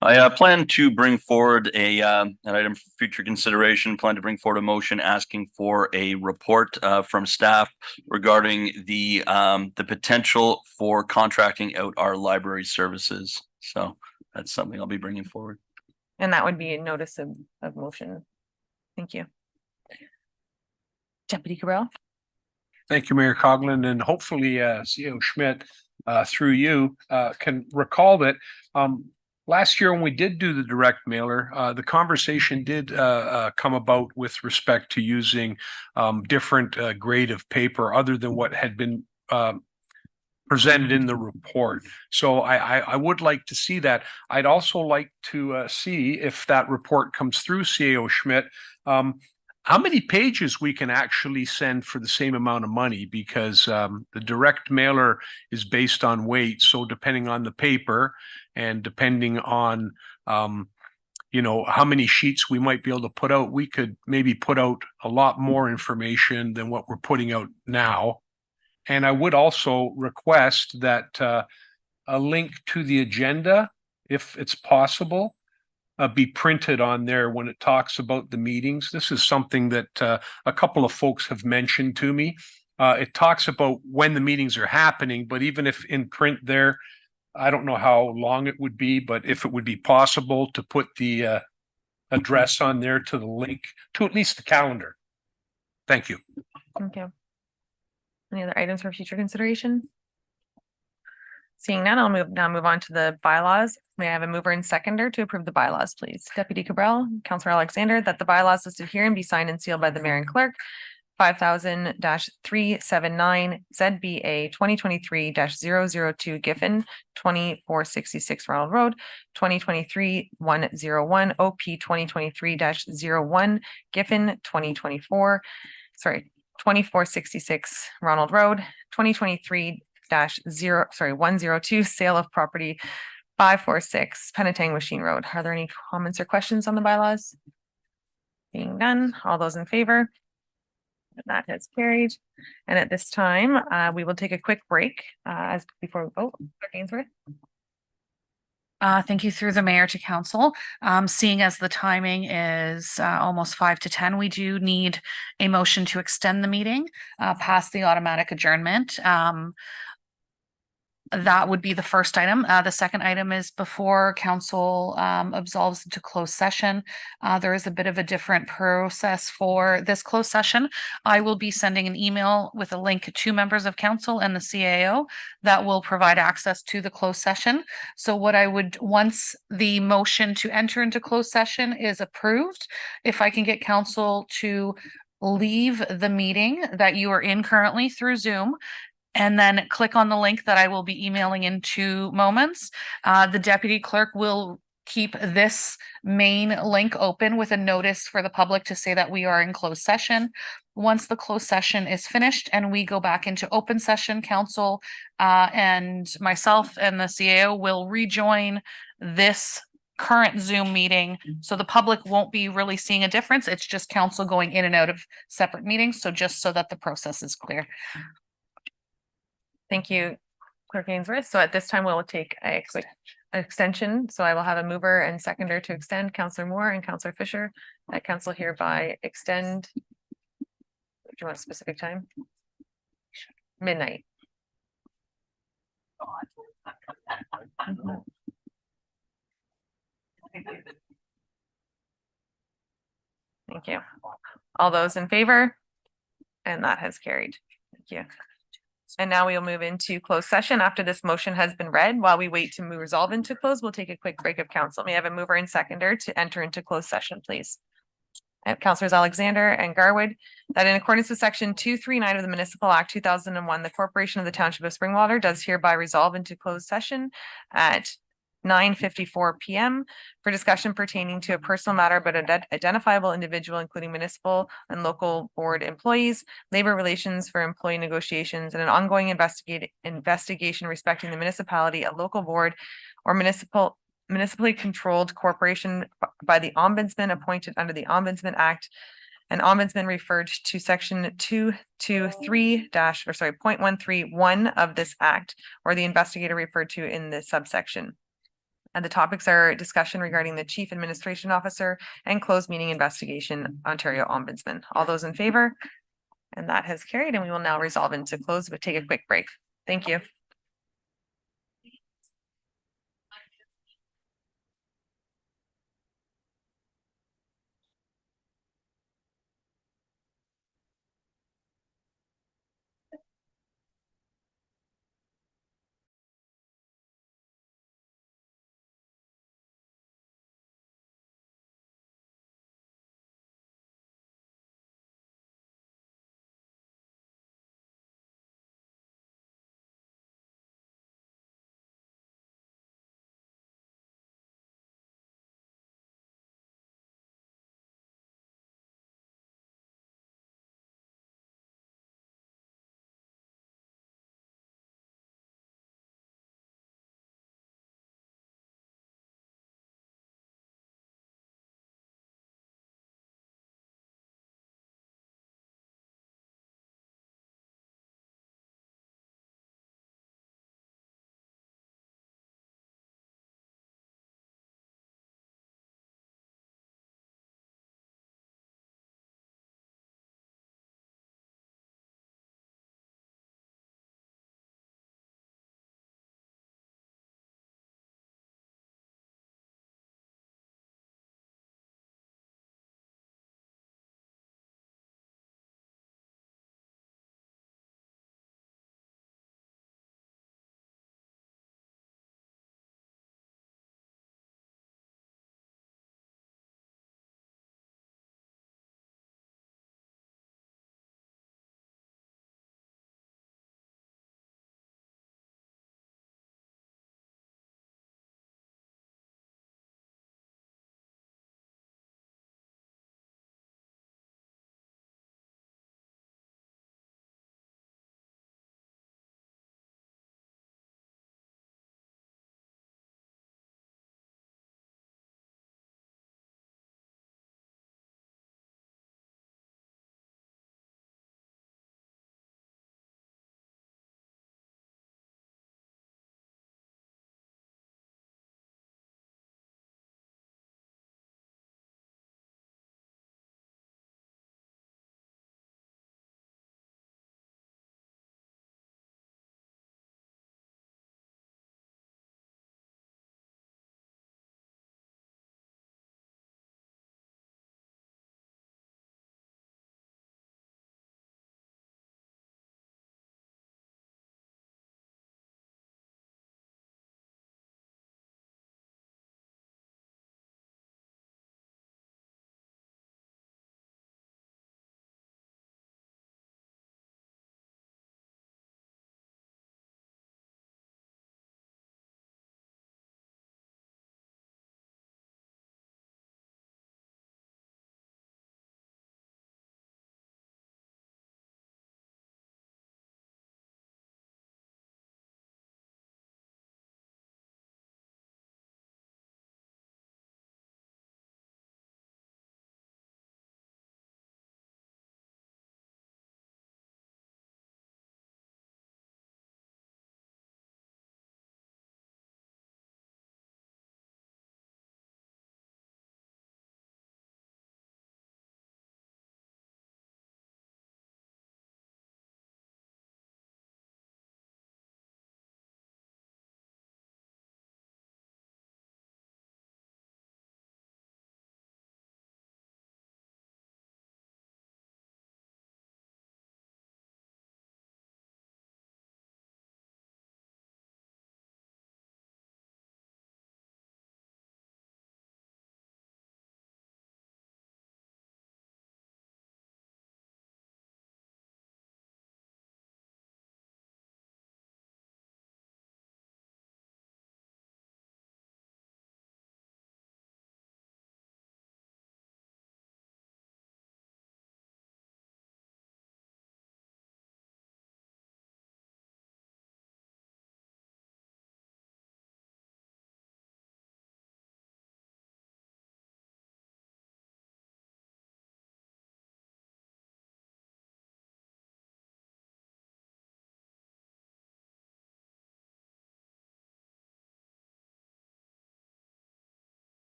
I plan to bring forward an item for future consideration, plan to bring forward a motion asking for a report from staff regarding the potential for contracting out our library services. So that's something I'll be bringing forward.
And that would be a notice of motion. Thank you. Deputy Cabral?
Thank you, Mayor Coughlin, and hopefully CEO Schmidt, through you, can recall that last year when we did do the direct mailer, the conversation did come about with respect to using different grade of paper other than what had been presented in the report. So I would like to see that. I'd also like to see if that report comes through CEO Schmidt, how many pages we can actually send for the same amount of money, because the direct mailer is based on weight. So depending on the paper and depending on, how many sheets we might be able to put out, we could maybe put out a lot more information than what we're putting out now. And I would also request that a link to the agenda, if it's possible, be printed on there when it talks about the meetings. This is something that a couple of folks have mentioned to me. It talks about when the meetings are happening, but even if in print there, I don't know how long it would be, but if it would be possible to put the address on there to the link to at least the calendar. Thank you.
Thank you. Any other items for future consideration? Seeing none, I'll move on to the bylaws. May I have a mover and seconder to approve the bylaws, please? Deputy Cabral, Councillor Alexander, that the bylaws listed here and be signed and sealed by the mayor and clerk. 5000-379 ZBA 2023-002 Giffen, 2466 Ronald Road, 2023-101 OP 2023-01 Giffen, 2466 Ronald Road, 102 sale of property 546 Penetang Machine Road. Are there any comments or questions on the bylaws? Being none, all those in favor? That has carried. And at this time, we will take a quick break as before we vote. Clerk Ainsworth.
Thank you through the mayor to council. Seeing as the timing is almost 5 to 10, we do need a motion to extend the meeting past the automatic adjournment. That would be the first item. The second item is before council absolves into closed session. There is a bit of a different process for this closed session. I will be sending an email with a link to members of council and the CAO that will provide access to the closed session. So what I would, once the motion to enter into closed session is approved, if I can get council to leave the meeting that you are in currently through Zoom, and then click on the link that I will be emailing in 2 moments. The deputy clerk will keep this main link open with a notice for the public to say that we are in closed session. Once the closed session is finished and we go back into open session, council and myself and the CAO will rejoin this current Zoom meeting. So the public won't be really seeing a difference. It's just council going in and out of separate meetings. So just so that the process is clear.
Thank you, Clerk Ainsworth. So at this time, we'll take a quick extension. So I will have a mover and seconder to extend, Councillor Moore and Councillor Fisher. That council hereby extend. Do you want a specific time? Midnight. Thank you. All those in favor? And that has carried. Thank you. And now we will move into closed session after this motion has been read. While we wait to move resolve into close, we'll take a quick break of council. May I have a mover and seconder to enter into closed session, please? I have Councillors Alexander and Garwood that in accordance with section 239 of the Municipal Act 2001, the Corporation of the Township of Springwater does hereby resolve into closed session at 9:54 PM for discussion pertaining to a personal matter but an identifiable individual, including municipal and local board employees, labor relations for employee negotiations, and an ongoing investigation respecting the municipality, a local board, or municipally controlled corporation by the ombudsman appointed under the Ombudsman Act. An ombudsman referred to section 0.131 of this act, or the investigator referred to in this subsection. And the topics are discussion regarding the Chief Administration Officer and closed meeting investigation, Ontario Ombudsman. All those in favor? And that has carried, and we will now resolve into close, but take a quick break. Thank you.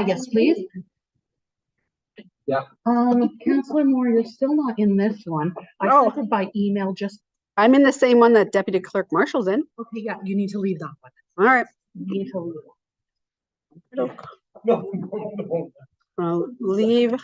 Yes, please.
Yeah.
Counselor Moore, you're still not in this one. I
Oh.
sent it by email, just,
I'm in the same one that Deputy Clerk Marshall's in.
okay, yeah, you need to leave that one.
All right.
You need to leave.
I'll leave.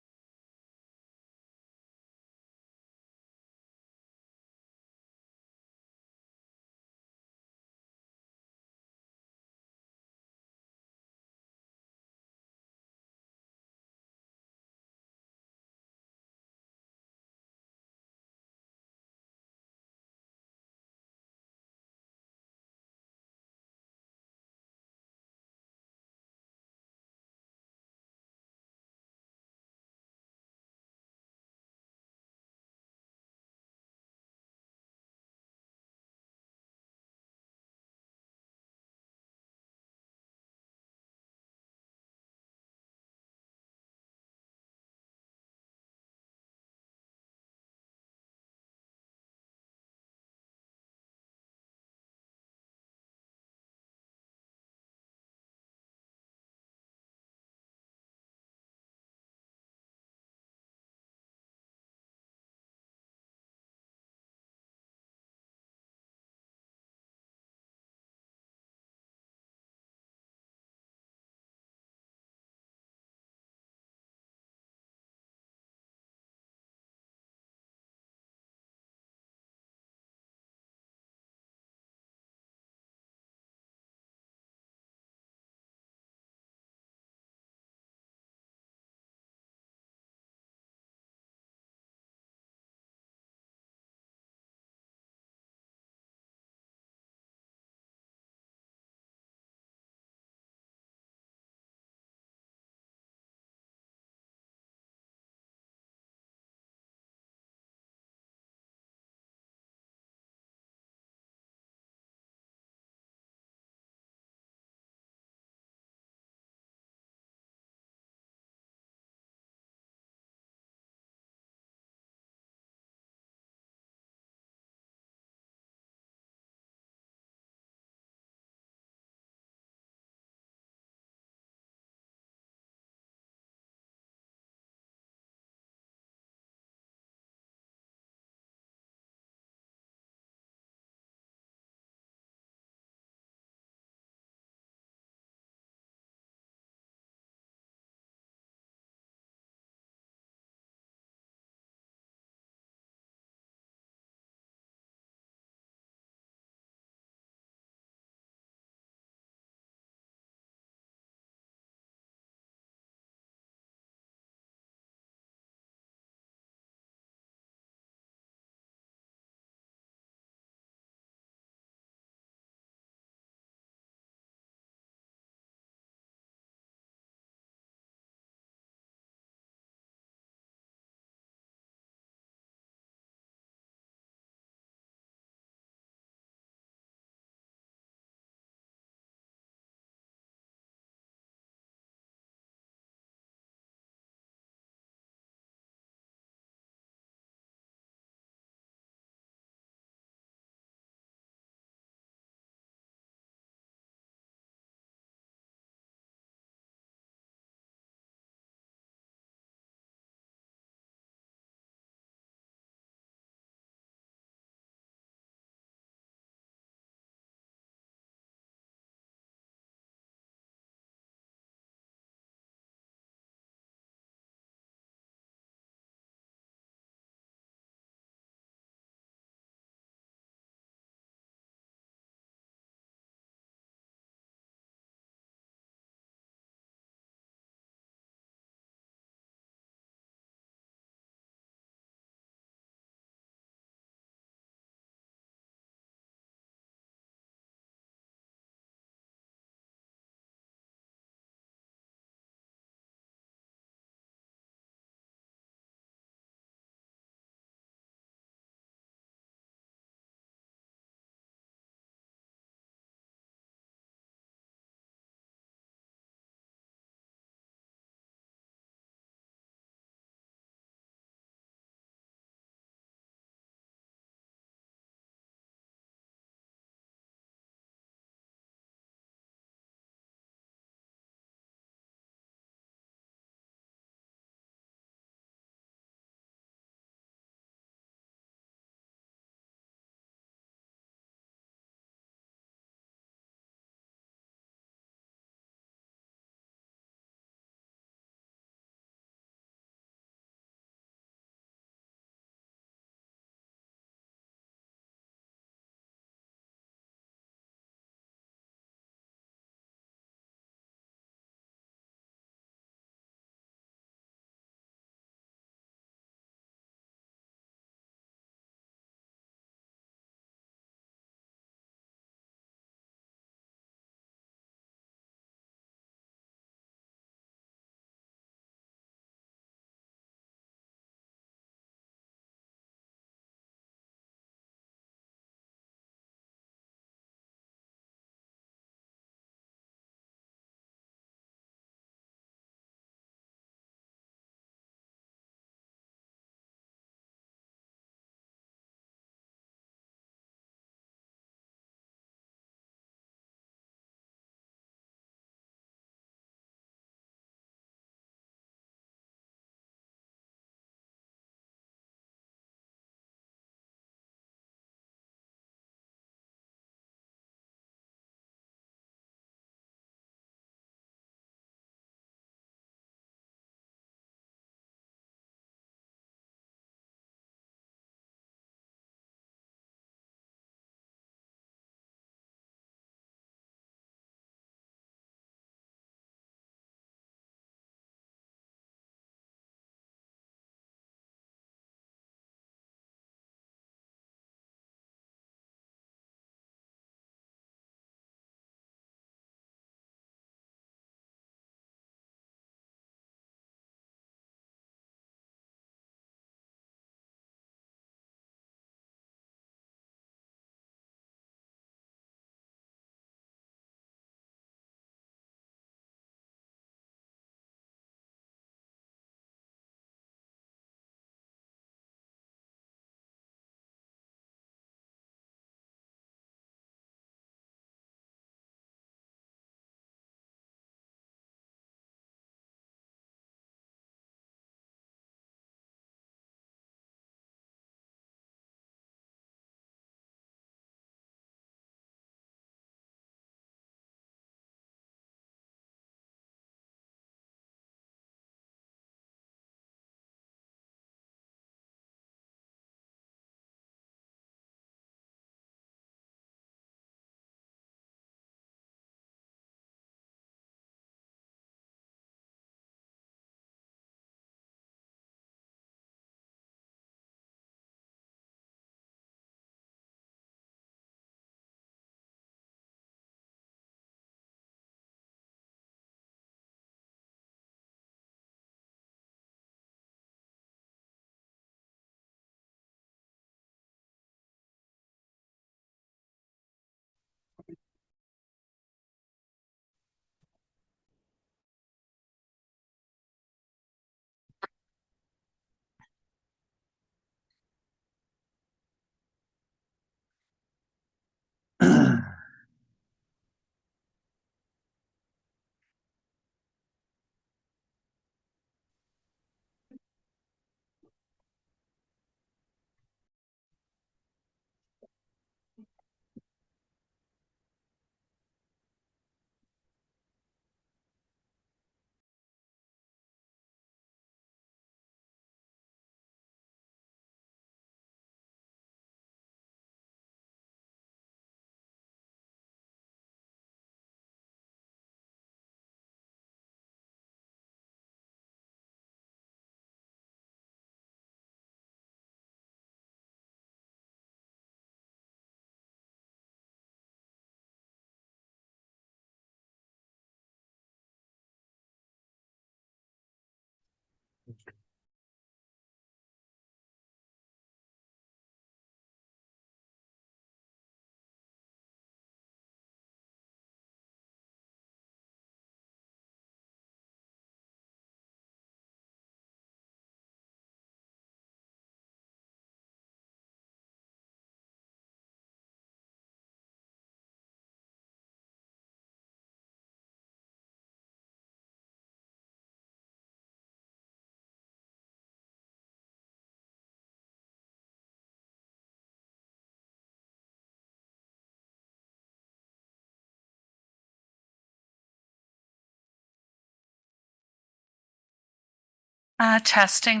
Testing.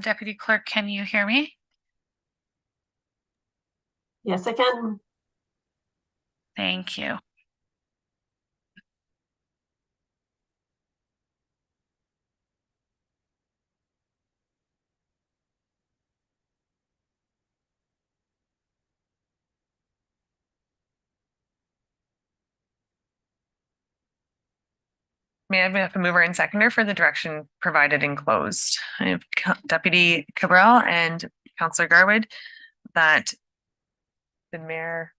Deputy Clerk, can you hear me?
Yes, I can.
Thank you.
May I have a mover and seconder for the direction provided and closed? I have Deputy Cabral and Councillor Garwood that the mayor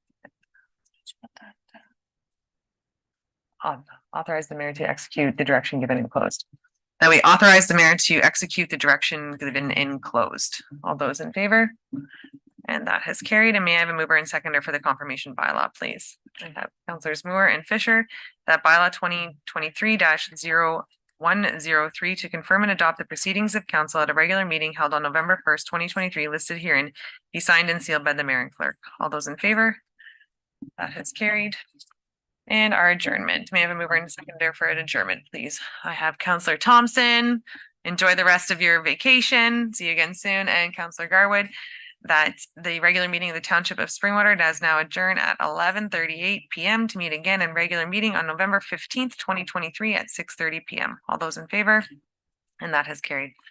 authorize the mayor to execute the direction given and closed. That we authorize the mayor to execute the direction given in closed. All those in favor? And that has carried. And may I have a mover and seconder for the confirmation bylaw, please? I have Councillors Moore and Fisher, that bylaw 2023-0103 to confirm and adopt the proceedings of council at a regular meeting held on November 1st, 2023, listed herein, be signed and sealed by the mayor and clerk. All those in favor? That has carried. And our adjournment. May I have a mover and seconder for an adjournment, please? I have Councillor Thompson. Enjoy the rest of your vacation. See you again soon. And Councillor Garwood, that the regular meeting of the Township of Springwater does now adjourn at 11:38 p.m. to meet again in regular meeting on November 15th, 2023 at 6:30 p.m. All those in favor? And that has carried.